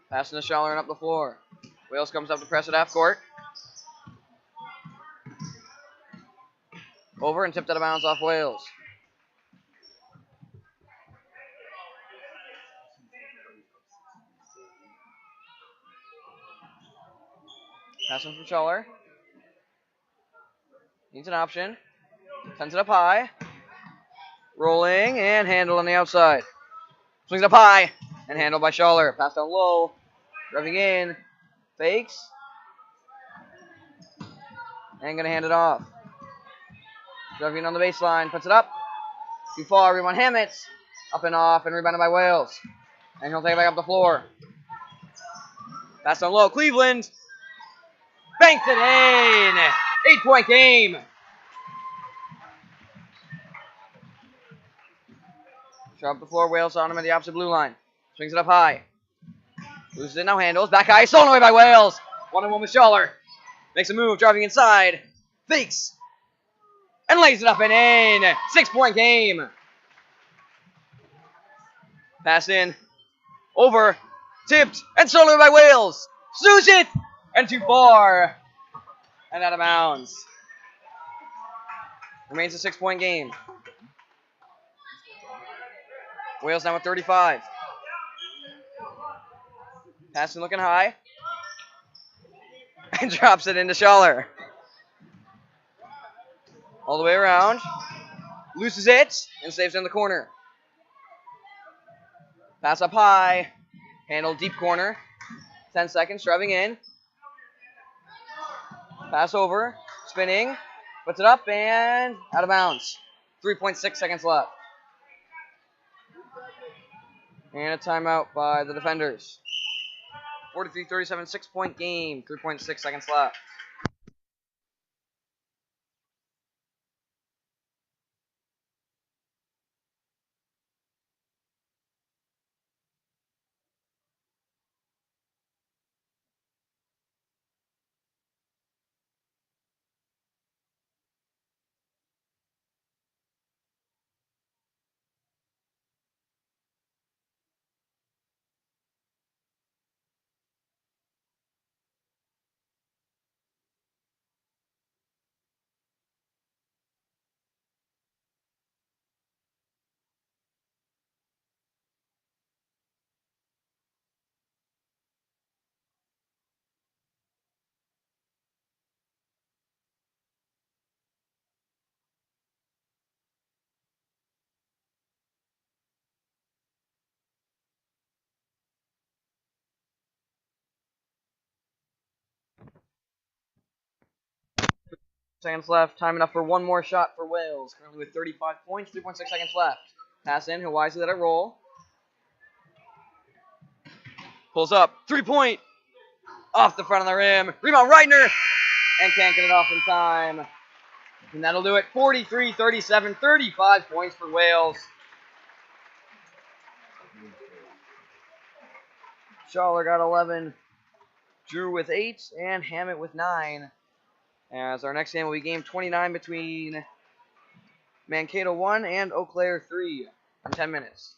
S1: Passing to Schaller and up the floor. Wales comes up to press at half court. Over and tipped out of bounds off Wales. Passing from Schaller. Needs an option. Sends it up high. Rolling and handle on the outside. Swings it up high and handled by Schaller. Pass down low. Driving in. Fakes. And going to hand it off. Driving in on the baseline. Puts it up. Too far. Rebound Hammett. Up and off and rebounded by Wales. And he'll take it back up the floor. Pass down low. Cleveland. Banks it in. 8-point game. Shove up the floor. Wales on him at the opposite blue line. Swings it up high. Loses it. Now handles. Back high. Stolen away by Wales. 1-on-1 with Schaller. Makes a move. Driving inside. Fakes. And lays it up and in. 6-point game. Pass in. Over. Tipped. And stolen away by Wales. Snooze it. And too far. And out of bounds. Remains a 6-point game. Wales now with 35. Passing looking high. And drops it into Schaller. All the way around. Loses it. And saves it in the corner. Pass up high. Handle deep corner. 10 seconds. Driving in. Pass over. Spinning. Puts it up and out of bounds. 3.6 seconds left. And a timeout by the defenders. 43-37, 6-point game. 3.6 seconds left. seconds left. Time enough for one more shot for Wales. Currently with 35 points, 3.6 seconds left. Pass in, he'll wisely let it roll. Pulls up, 3-point. Off the front of the rim. Rebound, Reitner. And can't get it off in time. And that'll do it. 43-37, 35 points for Wales. Schaller got 11. Drew with 8. And Hammett with 9. As our next game will be game 29 between Mankato 1 and Eau Claire 3 in 10 minutes.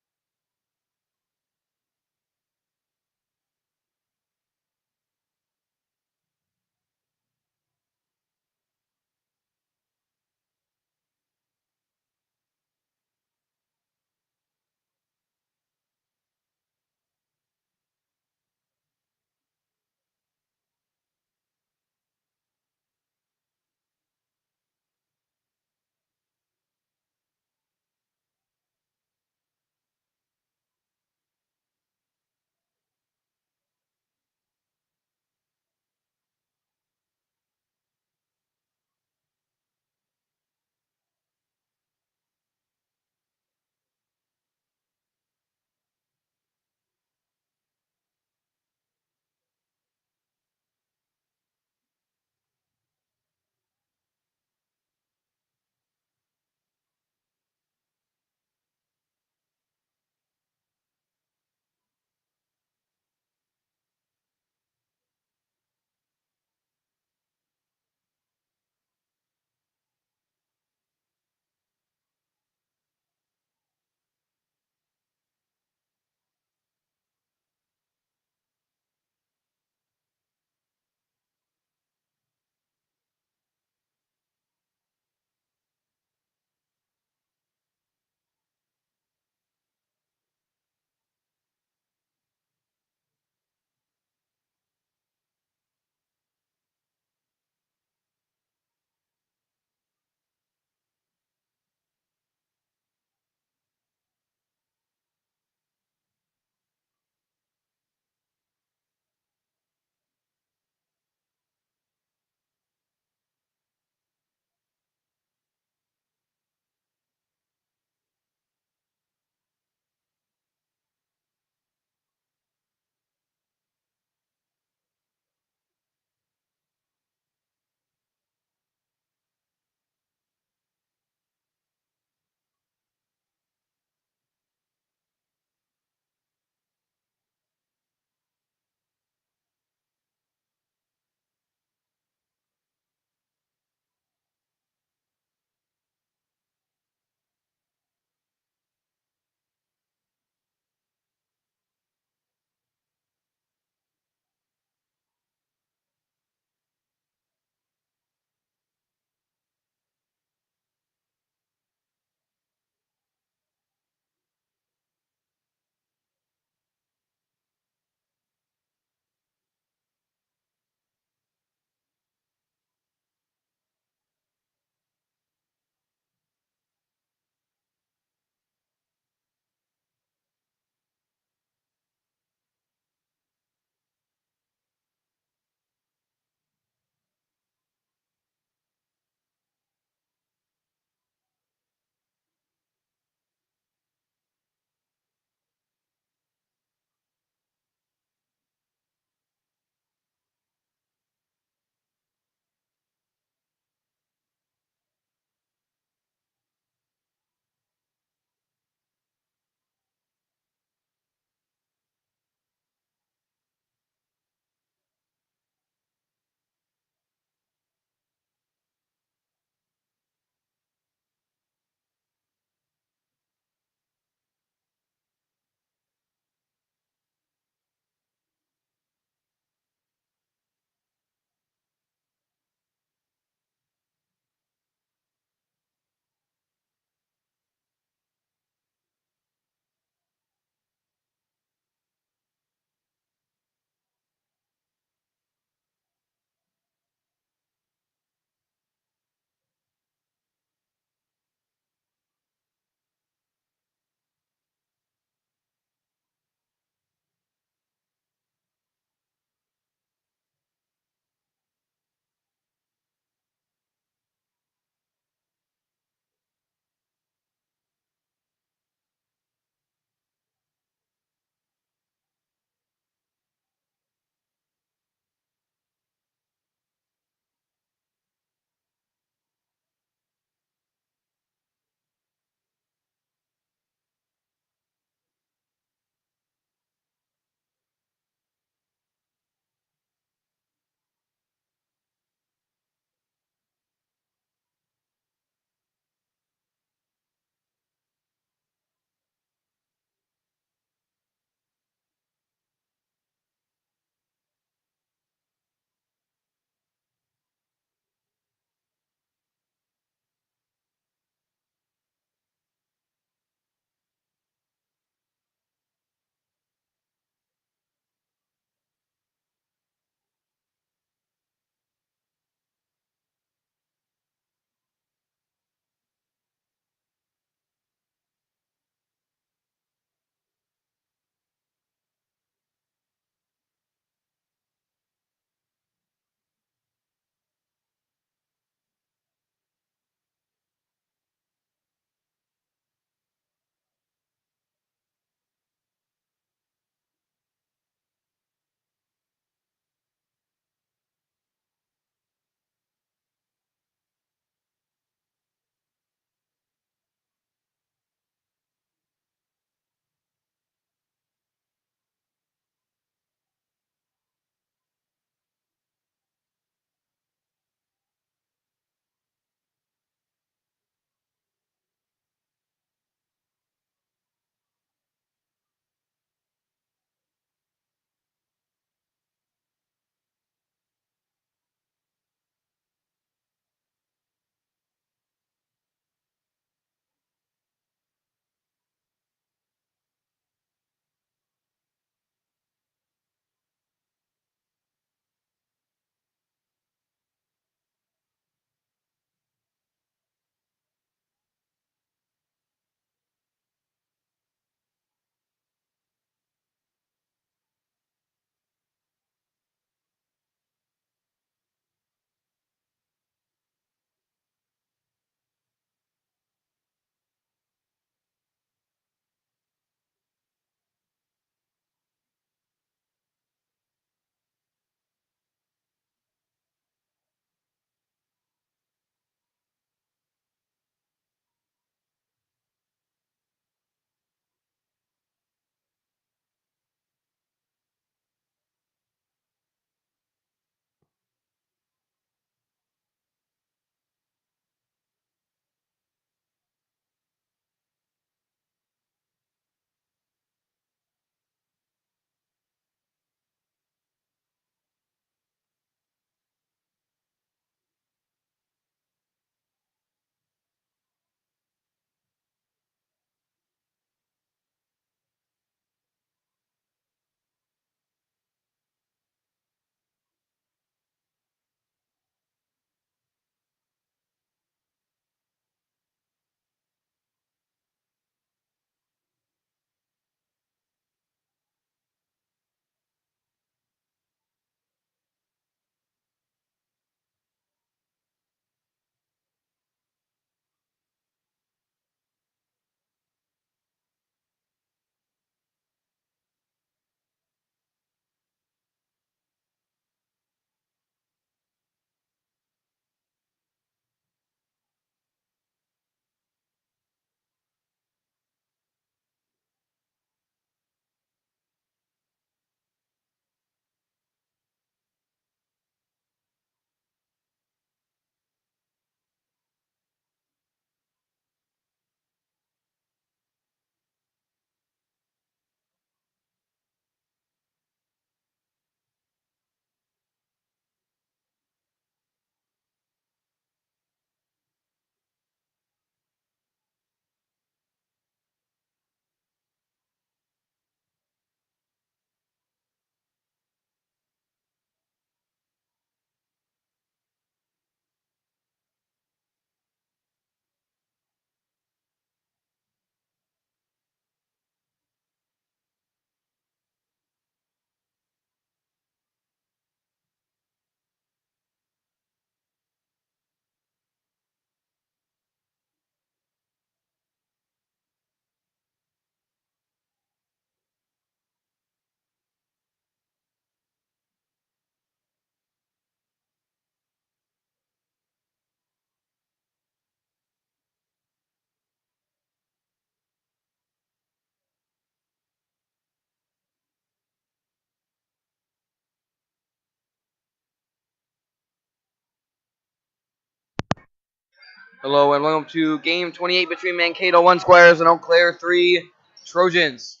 S1: Hello and welcome to game 28 between Mankato 1 Squires and Eau Claire 3 Trojans.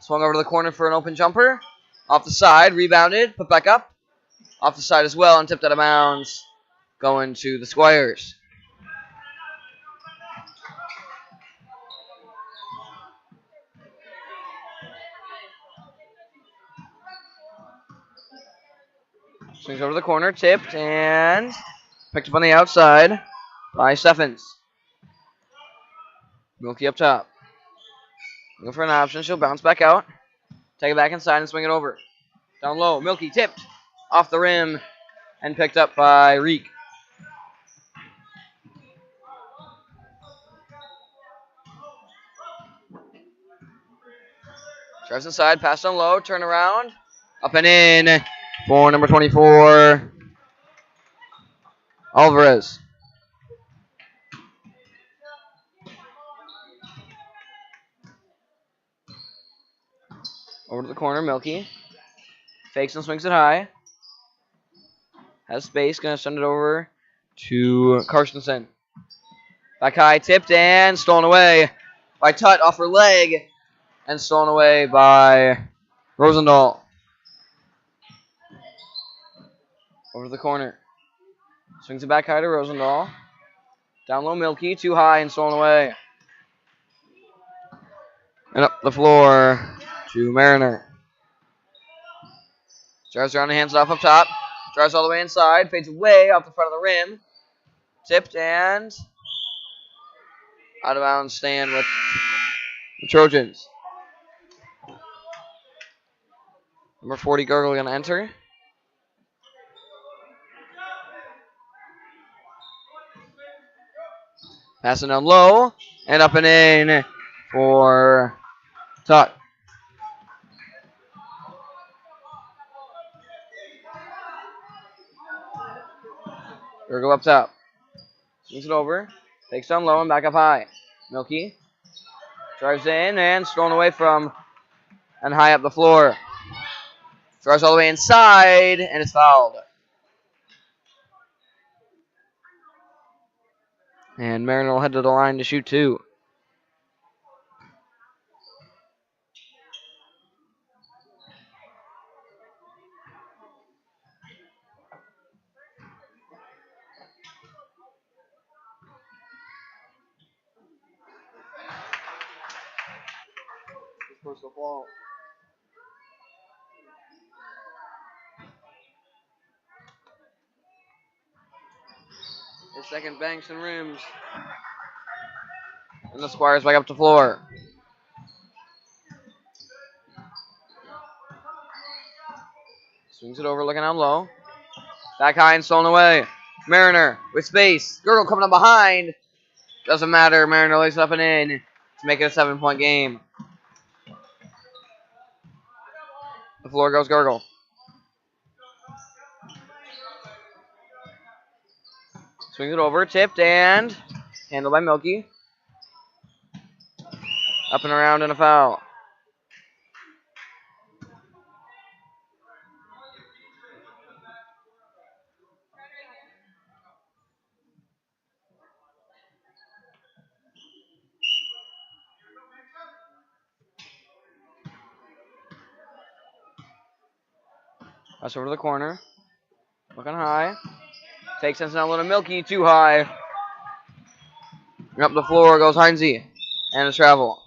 S1: Swung over to the corner for an open jumper. Off the side, rebounded, put back up. Off the side as well and tipped out of bounds. Going to the Squires. Swings over the corner, tipped, and picked up on the outside by Steffens. Milky up top. Looking for an option. She'll bounce back out. Take it back inside and swing it over. Down low. Milky tipped. Off the rim and picked up by Reek. Drives inside. Pass down low. Turn around. Up and in for number 24, Alvarez. Over to the corner, Milky. Fakes and swings it high. Has space, gonna send it over to Karstensen. Back high, tipped and stolen away by Tut off her leg. And stolen away by Rosendahl. Over to the corner. Swings it back high to Rosendahl. Down low, Milky, too high and stolen away. And up the floor to Mariner. Drives around and hands it off up top. Drives all the way inside. Fades away off the front of the rim. Tipped and out of bounds stand with the Trojans. Number 40, Gurgle, going to enter. Passing down low and up and in for Tut. Gurgle up top. Swings it over. Takes down low and back up high. Milky drives in and stolen away from and high up the floor. Drives all the way inside and is fouled. And Mariner will head to the line to shoot two. Personal ball. His second banks and rims. And the Squires back up to floor. Swings it over, looking down low. Back high and stolen away. Mariner with space. Gurgle coming up behind. Doesn't matter. Mariner lays it up and in to make it a 7-point game. The floor goes Gurgle. Swings it over, tipped and handled by Milky. Up and around and a foul. Pass over to the corner. Looking high. Takes it down a little Milky, too high. And up the floor goes Heinze. And a travel.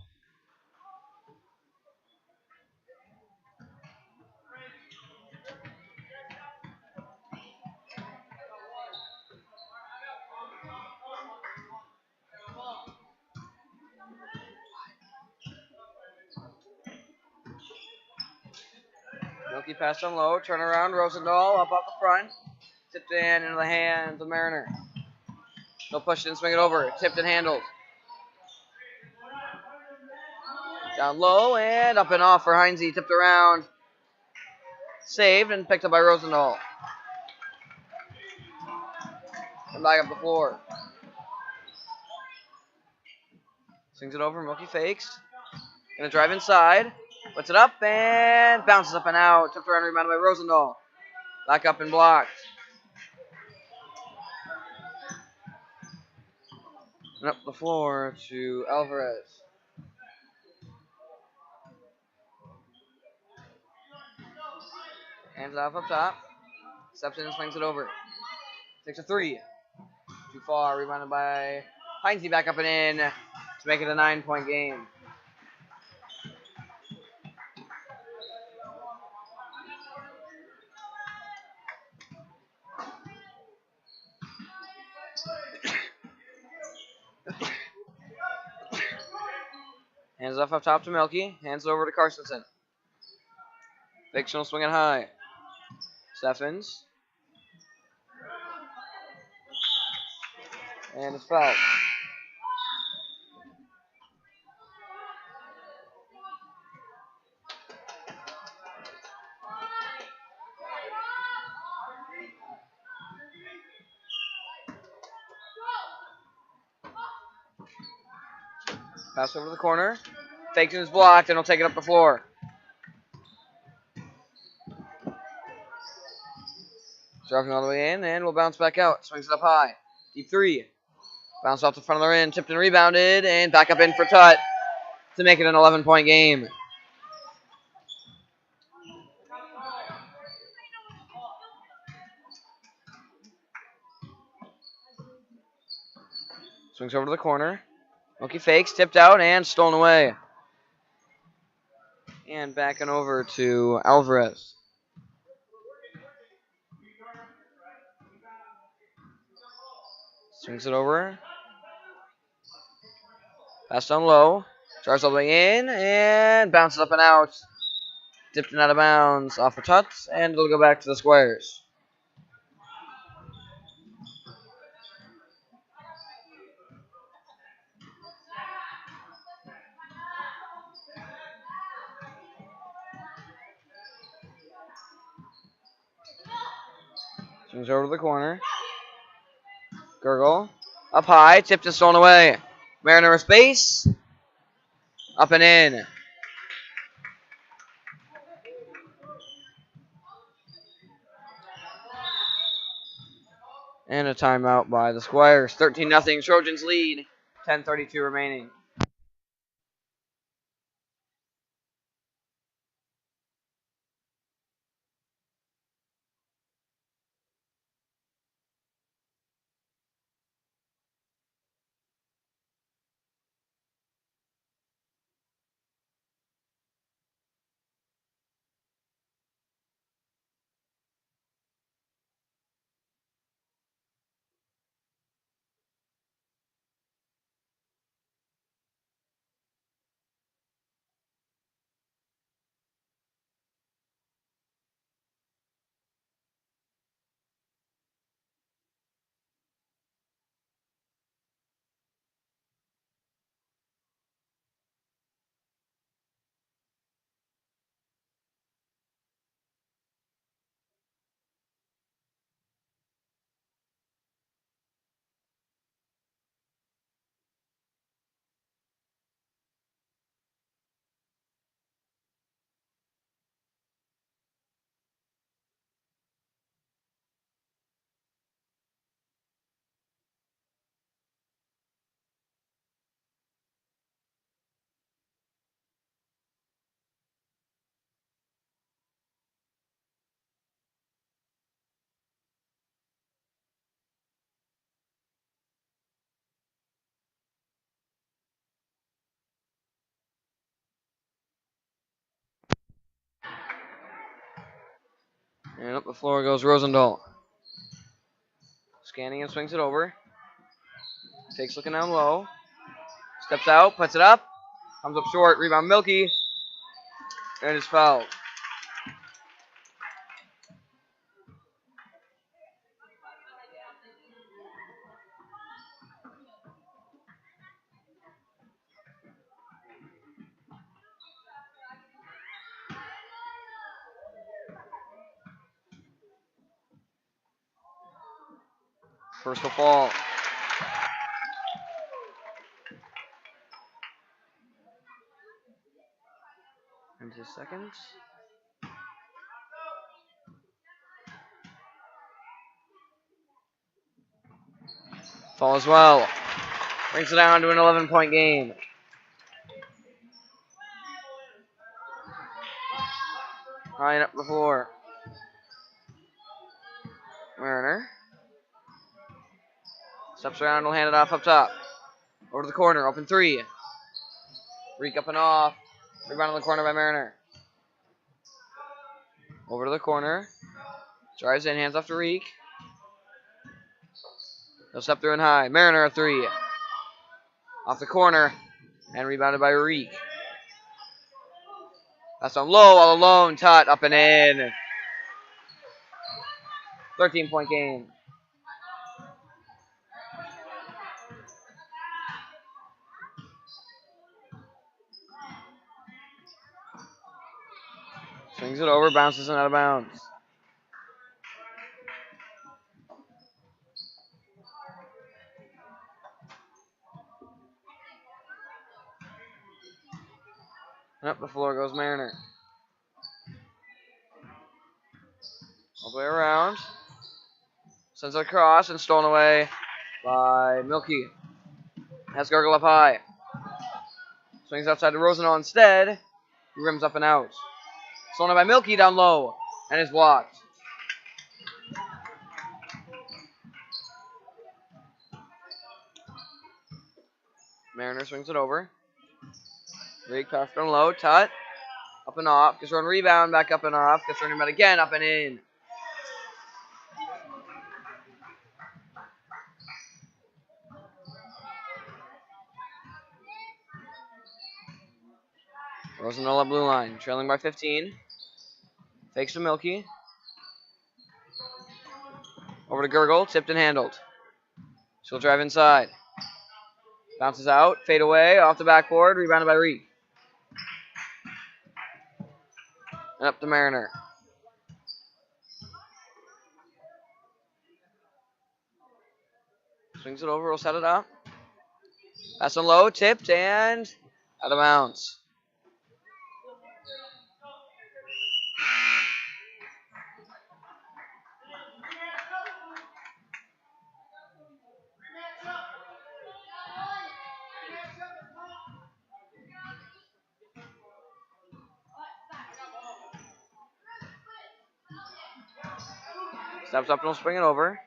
S1: Milky pass down low. Turn around. Rosendahl up off the front. Tipped in into the hands of Mariner. They'll push it and swing it over. Tipped and handled. Down low and up and off for Heinze. Tipped around. Saved and picked up by Rosendahl. And back up the floor. Swings it over. Milky fakes. Gonna drive inside. Puts it up and bounces up and out. Tipped around, rebounded by Rosendahl. Back up and blocked. And up the floor to Alvarez. Hands off up top. Steps in and swings it over. Takes a 3. Too far. Rebounded by Heinze, back up and in to make it a 9-point game. Hands off up top to Milky. Hands over to Carstensen. Fictional swinging high. Steffens. And it's fouled. Pass over to the corner. Fakes and is blocked, and he'll take it up the floor. Driving all the way in, and will bounce back out. Swings it up high. Deep 3. Bounce off the front of the rim. Tipped and rebounded, and back up in for Tut to make it an 11-point game. Swings over to the corner. Milky fakes, tipped out, and stolen away. And backing over to Alvarez. Swings it over. Pass down low. Drives all the way in, and bounces up and out. Dipped and out of bounds off of Tuts, and it'll go back to the Squires. Swings over to the corner. Gurgle. Up high. Tipped and stolen away. Mariner space. Up and in. And a timeout by the Squires. 13-0. Trojans lead. 10:32 remaining. And up the floor goes Rosendahl. Scanning and swings it over. Takes looking down low. Steps out, puts it up. Comes up short. Rebound Milky. And is fouled. First will fall. And 2 seconds. Fall as well. Brings it down to an 11-point game. High and up the floor. Mariner. Steps around, will hand it off up top. Over to the corner, open three. Reek up and off. Rebound in the corner by Mariner. Over to the corner. Drives in, hands off to Reek. He'll step through and high. Mariner a three. Off the corner. And rebounded by Reek. That's on low, all alone. Tut up and in. 13-point game. Swings it over, bounces and out of bounds. And up the floor goes Mariner. All the way around. Sends it across and stolen away by Milky. Has Gurgle up high. Swings outside to Rosendahl instead. He rims up and out. Stolen by Milky down low. And is blocked. Mariner swings it over. Reek pass down low. Tut. Up and off. Gets run rebound. Back up and off. Gets run rebound again. Up and in. Rosendahl up blue line. Trailing by 15. Fakes to Milky. Over to Gurgle. Tipped and handled. She'll drive inside. Bounces out. Fade away. Off the backboard. Rebounded by Reek. And up to Mariner. Swings it over. Will set it up. Pass on low. Tipped and out of bounds. Steps up and will spring it over.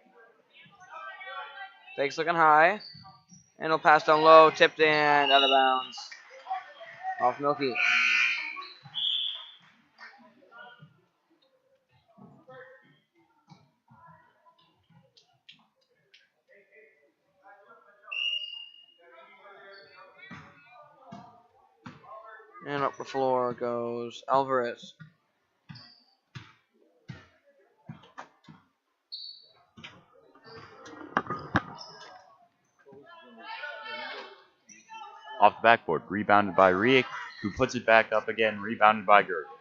S1: Fakes looking high. And he'll pass down low. Tipped and out of bounds. Off Milky. And up the floor goes Alvarez.
S2: Off the backboard, rebounded by Riek, who puts it back up again, rebounded by Gurgle.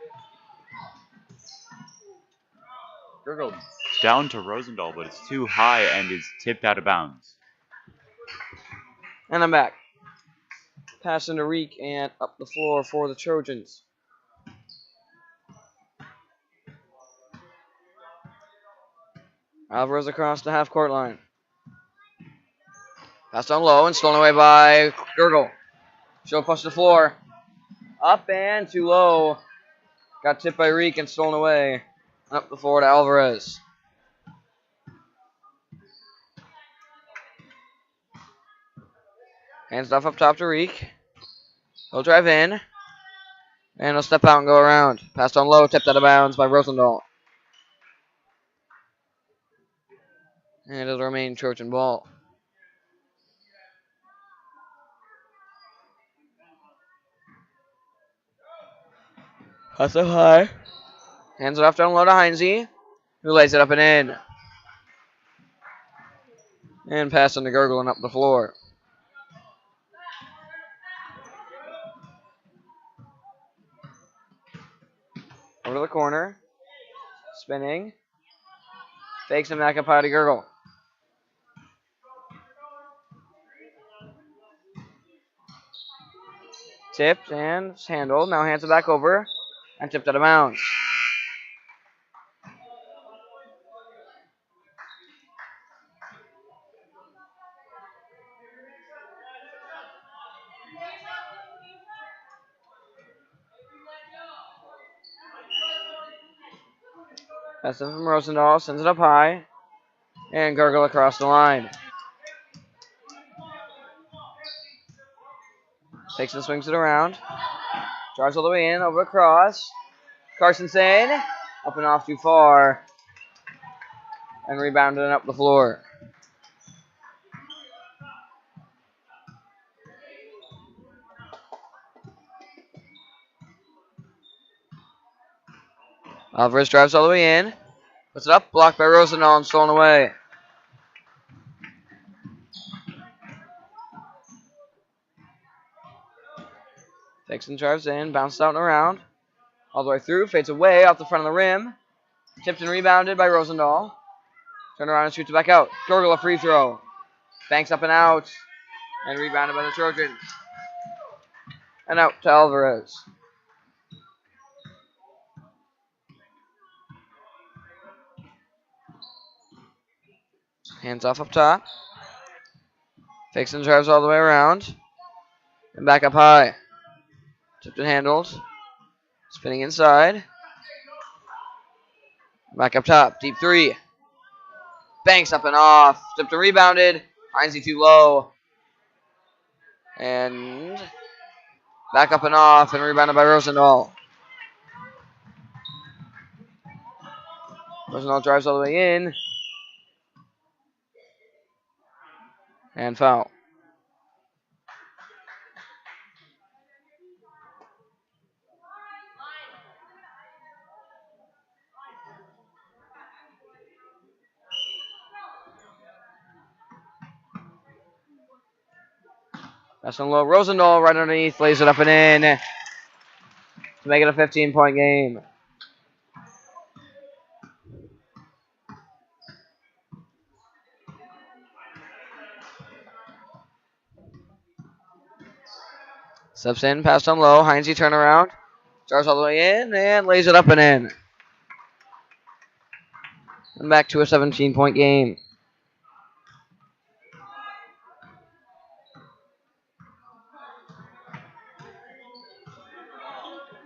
S2: Gurgle down to Rosendahl, but it's too high and is tipped out of bounds.
S1: And I'm back. Pass into Reek and up the floor for the Trojans. Alvarez across the half-court line. Passed down low and stolen away by Gurgle. She'll push the floor. Up and too low. Got tipped by Reek and stolen away. Up the floor to Alvarez. Hands off up top to Reek. He'll drive in. And he'll step out and go around. Passed on low, tipped out of bounds by Rosendahl. And it'll remain Trojan ball. Pass up high. Hands it off down low to Heinze, who lays it up and in. And passing to Gurgle and up the floor. Over to the corner. Spinning. Fakes him back up high to Gurgle. Tipped and handled. Now hands it back over. And tipped out of bounds. Pass it from Rosendahl. Sends it up high. And Gurgle across the line. Takes and swings it around. Drives all the way in. Over across. Carsonson. Up and off too far. And rebounded up the floor. Alvarez drives all the way in. Puts it up. Blocked by Rosendahl and stolen away. Takes and drives in. Bounces out and around. All the way through. Fades away off the front of the rim. Tipped and rebounded by Rosendahl. Turn around and shoots it back out. Gurgle a free throw. Banks up and out. And rebounded by the Trojans. And out to Alvarez. Hands off up top. Fakes and drives all the way around. And back up high. Tipped and handled. Spinning inside. Back up top. Deep three. Banks up and off. Tipped and rebounded. Heinze too low. And back up and off. And rebounded by Rosendahl. Rosendahl drives all the way in. And foul. That's on low. Rosendahl right underneath. Lays it up and in. To make it a 15-point game. Steps in, passed on low. Heinze turnaround. Drives all the way in and lays it up and in. And back to a 17-point game.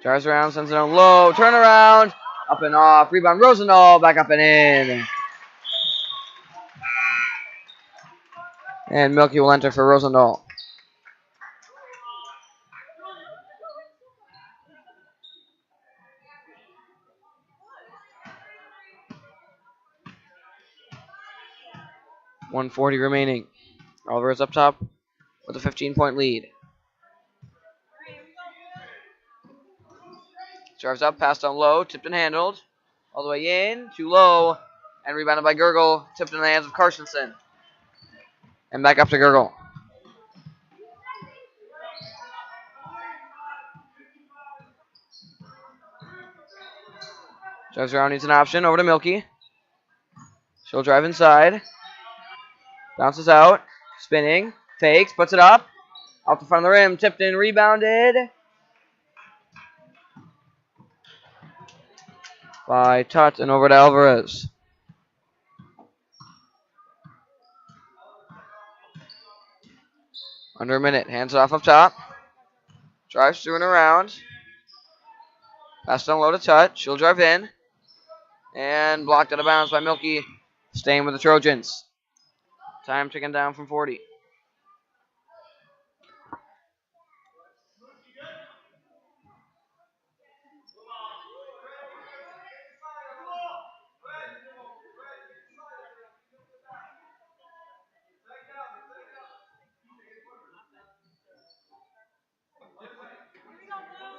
S1: Drives around, sends it on low. Turnaround. Up and off. Rebound Rosendahl. Back up and in. And Milky will enter for Rosendahl. .140 remaining. Alvarez up top with a 15-point lead. Drives up, passed on low, tipped and handled. All the way in, too low, and rebounded by Gurgle. Tipped in the hands of Carsonson. And back up to Gurgle. Drives around, needs an option. Over to Milky. She'll drive inside. Bounces out. Spinning. Fakes. Puts it up. Off the front of the rim. Tipped in. Rebounded. By Tut and over to Alvarez. Under a minute. Hands it off up top. Drives through and around. Pass down low to Tut. She'll drive in. And blocked out of bounds by Milky. Staying with the Trojans. Time ticking down from 40.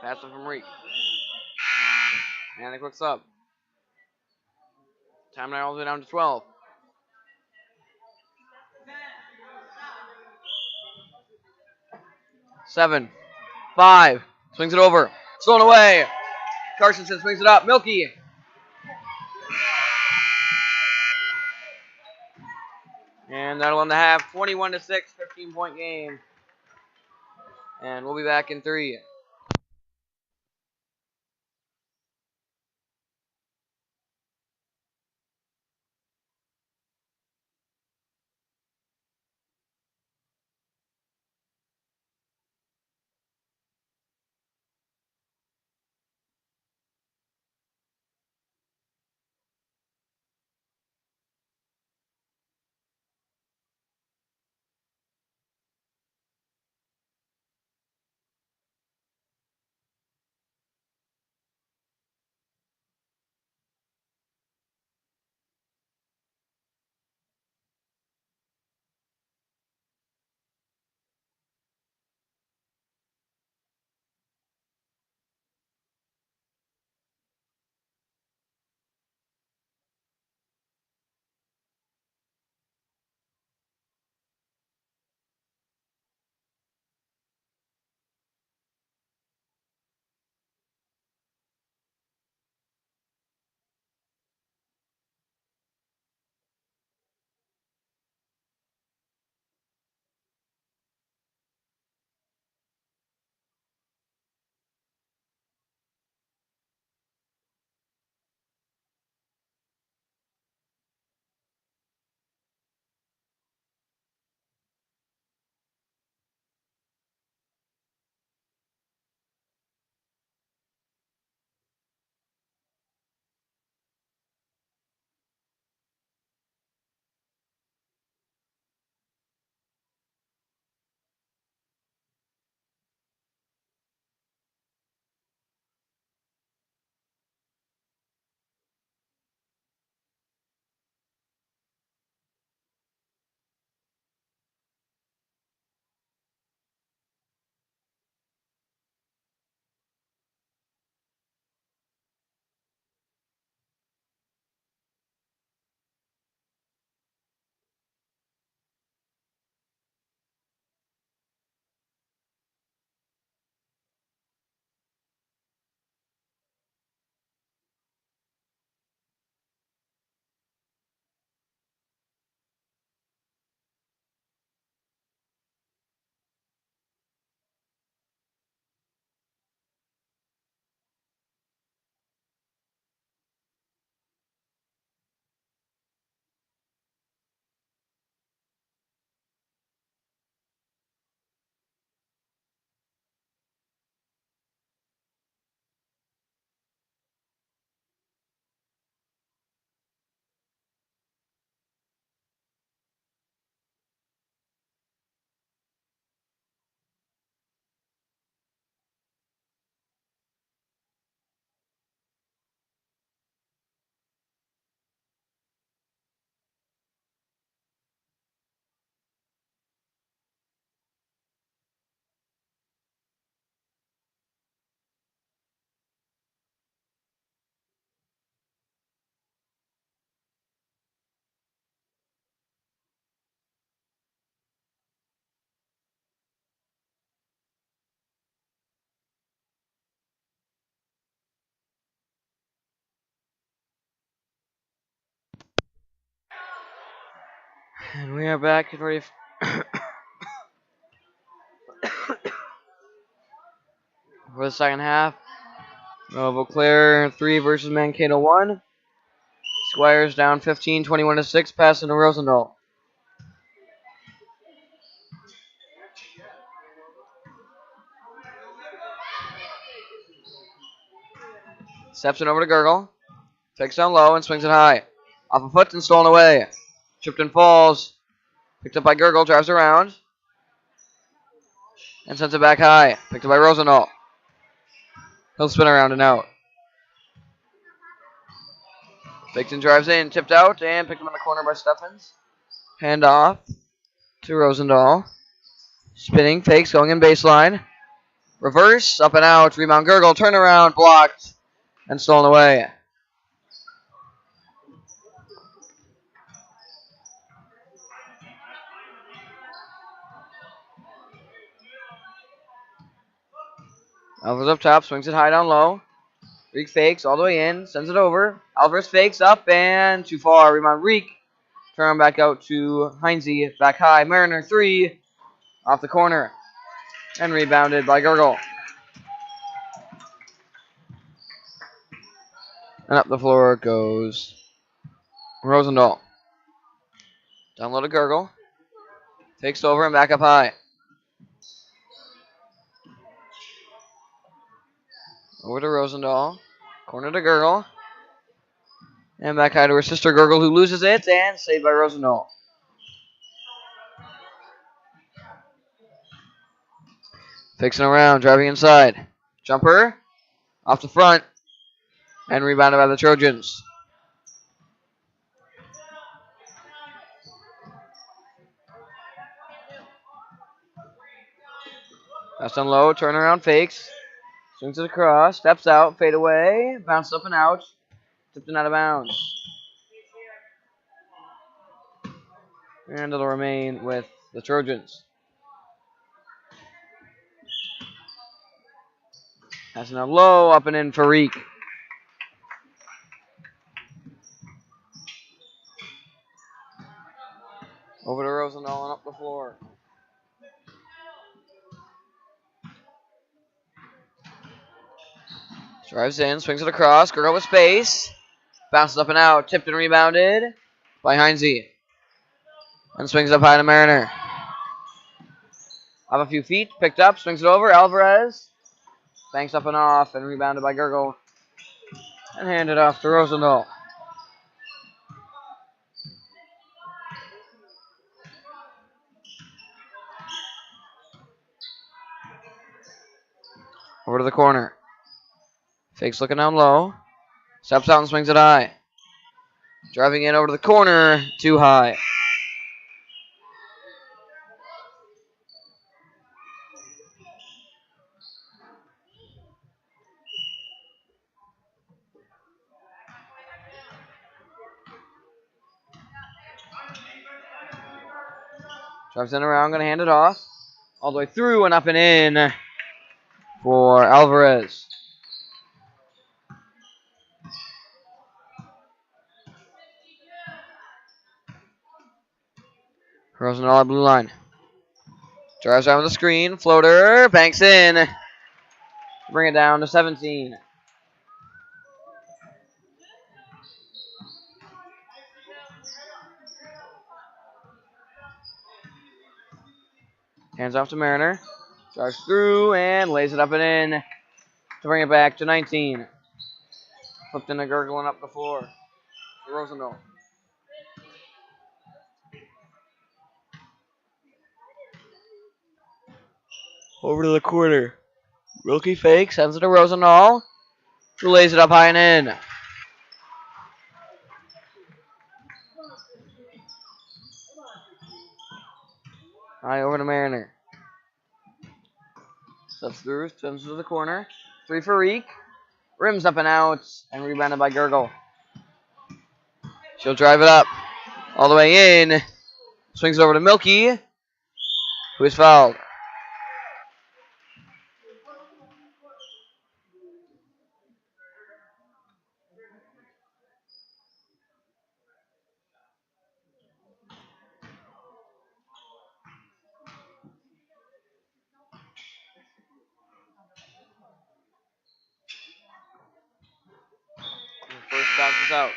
S1: Pass it from Reek. And a quick sub. Time now all the way down to 12. Seven. 5. Swings it over. Stolen away. Carsonson swings it up. Milky. And that'll end the half. 21-6, 15-point game. And we'll be back in 3. And we are back and ready for the second half. Beauclair 3 versus Mankato 1. Squires down 15, 21-6, passing to Rosendahl. Steps it over to Gurgle. Takes down low and swings it high. Off a foot and stolen away. Tripped and falls. Picked up by Gurgle, drives around. And sends it back high. Picked up by Rosendahl. He'll spin around and out. Bigton drives in, tipped out, and picked him in the corner by Steffens. Hand off to Rosendahl. Spinning, fakes, going in baseline. Reverse, up and out, rebound Gurgle, turnaround, blocked, and stolen away. Alvarez up top, swings it high down low. Reek fakes all the way in, sends it over. Alvarez fakes up and too far. Rebound Reek. Turn back out to Heinze. Back high. Mariner 3 off the corner. And rebounded by Gurgle. And up the floor goes Rosendahl. Down low to Gurgle. Takes over and back up high. Over to Rosendahl. Corner to Gurgle. And back high to her sister Gurgle, who loses it, and saved by Rosendahl. Fixing around, driving inside. Jumper. Off the front. And rebounded by the Trojans. Pass down low, turnaround, fakes. Swings it across, steps out, fade away, bounced up and out. Tipped and out of bounds. And it'll remain with the Trojans. Passing out low, up and in for Reek. Over to Rosendahl and up the floor. Drives in, swings it across, Gurgle with space. Bounces up and out, tipped and rebounded by Heinze. And swings up high to Mariner. Up a few feet, picked up, swings it over, Alvarez. Banks up and off, and rebounded by Gurgle. And handed off to Rosendahl. Over to the corner. Fakes looking down low. Steps out and swings it high. Driving in over to the corner, too high. Drives in around, going to hand it off. All the way through and up and in for Alvarez. Rosendahl at blue line. Drives around with the screen. Floater. Banks in. Bring it down to 17. Hands off to Mariner. Drives through and lays it up and in to bring it back to 19. Flipped into Gurgling up the floor. Rosendahl. Over to the corner. Wilkie fake. Sends it to Rosendahl. Who lays it up high and in. High over to Mariner. Steps through. Sends it to the corner. 3 for Reek. Rims up and out. And rebounded by Gurgle. She'll drive it up. All the way in. Swings it over to Milky. Who is fouled. steps out.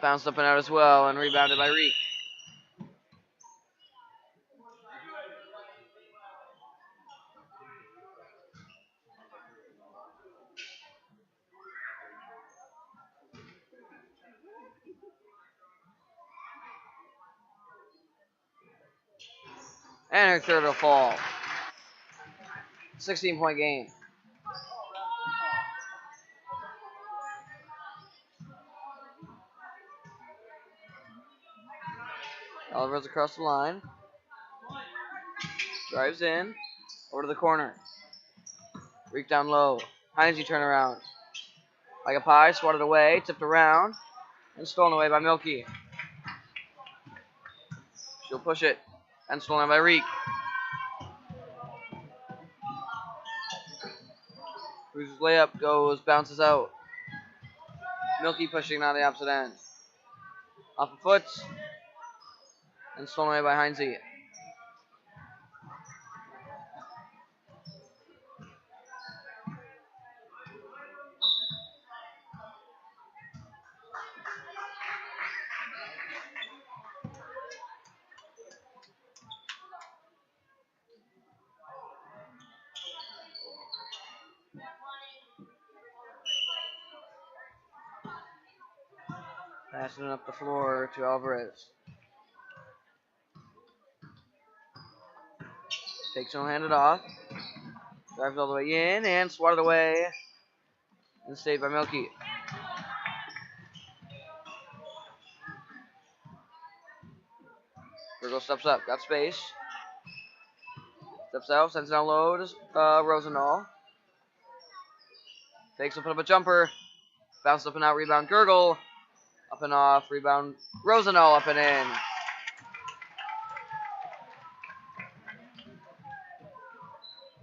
S1: Bounced up and out as well, and rebounded by Reek. And her third will fall. 16-point game. Oliver's across the line. Drives in. Over to the corner. Reek down low. Heinze turnaround. Like a pie, swatted away, tipped around, and stolen away by Milky. She'll push it, and stolen by Reek. Whose layup goes, bounces out. Milky pushing on the opposite end. Off a foot, and stolen away by Heinze. Passing it up the floor to Alvarez. Takes it and hand it off. Drives all the way in and swatted away. And saved by Milky. Virgo steps up, got space. Steps out, sends it down low to Rosendahl. Takes a put up a jumper. Bounce up and out, rebound Gurgle. Up and off, rebound Rosendahl up and in.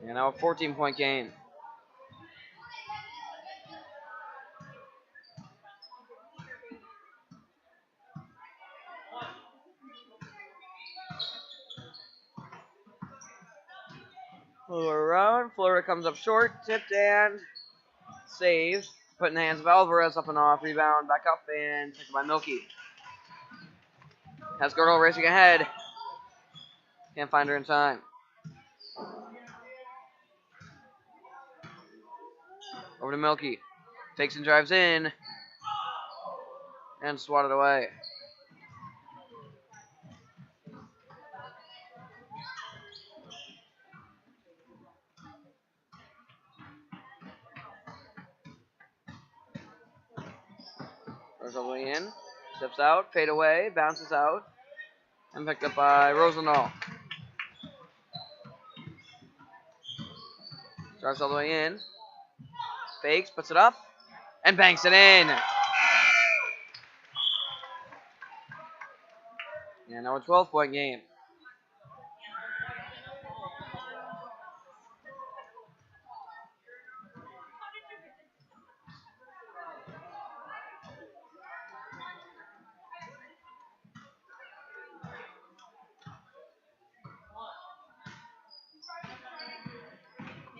S1: And now a 14-point game. Flora around. Flora comes up short, tipped and saves. Put in the hands of Alvarez, up and off, rebound, back up, and picked by Milky. Has Gurgle racing ahead. Can't find her in time. Over to Milky. Takes and drives in. And swatted away. Goes all the way in. Steps out, fade away, bounces out. And picked up by Rosendahl. Drives all the way in. Fakes, puts it up, and banks it in. And now a 12-point game.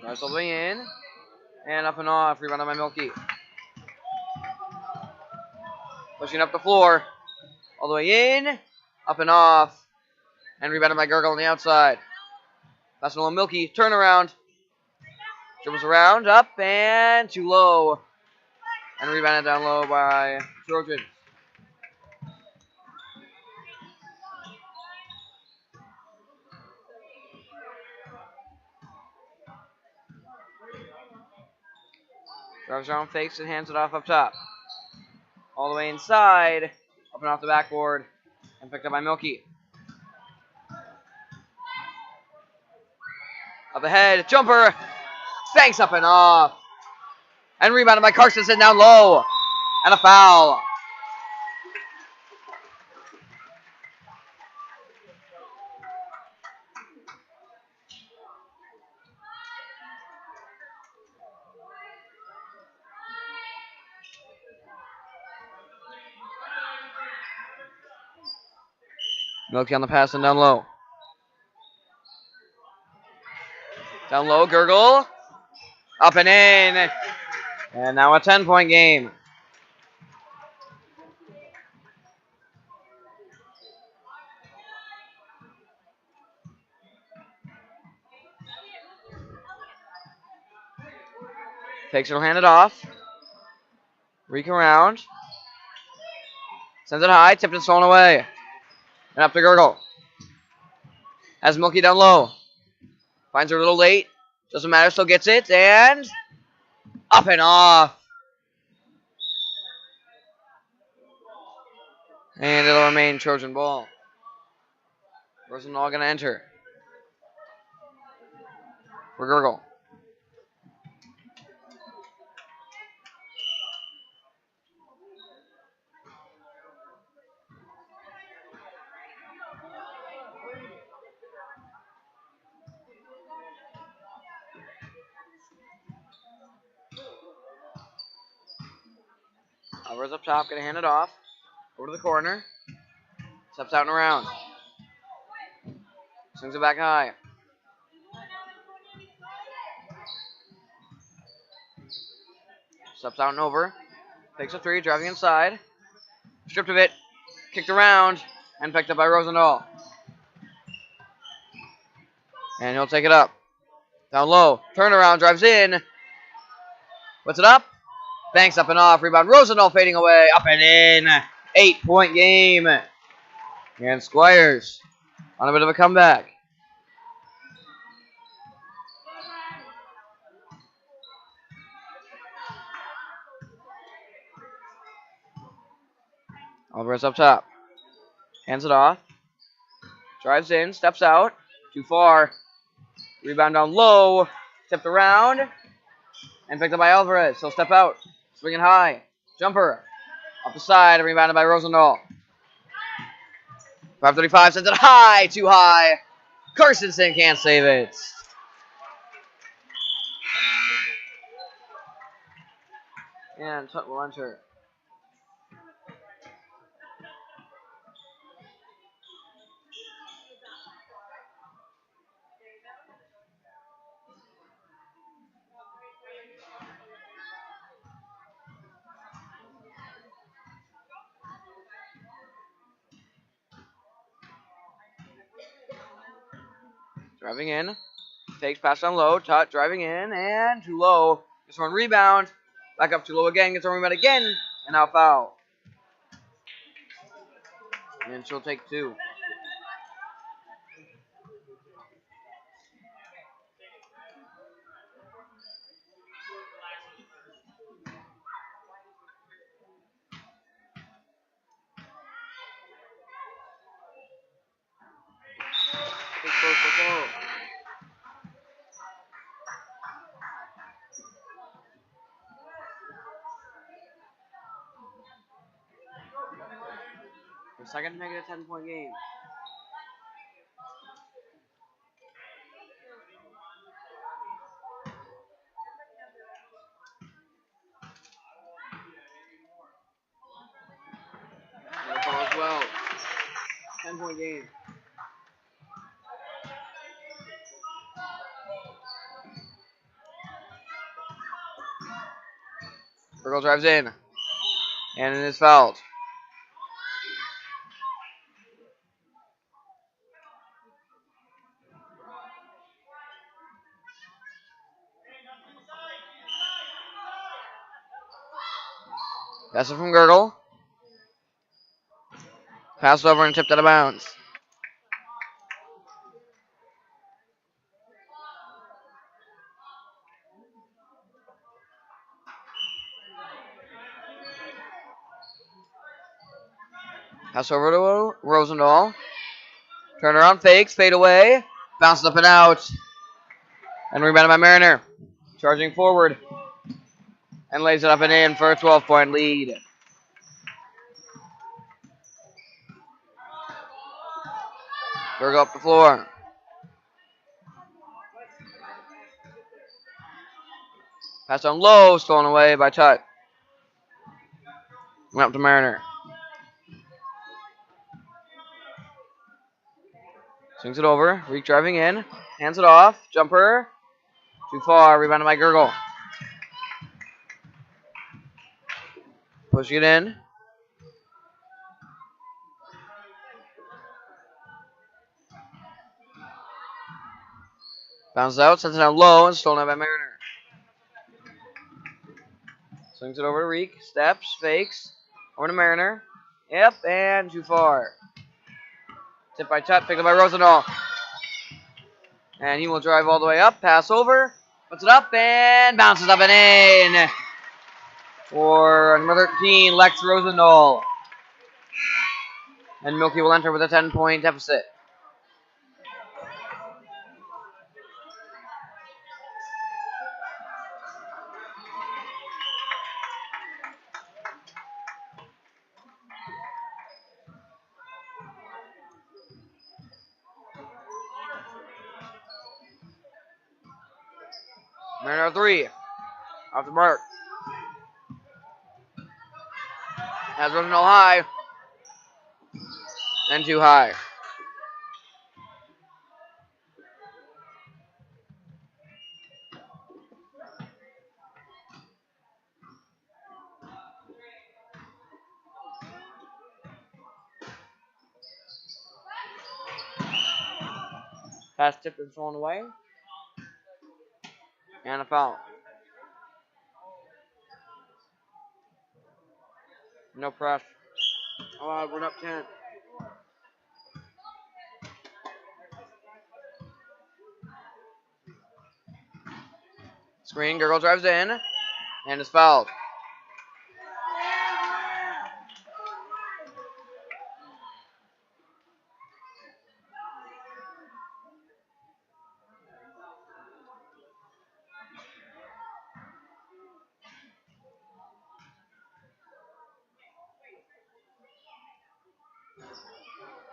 S1: Drives all the way in. And up and off, rebounded by Milky. Pushing up the floor. All the way in. Up and off. And rebounded by Gurgle on the outside. Passing along Milky. Turnaround. Dribbles around. Up and too low. And rebounded down low by Trojans. Drives around, fakes, and hands it off up top. All the way inside. Up and off the backboard. And picked up by Milky. Up ahead. Jumper. Banks up and off. And rebounded by Carstensen down low. And a foul. Milky on the pass and down low. Down low, Gurgle. Up and in. And now a 10-point game. Takes it, will hand it off. Reek around. Sends it high, tipped and stolen away. And up to Gurgle. Has Milky down low. Finds her a little late. Doesn't matter, still gets it. And up and off. And it'll remain Trojan ball. Rosendahl going to enter. For Gurgle. Alvarez up top, going to hand it off. Over to the corner. Steps out and around. Swings it back high. Steps out and over. Takes a three, driving inside. Stripped of it. Kicked around. And picked up by Rosendahl. And he'll take it up. Down low. Turnaround, drives in. Puts it up. Banks up and off. Rebound. Rosendahl fading away. Up and in. 8-point game. And Squires on a bit of a comeback. Alvarez up top. Hands it off. Drives in. Steps out. Too far. Rebound down low. Tipped around. And picked up by Alvarez. He'll step out. Swinging high. Jumper. Up the side. Rebounded by Rosendahl. 5:35. Sends it high. Too high. Carstensen can't save it. And Tut will enter. Driving in. Takes pass down low. Tut driving in. And too low. Gets one rebound. Back up too low again. Gets one rebound again. And now foul. And she'll take two. For a second to make it a 10-point game. And ball as well. 10-point game. Burgle drives in. And it is fouled. Pass it from Gurgle. Pass over and tipped out of bounds. Pass over to Rosendahl. Turn around, fakes, fade away. Bounces up and out. And rebounded by Mariner. Charging forward. And lays it up and in for a 12-point lead. Berg up the floor. Pass down low, stolen away by Tut. Went up to Mariner. Swings it over. Reek driving in. Hands it off. Jumper. Too far. Rebounded by Gurgle. Pushing it in. Bounces out. Sends it down low and stolen by Mariner. Swings it over to Reek. Steps. Fakes. Over to Mariner. Yep. And too far. Tipped by Tut. Picked up by Rosendahl. And he will drive all the way up. Pass over. Puts it up and bounces up and in. For number 13, Lex Rosendahl. And Milky will enter with a 10-point deficit. Mariner 3. Off the mark. Has Rosendahl high. And too high. Pass tipped and thrown away. And a foul. No press. Oh, we're up 10. Screen. Gurgle drives in. And is fouled.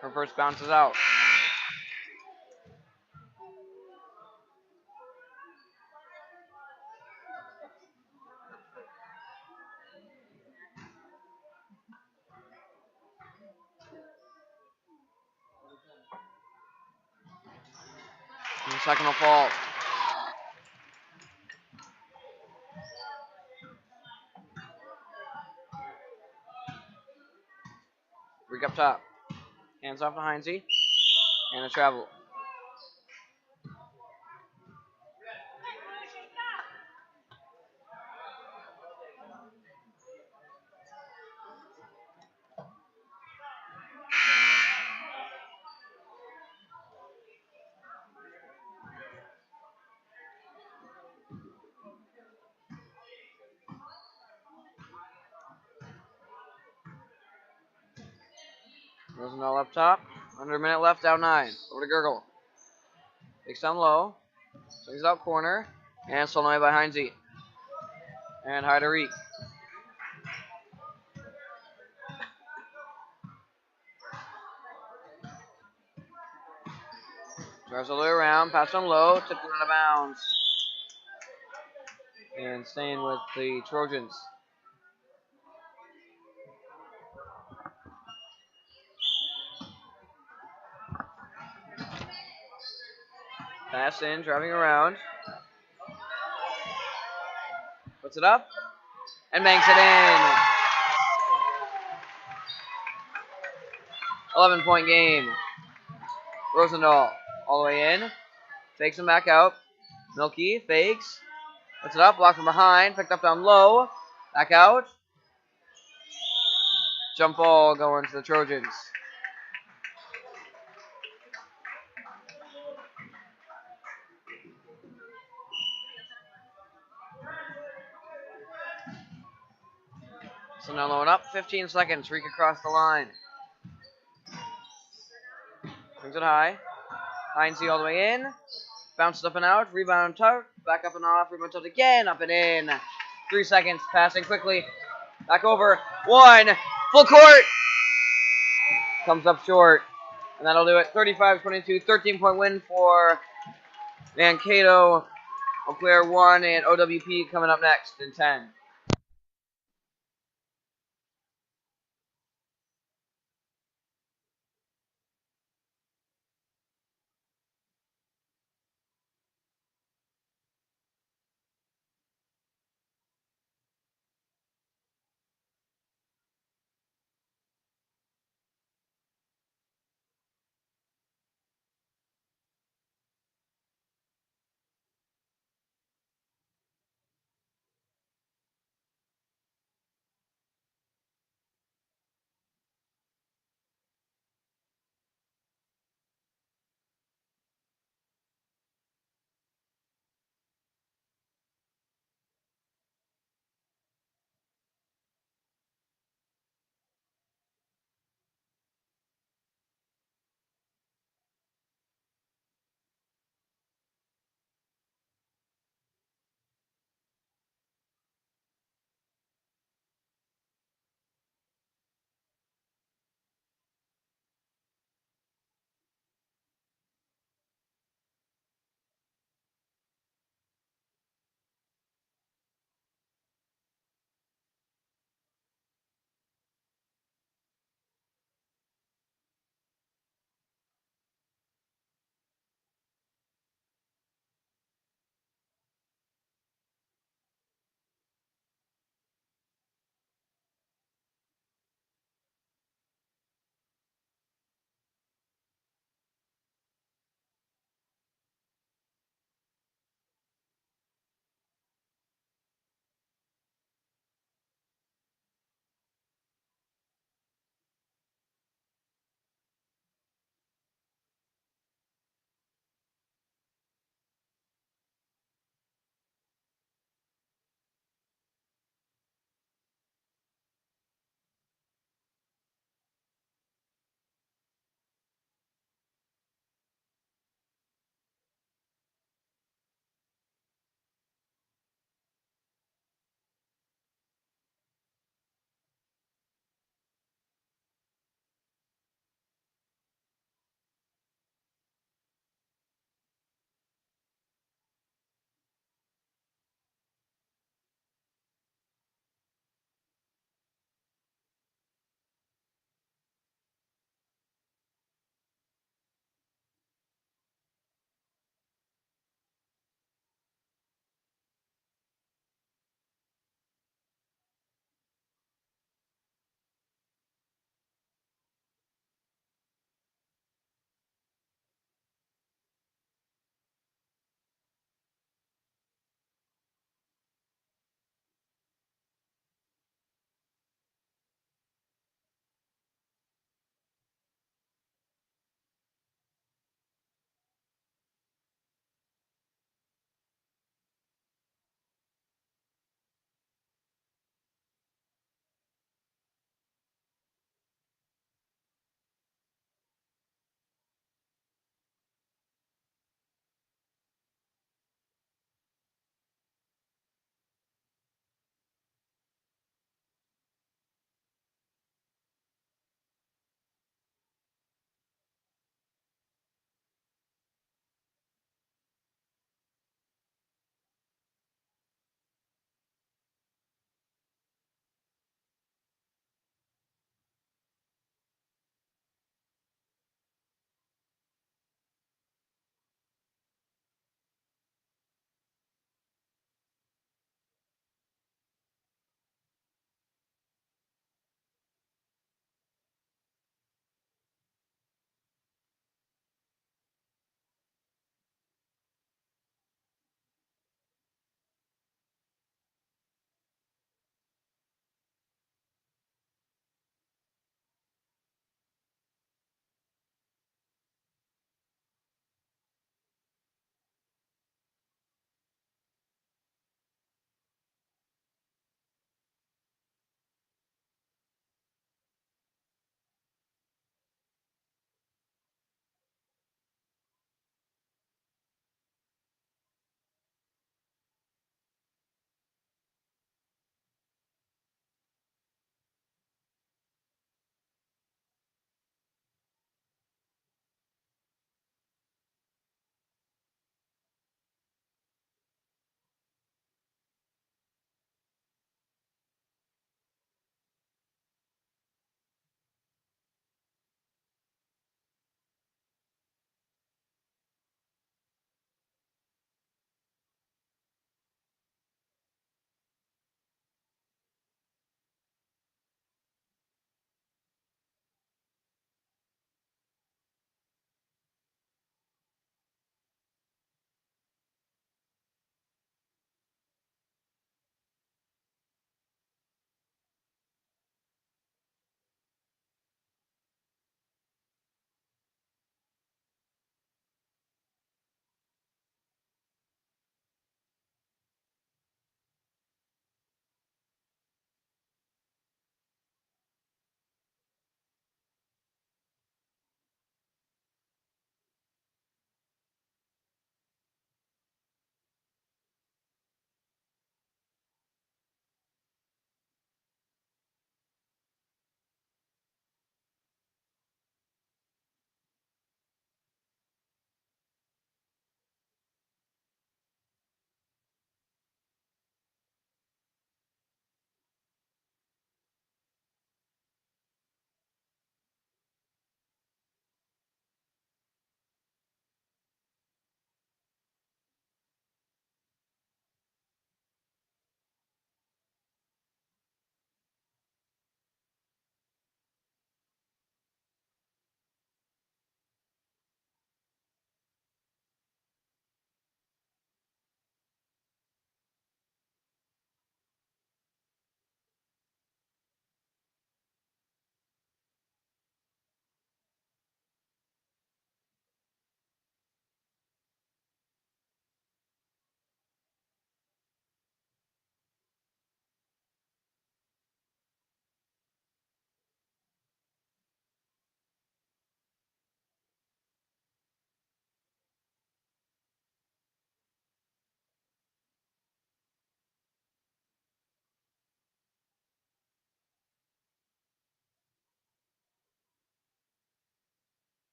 S1: Her first bounces out. And the second will fall. Reek up top. Hands off to Heinze. And a travel. Rosendahl up top. Under a minute left, down 9. Over to Gurgle. Takes down low. Swings out corner. And stolen away by Heinze. And high to Reek. Drives all the way around. Pass on low. Tipped it out of bounds. And staying with the Trojans. Pass in, driving around. Puts it up. And banks it in. 11-point game. Rosendahl all the way in. Fakes him back out. Milky fakes. Puts it up. Blocked from behind. Picked up down low. Back out. Jump ball going to the Trojans. So now low and up. 15 seconds. Reek across the line. Brings it high. Heinze all the way in. Bounces up and out. Rebound Tut. Back up and off. Rebound Tut again. Up and in. 3 seconds. Passing quickly. Back over. 1. Full court. Comes up short. And that'll do it. 35-22, 13-point win for Mankato. Eau Claire 1 and OWP coming up next in 10.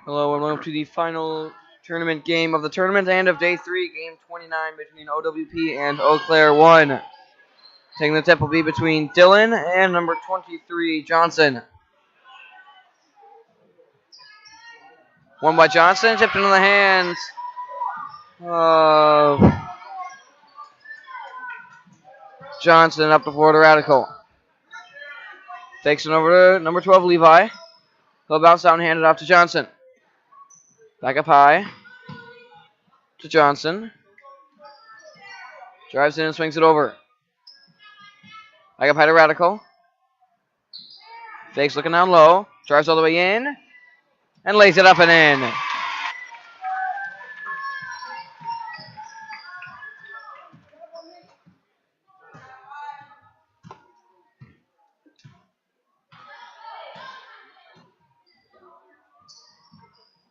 S1: Hello and welcome to the final tournament game of the tournament and of day 3, game 29 between OWP and Eau Claire 1. Taking the tip will be between Dylan and number 23, Johnson. One by Johnson, tipped into the hands of Johnson up before the Radical. Takes it over to number 12, Levi. He'll bounce out and hand it off to Johnson. Back up high to Johnson. Drives in and swings it over. Back up high to Radical. Fakes looking down low. Drives all the way in. And lays it up and in.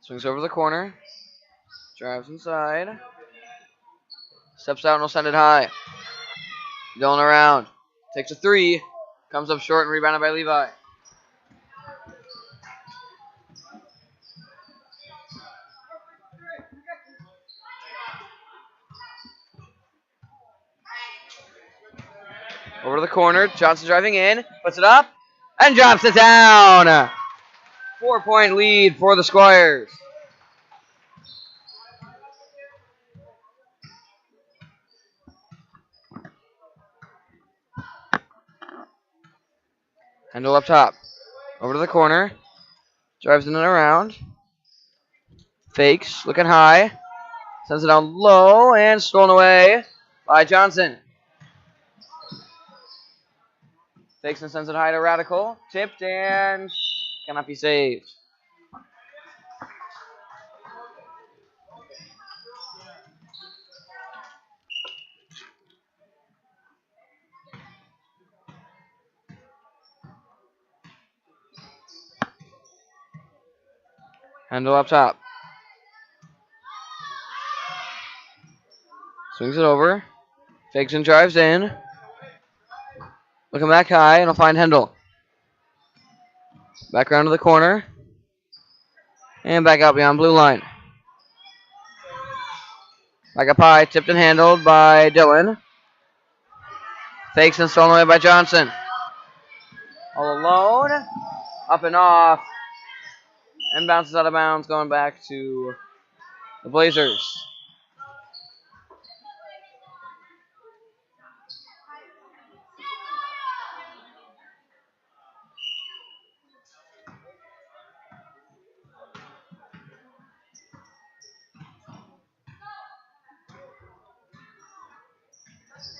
S1: Swings over the corner. Drives inside. Steps out and will send it high. Dylan around. Takes a 3. Comes up short and rebounded by Levi. Over to the corner. Johnson driving in. Puts it up. And drops it down. 4-point lead for the Squires. Handle up top. Over to the corner. Drives in and around. Fakes. Looking high. Sends it down low and stolen away by Johnson. Fakes and sends it high to Radical. Tipped and cannot be saved. Handle up top. Swings it over. Fakes and drives in. Looking back high, and he'll find Hendel. Back around to the corner. And back out beyond blue line. Back up high, tipped and handled by Dylan. Fakes and stolen away by Johnson. All alone. Up and off. And bounces out of bounds, going back to the Blazers.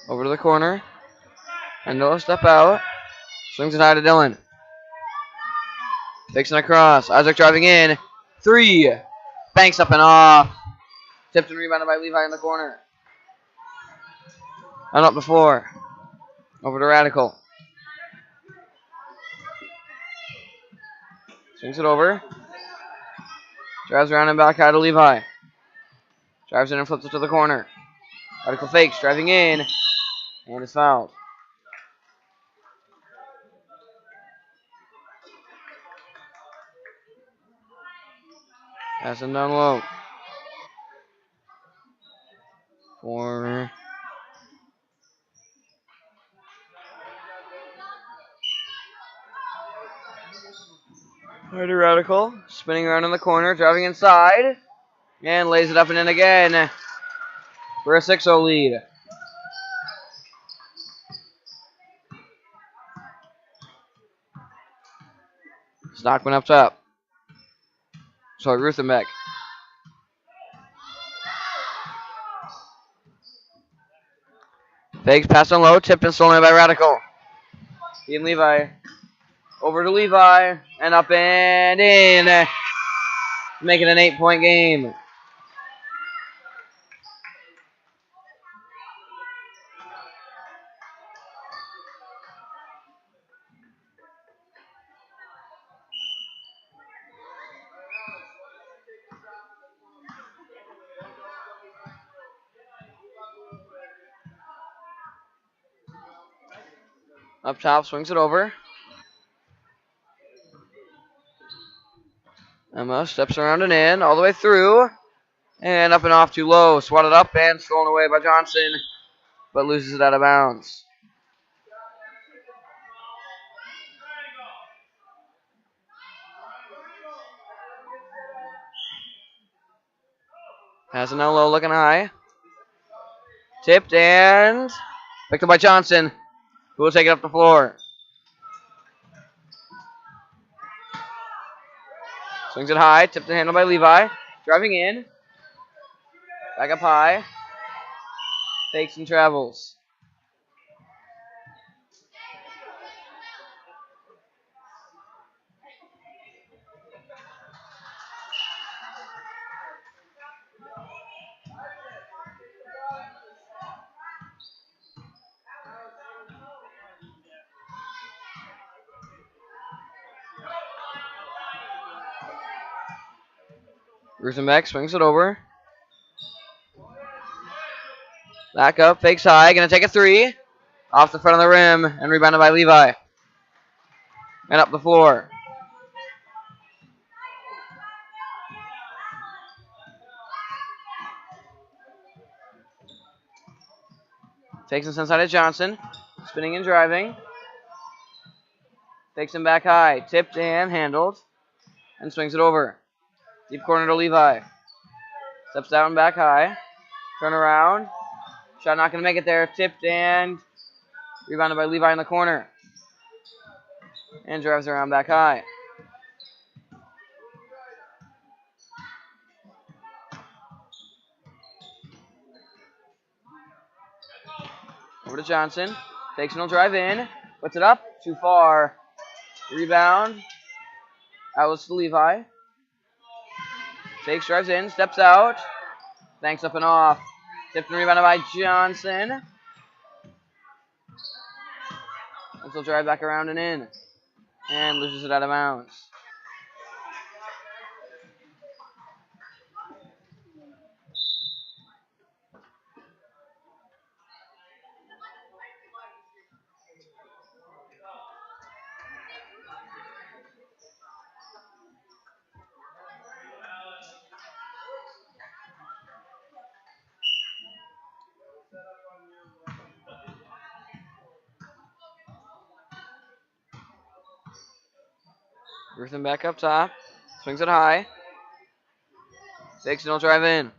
S1: Over to the corner. Hendel step out. Swings it high to Dylan. Takes it across. Isaac driving in. 3. Banks up and off. Tipped and rebounded by Levi in the corner. And up before. Over to Radical. Swings it over. Drives around and back out to Levi. Drives in and flips it to the corner. Radical fakes. Driving in. And is fouled. Passing down low. For Radical. Spinning around in the corner. Driving inside. And lays it up and in again. For a 6-0 lead. Stockman up top. Sorry, Ruthenbeck. Fakes, pass on low, tipped and stolen by Radical. He and Levi. Over to Levi. And up and in. Making an 8-point game. Up top, swings it over. Emma steps around and in, all the way through. And up and off too low. Swatted up and stolen away by Johnson, but loses it out of bounds. Has an low, looking high. Tipped and picked up by Johnson, who will take it up the floor. Swings it high, tipped and handled by Levi. Driving in. Back up high. Fakes and travels. Ruthenbeck swings it over. Back up, fakes high, gonna take a three. Off the front of the rim and rebounded by Levi. And up the floor. Takes this inside of Johnson. Spinning and driving. Takes him back high. Tipped and handled. And swings it over. Deep corner to Levi. Steps down back high. Turn around. Shot not going to make it there. Tipped and rebounded by Levi in the corner. And drives around back high. Over to Johnson. Takes and he'll drive in. Puts it up. Too far. Rebound. Outlets to Levi. Takes, drives in. Steps out. Banks up and off. Tipped and rebounded by Johnson. And he'll drive back around and in. And loses it out of bounds. Ruthen back up top. Swings it high. Takes and he'll drive in.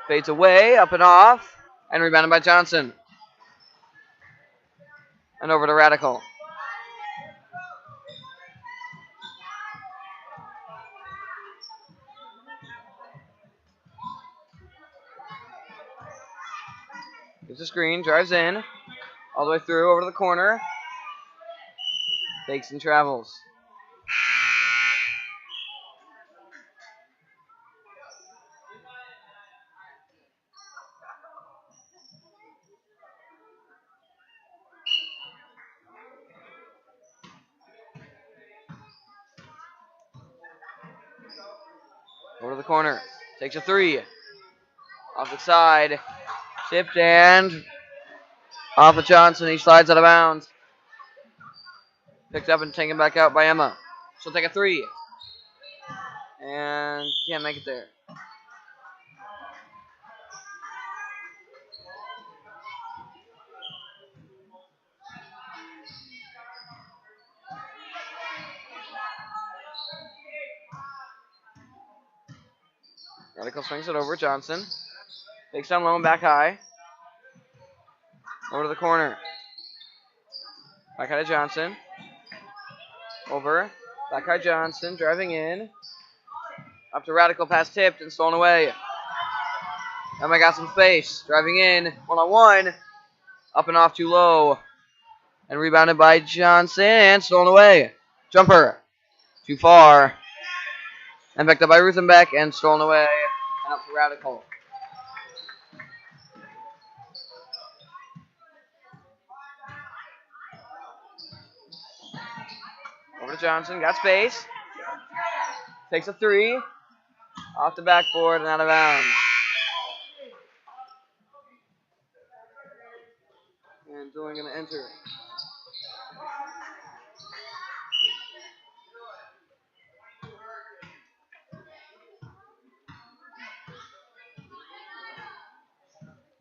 S1: Fades away, up and off. And rebounded by Johnson. And over to Radical. Gives a screen, drives in. All the way through, over to the corner. Takes and travels. Over to the corner. Takes a three. Off the side. Tipped and off of Johnson. He slides out of bounds. Picked up and taken back out by Emma. She'll take a three. And can't make it there. Radical swings it over. Johnson. Takes down low and back high. Over to the corner. Back high to Johnson. Over. Back high Johnson. Driving in. Up to Radical. Pass tipped and stolen away. Emma got some space. Driving in. One-on-one. Up and off too low. And rebounded by Johnson and stolen away. Jumper. Too far. And picked up by Ruthenbeck and stolen away. And up to Radical. Over to Johnson. Got space. Takes a three. Off the backboard and out of bounds. And Dylan going to enter.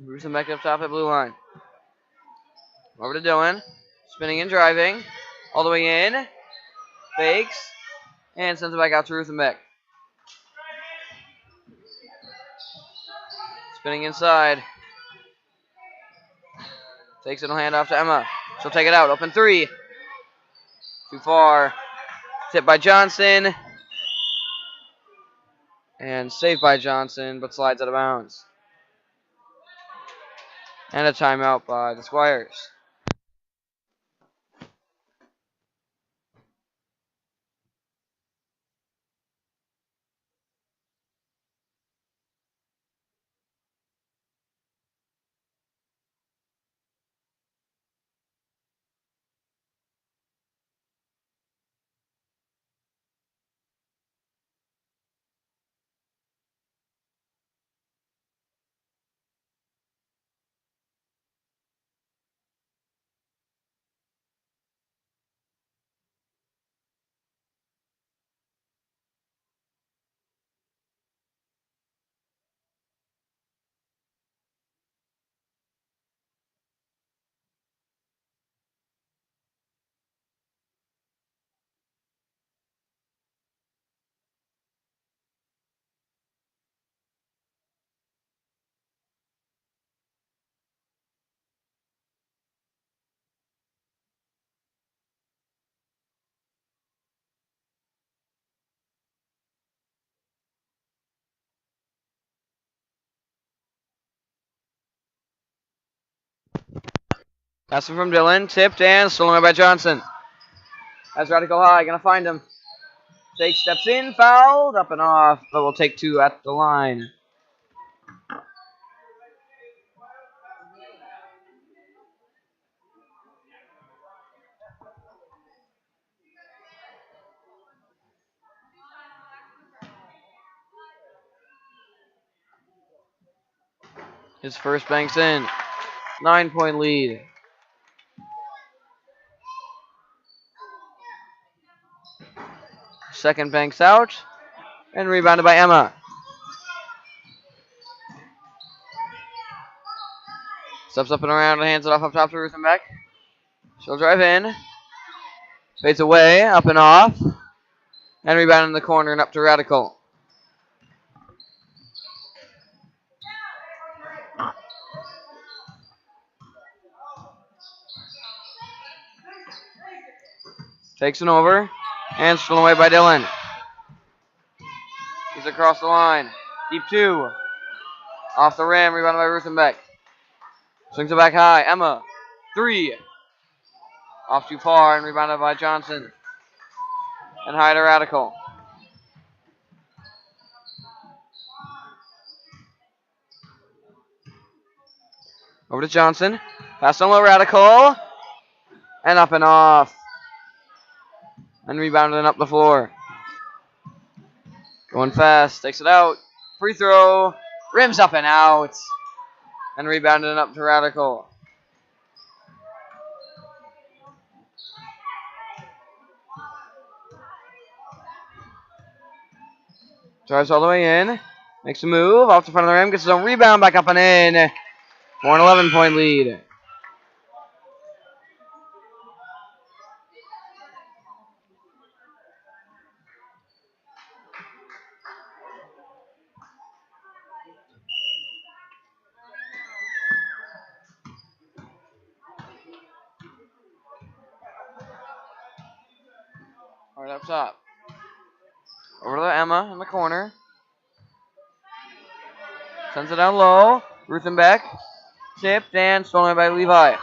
S1: Rusenbeck up top at blue line. Over to Dylan. Spinning and driving. All the way in. Fakes. And sends it back out to Rusenbeck. Spinning inside. Takes it and hand off to Emma. She'll take it out. Open three. Too far. Tipped by Johnson. And saved by Johnson, but slides out of bounds. And a timeout by the Squires. Passing from Dylan. Tipped and stolen away by Johnson. That's Radical High. Gonna find him. Jake steps in. Fouled. Up and off. But we'll take two at the line. His first banks in. 9-point lead. Second banks out. And rebounded by Emma. Steps up and around and hands it off up top to Ruthenbeck. She'll drive in. Fades away. Up and off. And rebound in the corner and up to Radical. Takes it over. And stolen away by Dylan. He's across the line. Deep two. Off the rim. Rebounded by Ruthenbeck. Swings it back high. Emma. Three. Off too far and rebounded by Johnson. And high to Radical. Over to Johnson. Pass on low Radical. And up and off. And rebounded and up the floor. Going fast. Takes it out. Free throw. Rims up and out. And rebounded and up to Radical. Drives all the way in. Makes a move. Off the front of the rim. Gets his own rebound. Back up and in. For an 11-point lead. Right up top. Over to Emma in the corner. Sends it down low. Ruthenbeck. Tipped and stolen by Levi.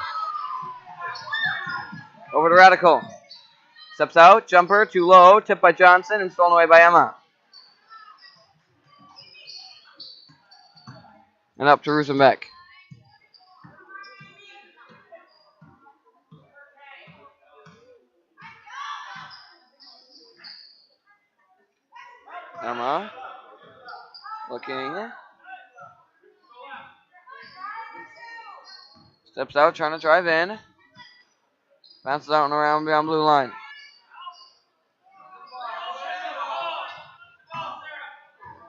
S1: Over to Radical. Steps out. Jumper. Too low. Tipped by Johnson and stolen away by Emma. And up to Ruthenbeck. Emma. Looking. Steps out, trying to drive in. Bounces out and around beyond blue line.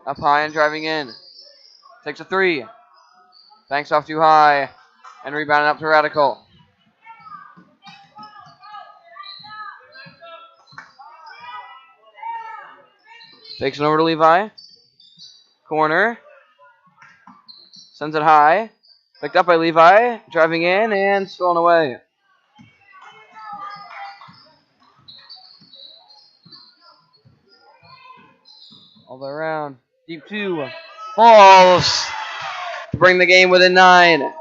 S1: Up high and driving in. Takes a three. Banks off too high. And rebounded up to Radical. Takes it over to Levi. Corner. Sends it high. Picked up by Levi. Driving in and stolen away. All the way around. Deep 2. Falls. To bring the game within 9.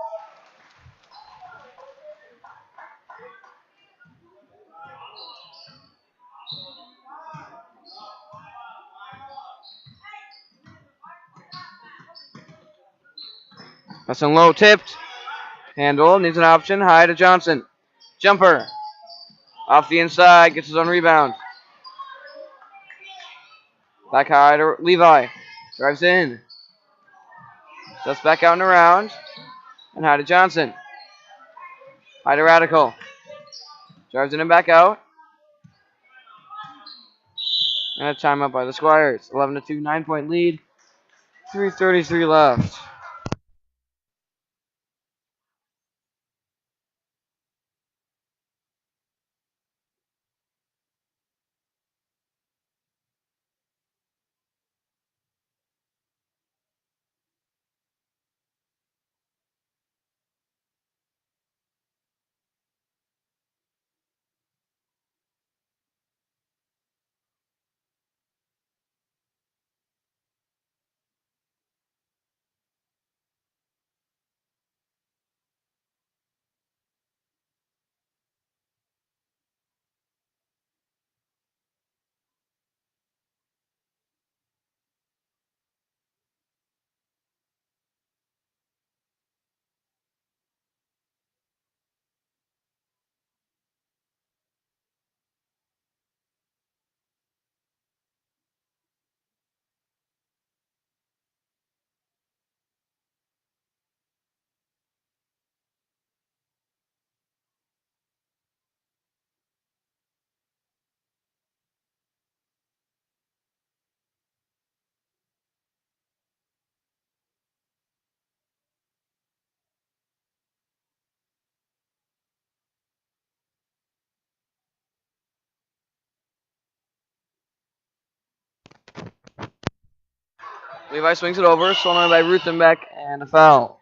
S1: That's a low tipped. Handle. Needs an option. High to Johnson. Jumper. Off the inside. Gets his own rebound. Back high to Levi. Drives in. Steps back out and around. And high to Johnson. High to Radical. Drives in and back out. And a timeout by the Squires. 11-2, 9-point lead. 3:33 left. Levi swings it over. Stolen by Ruthenbeck. And a foul.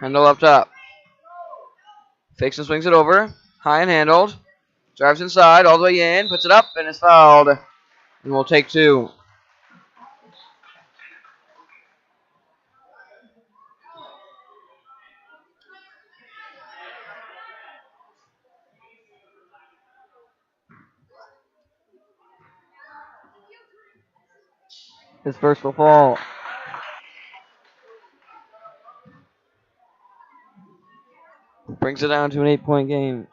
S1: Handle up top. Fakes and swings it over. High and handled. Drives inside. All the way in. Puts it up and is fouled. And we'll take 2. His first will fall. Brings it down to an 8-point game.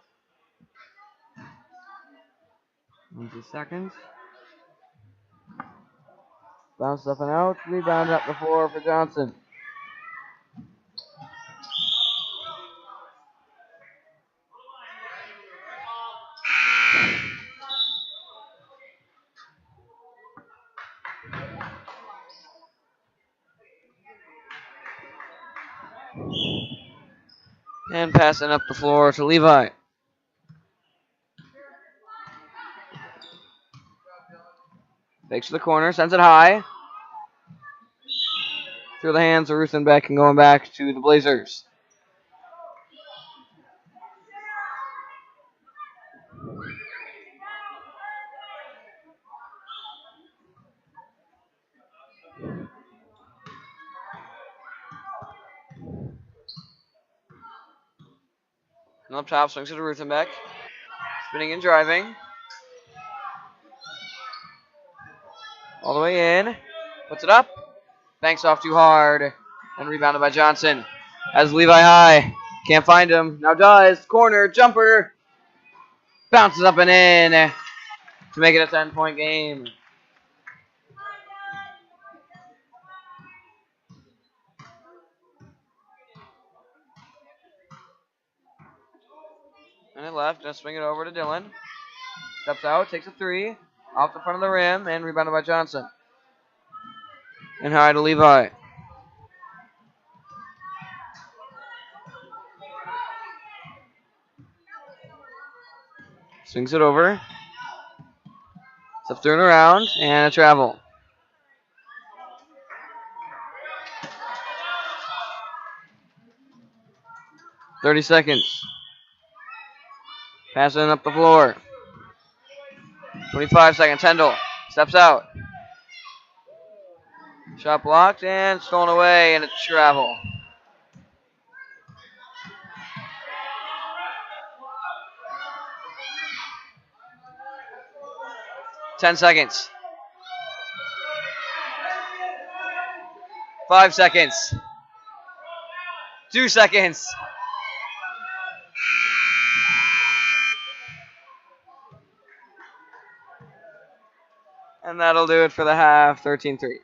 S1: 20 seconds. Bounce up and out. Rebound up the floor for Johnson. And passing up the floor to Levi. Fakes to the corner. Sends it high. Through the hands of Ruthenbeck and going back to the Blazers. And up top, swings it to Ruthenbeck. Spinning and driving. All the way in. Puts it up. Banks off too hard. And rebounded by Johnson. Has Levi high. Can't find him. Now does. Corner. Jumper. Bounces up and in to make it a 10-point game. Minute left. Gonna swing it over to Dylan. Steps out, takes a three. Off the front of the rim, and rebounded by Johnson. And high to Levi. Swings it over. Steps through and around, and a travel. .30 seconds. Passing up the floor. 25 seconds. Hendel steps out. Shot blocked and stolen away, and a travel. .10 seconds. 5 seconds. 2 seconds. And that'll do it for the half. 13-3.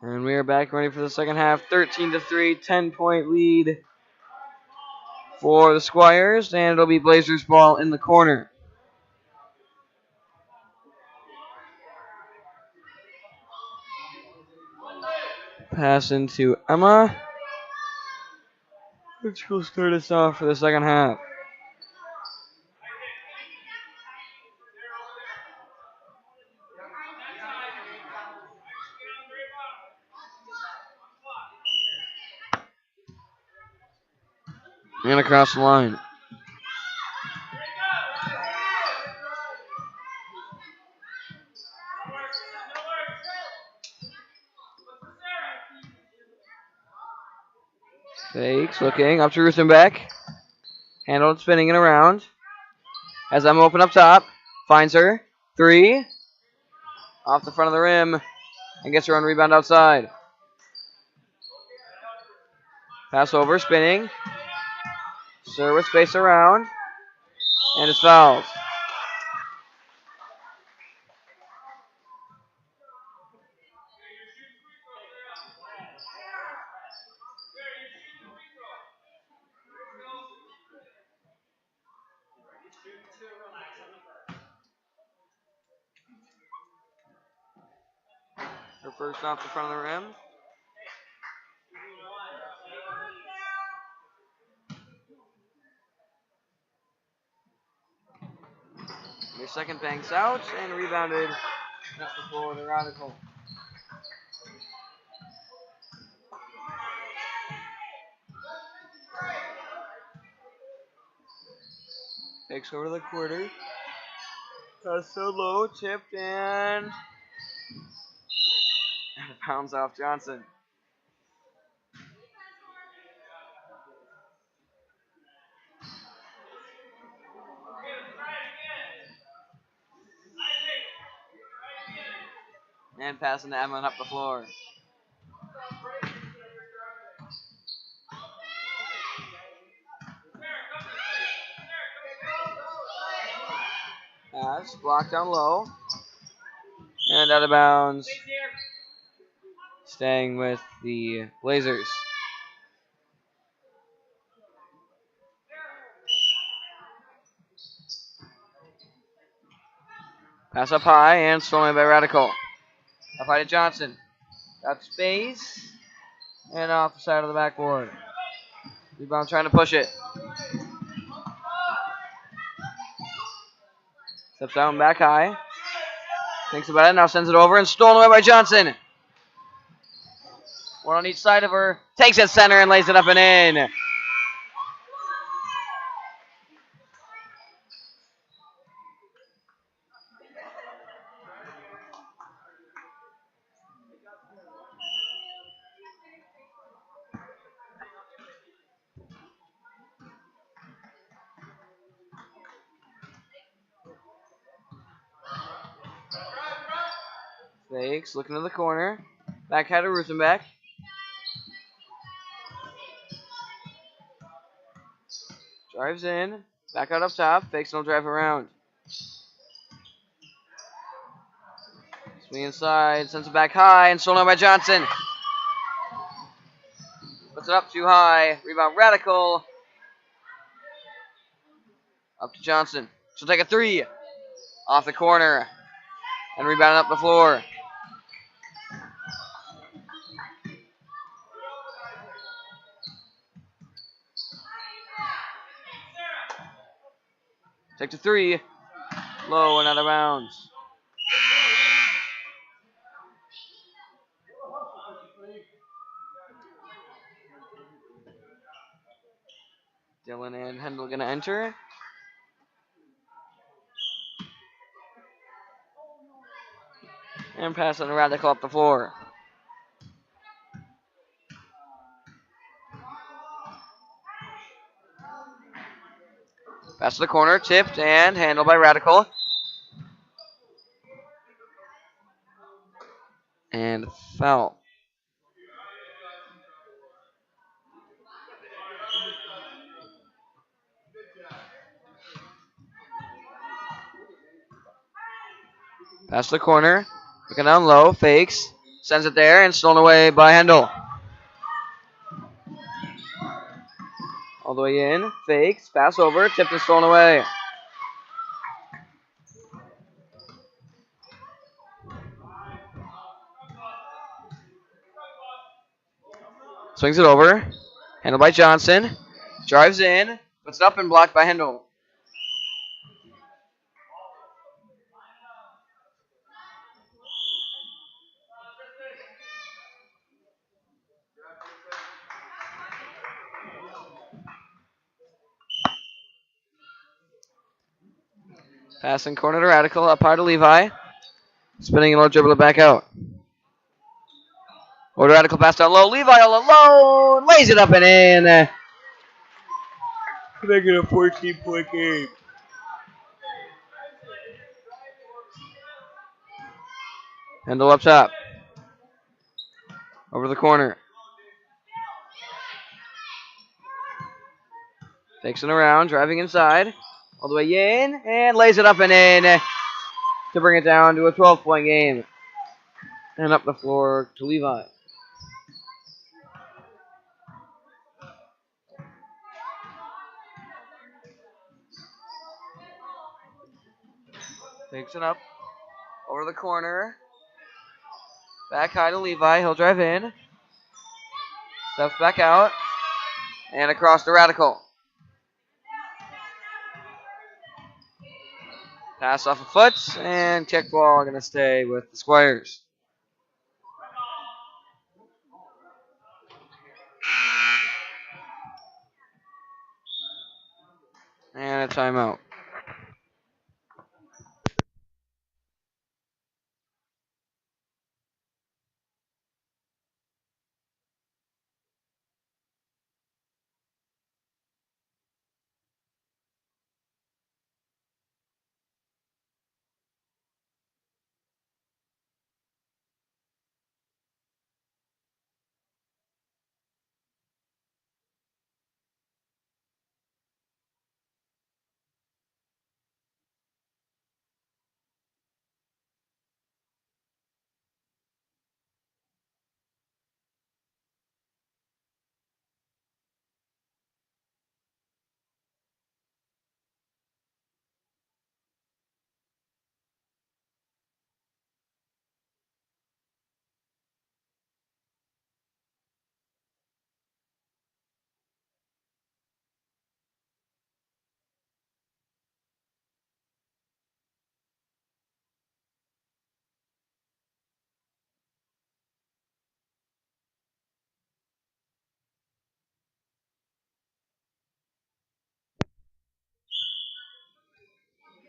S1: And we are back ready for the second half. 13-3, 10-point lead for the Squires, and it'll be Blazers ball in the corner. Pass into Emma, which will start us off for the second half. And across the line. Fakes, looking up to Ruthenbeck. Handled, spinning it around. As I'm open up top. Finds her. 3. Off the front of the rim. And gets her on rebound outside. Pass over, spinning. Sir with space around. And it's fouled. Her first off the front of the rim. Their second banks out and rebounded just before the Radical. Takes over the quarter. Pass so low, tipped and out of bounds off Johnson. And passing to Emlyn up the floor. Pass, blocked down low. And out of bounds. Staying with the Blazers. Pass up high and stolen by Radical. Up high to Johnson. Got space. And off the side of the backboard. Rebound trying to push it. Steps down back high. Thinks about it, now sends it over and stolen away by Johnson. One on each side of her. Takes it center and lays it up and in. Fakes, looking to the corner. Back out to Ruthenbeck. Drives in. Back out up top. Fakes and will drive around. Swing inside. Sends it back high and stolen by Johnson. Puts it up too high. Rebound Radical. Up to Johnson. She'll take a 3. Off the corner. And rebound up the floor. Take the 3. Low and out of bounds. Dylan and Hendel going to enter. And pass on Radical up the floor. Pass to the corner, tipped and handled by Radical. And foul. Pass to the corner. Looking down low, fakes. Sends it there and stolen away by Hendel. All the way in. Fakes. Pass over. Tipped and stolen away. Swings it over. Handled by Johnson. Drives in. Puts it up and blocked by Hendel. Passing corner to Radical. Up high to Levi. Spinning and low dribble it back out. Over to Radical pass down low. Levi all alone. Lays it up and in. Making a 14-point game. Hendel up top. Over the corner. Takes it around, driving inside. All the way in, and lays it up and in to bring it down to a 12-point game. And up the floor to Levi. Takes it up. Over the corner. Back high to Levi. He'll drive in. Steps back out. And across to Radical. Pass off a foot. And kickball going to stay with the Squires. And a timeout.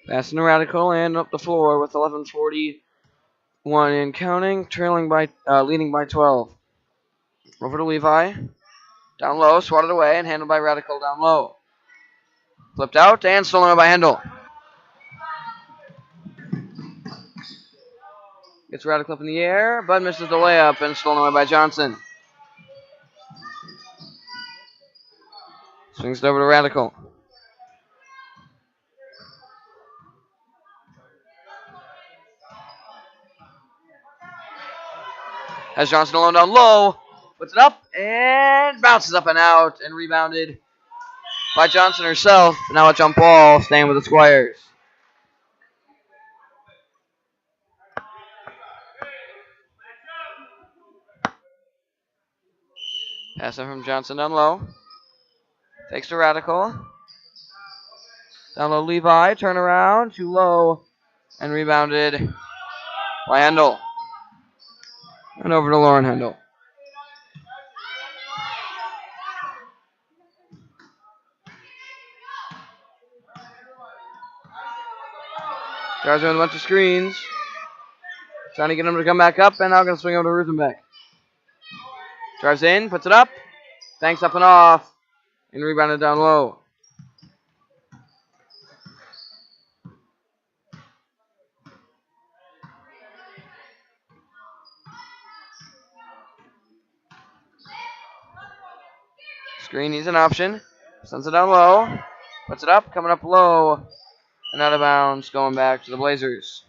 S1: Passing to Radical and up the floor with 11:41 and counting, leading by 12. Over to Levi. Down low, swatted away and handled by Radical down low. Flipped out and stolen by Hendel. Gets Radical up in the air, but misses the layup and stolen away by Johnson. Swings it over to Radical. Has Johnson alone down low. Puts it up and bounces up and out and rebounded by Johnson herself. Now a jump ball staying with the Squires. Passing from Johnson down low. Takes to Radical. Down low Levi. Turn around. Too low. And rebounded by Hendel. And over to Lauren Hendel. Drives in with a bunch of screens. Trying to get him to come back up, and now going to swing over to Rusenbeck. Drives in, puts it up, banks up and off, and rebounded down low. Screen needs an option. Sends it down low, puts it up, coming up low, and out of bounds, going back to the Blazers.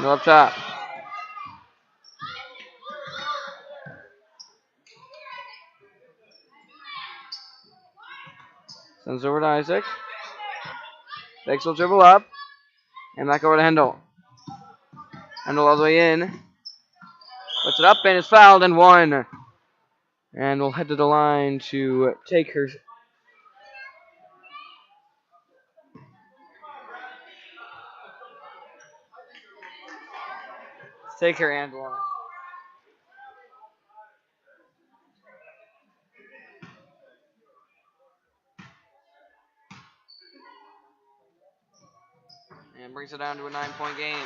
S1: No up top. Sends over to Isaac. Bakes will dribble up. And back over to Hendel. Hendel all the way in. Puts it up and is fouled and one. And we'll head to the line to take her. Take her and one. And brings it down to a 9-point game.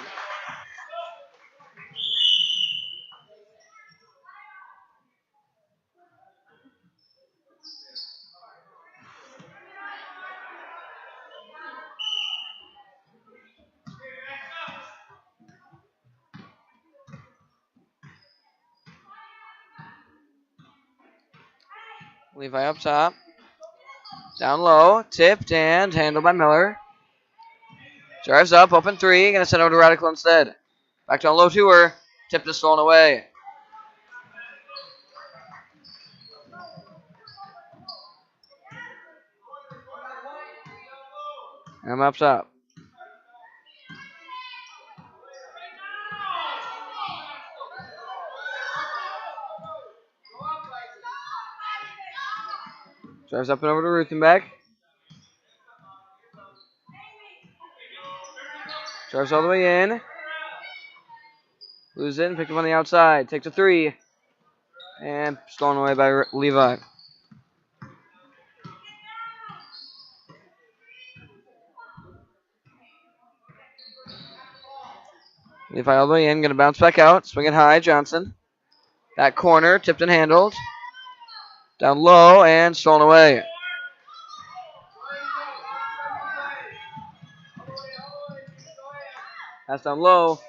S1: Levi up top. Down low. Tipped and handled by Miller. Drives up. Open three. Going to send over to Radical instead. Back down low to her. Tipped is stolen away. I'm up top. Drives up and over to Ruthenbeck. Drives all the way in. Loses it and picked up on the outside. Takes a three. And stolen away by Levi. Levi all the way in. Going to bounce back out. Swing it high. Johnson. Back corner. Tipped and handled. Down low and stolen away. Pass down low.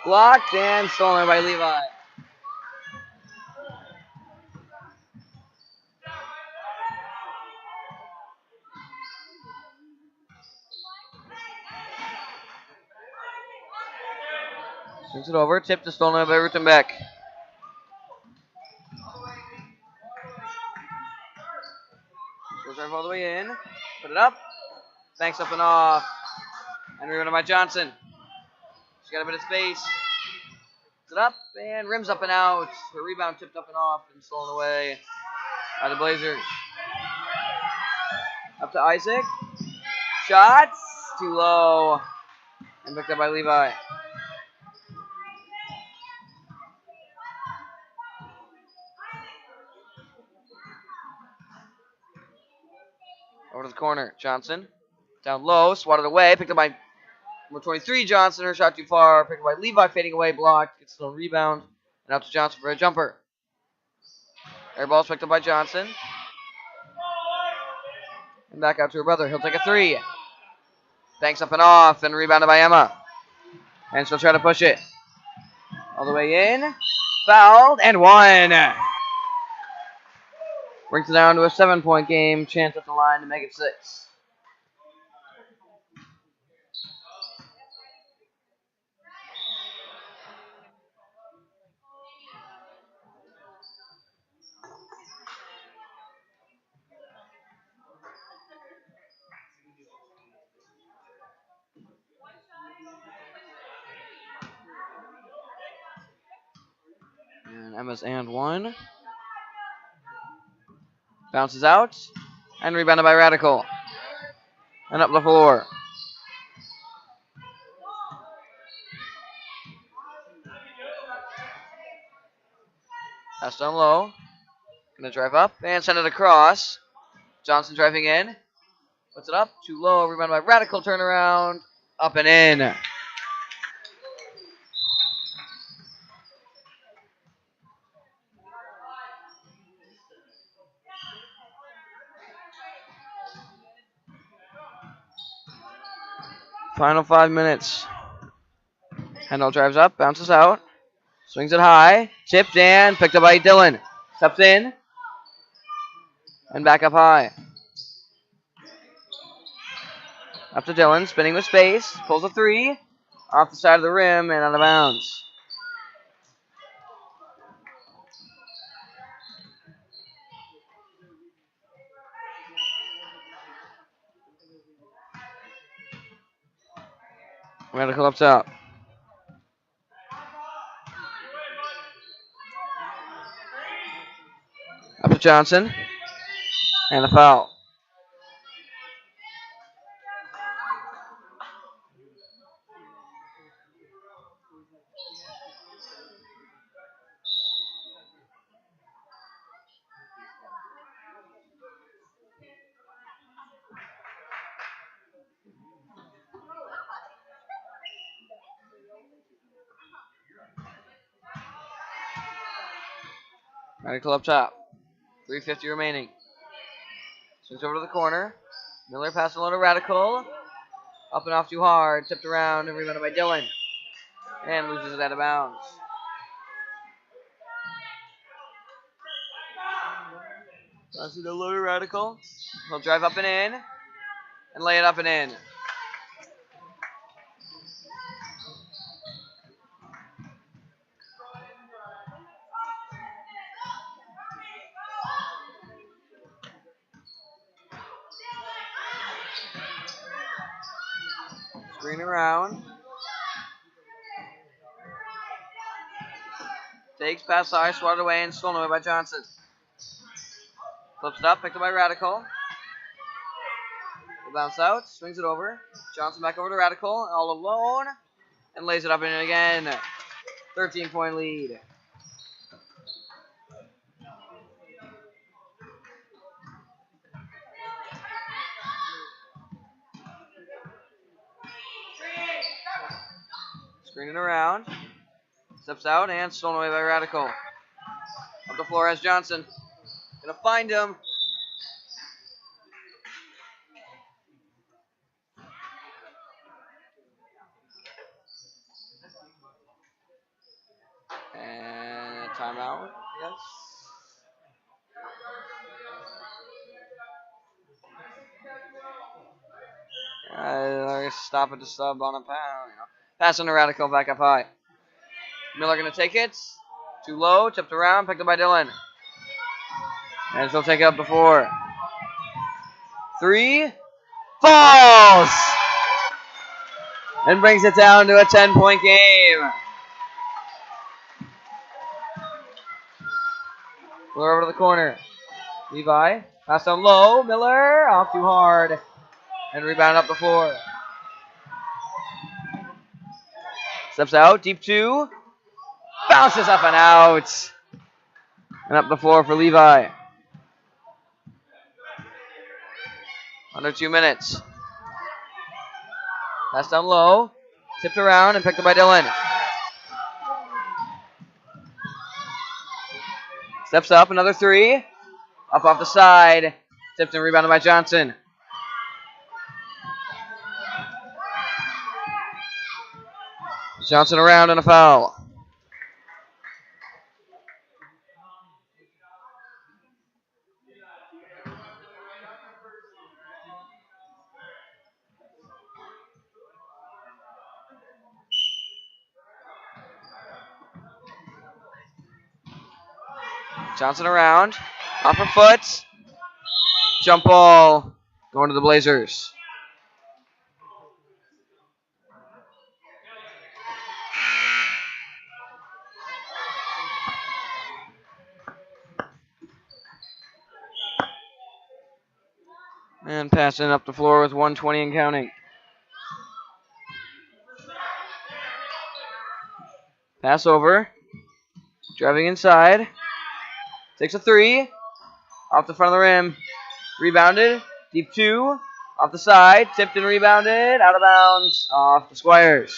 S1: Blocked and stolen by Levi. Swings it over. Tipped and stolen by Ruthenbeck. She'll drive all the way in. Put it up. Banks up and off. And rebounded by Johnson. She's got a bit of space. Puts it up and rims up and out. Her rebound tipped up and off and stolen away by the Blazers. Up to Isaac. Shots. Too low. And picked up by Levi. Over to the corner. Johnson. Down low. Swatted away. Picked up by number 23, Johnson. Her shot too far. Picked up by Levi. Fading away. Blocked. Gets a little rebound. And up to Johnson for a jumper. Air ball's picked up by Johnson. And back out to her brother. He'll take a three. Banks up and off. And rebounded by Emma. And she'll try to push it. All the way in. Fouled. And one. Brings it down to a 7-point game. Chance at the line to make it 6. And Emma's and one. Bounces out. And rebounded by Radical. And up the floor. Pass down low. Gonna drive up and send it across. Johnson driving in. Puts it up. Too low. Rebounded by Radical. Turnaround. Up and in. Final 5 minutes. Hendel drives up. Bounces out. Swings it high. Tipped and picked up by Dylan. Steps in. And back up high. Up to Dylan. Spinning with space. Pulls a three. Off the side of the rim and out of bounds. Radical up top. Up to Johnson. And a foul. Radical up top. 3:50 remaining. Swings over to the corner. Miller passing low to Radical. Up and off too hard. Tipped around and rebounded by Dylan. And loses it out of bounds. Passing to low to Radical. He'll drive up and in. And lay it up and in. Screen around. Takes pass high, swatted away, and stolen away by Johnson. Flips it up, picked up by Radical. Will bounce out, swings it over. Johnson back over to Radical, all alone, and lays it up and in again. 13-point lead. Screening around. Steps out and stolen away by Radical. Up the floor has Johnson. Gonna find him. And timeout, yes. Stop at the sub on a pound. Passing to Radical back up high. Miller gonna take it. Too low, tipped around, picked up by Dylan. And she'll take it up the floor. 3 falls! And brings it down to a 10-point game. Miller over to the corner. Levi, pass down low. Miller, off too hard. And rebound up the floor. Steps out, deep 2. Bounces up and out. And up the floor for Levi. Under 2 minutes. Pass down low. Tipped around and picked up by Dylan. Steps up, another 3. Up off the side. Tipped and rebounded by Johnson. Johnson around and a foul. Johnson around. Off her foot. Jump ball. Going to the Blazers. And passing up the floor with 1:20 and counting. Pass over. Driving inside. Takes a 3. Off the front of the rim. Rebounded. Deep 2. Off the side. Tipped and rebounded. Out of bounds. Off the Squires.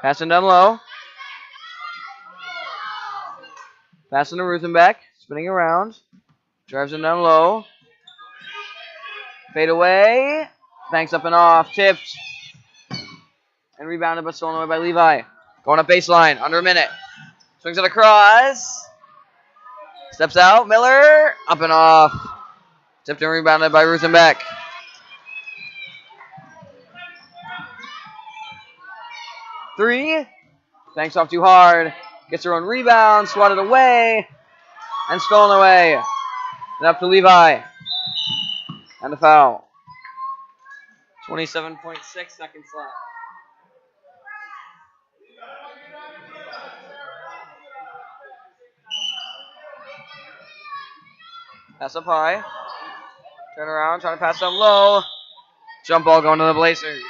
S1: Passing down low. Passing to Ruthenbeck. Spinning around. Drives him down low. Fade away. Banks up and off. Tipped. And rebounded but stolen away by Levi. Going up baseline. Under a minute. Swings it across. Steps out. Miller. Up and off. Tipped and rebounded by Ruthenbeck. Three. Banks off too hard. Gets her own rebound. Swatted away. And stolen away. And up to Levi. And a foul. 27.6 seconds left. Pass up high. Turn around, trying to pass down low. Jump ball going to the Blazers.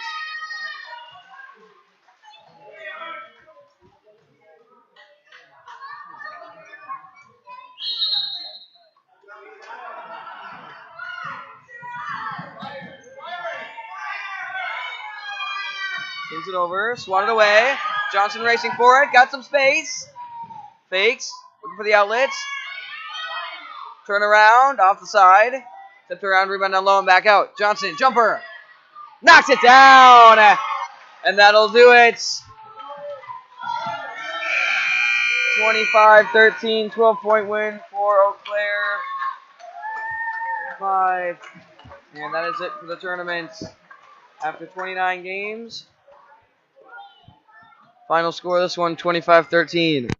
S1: Swings it over, swatted away. Johnson racing for it, got some space. Fakes, looking for the outlets. Turn around, off the side. Tipped around, rebound down low and back out. Johnson, jumper. Knocks it down. And that'll do it. 25-13, 12-point win for Eau Claire. 5. And that is it for the tournament. After 29 games. Final score of this one, 25-13.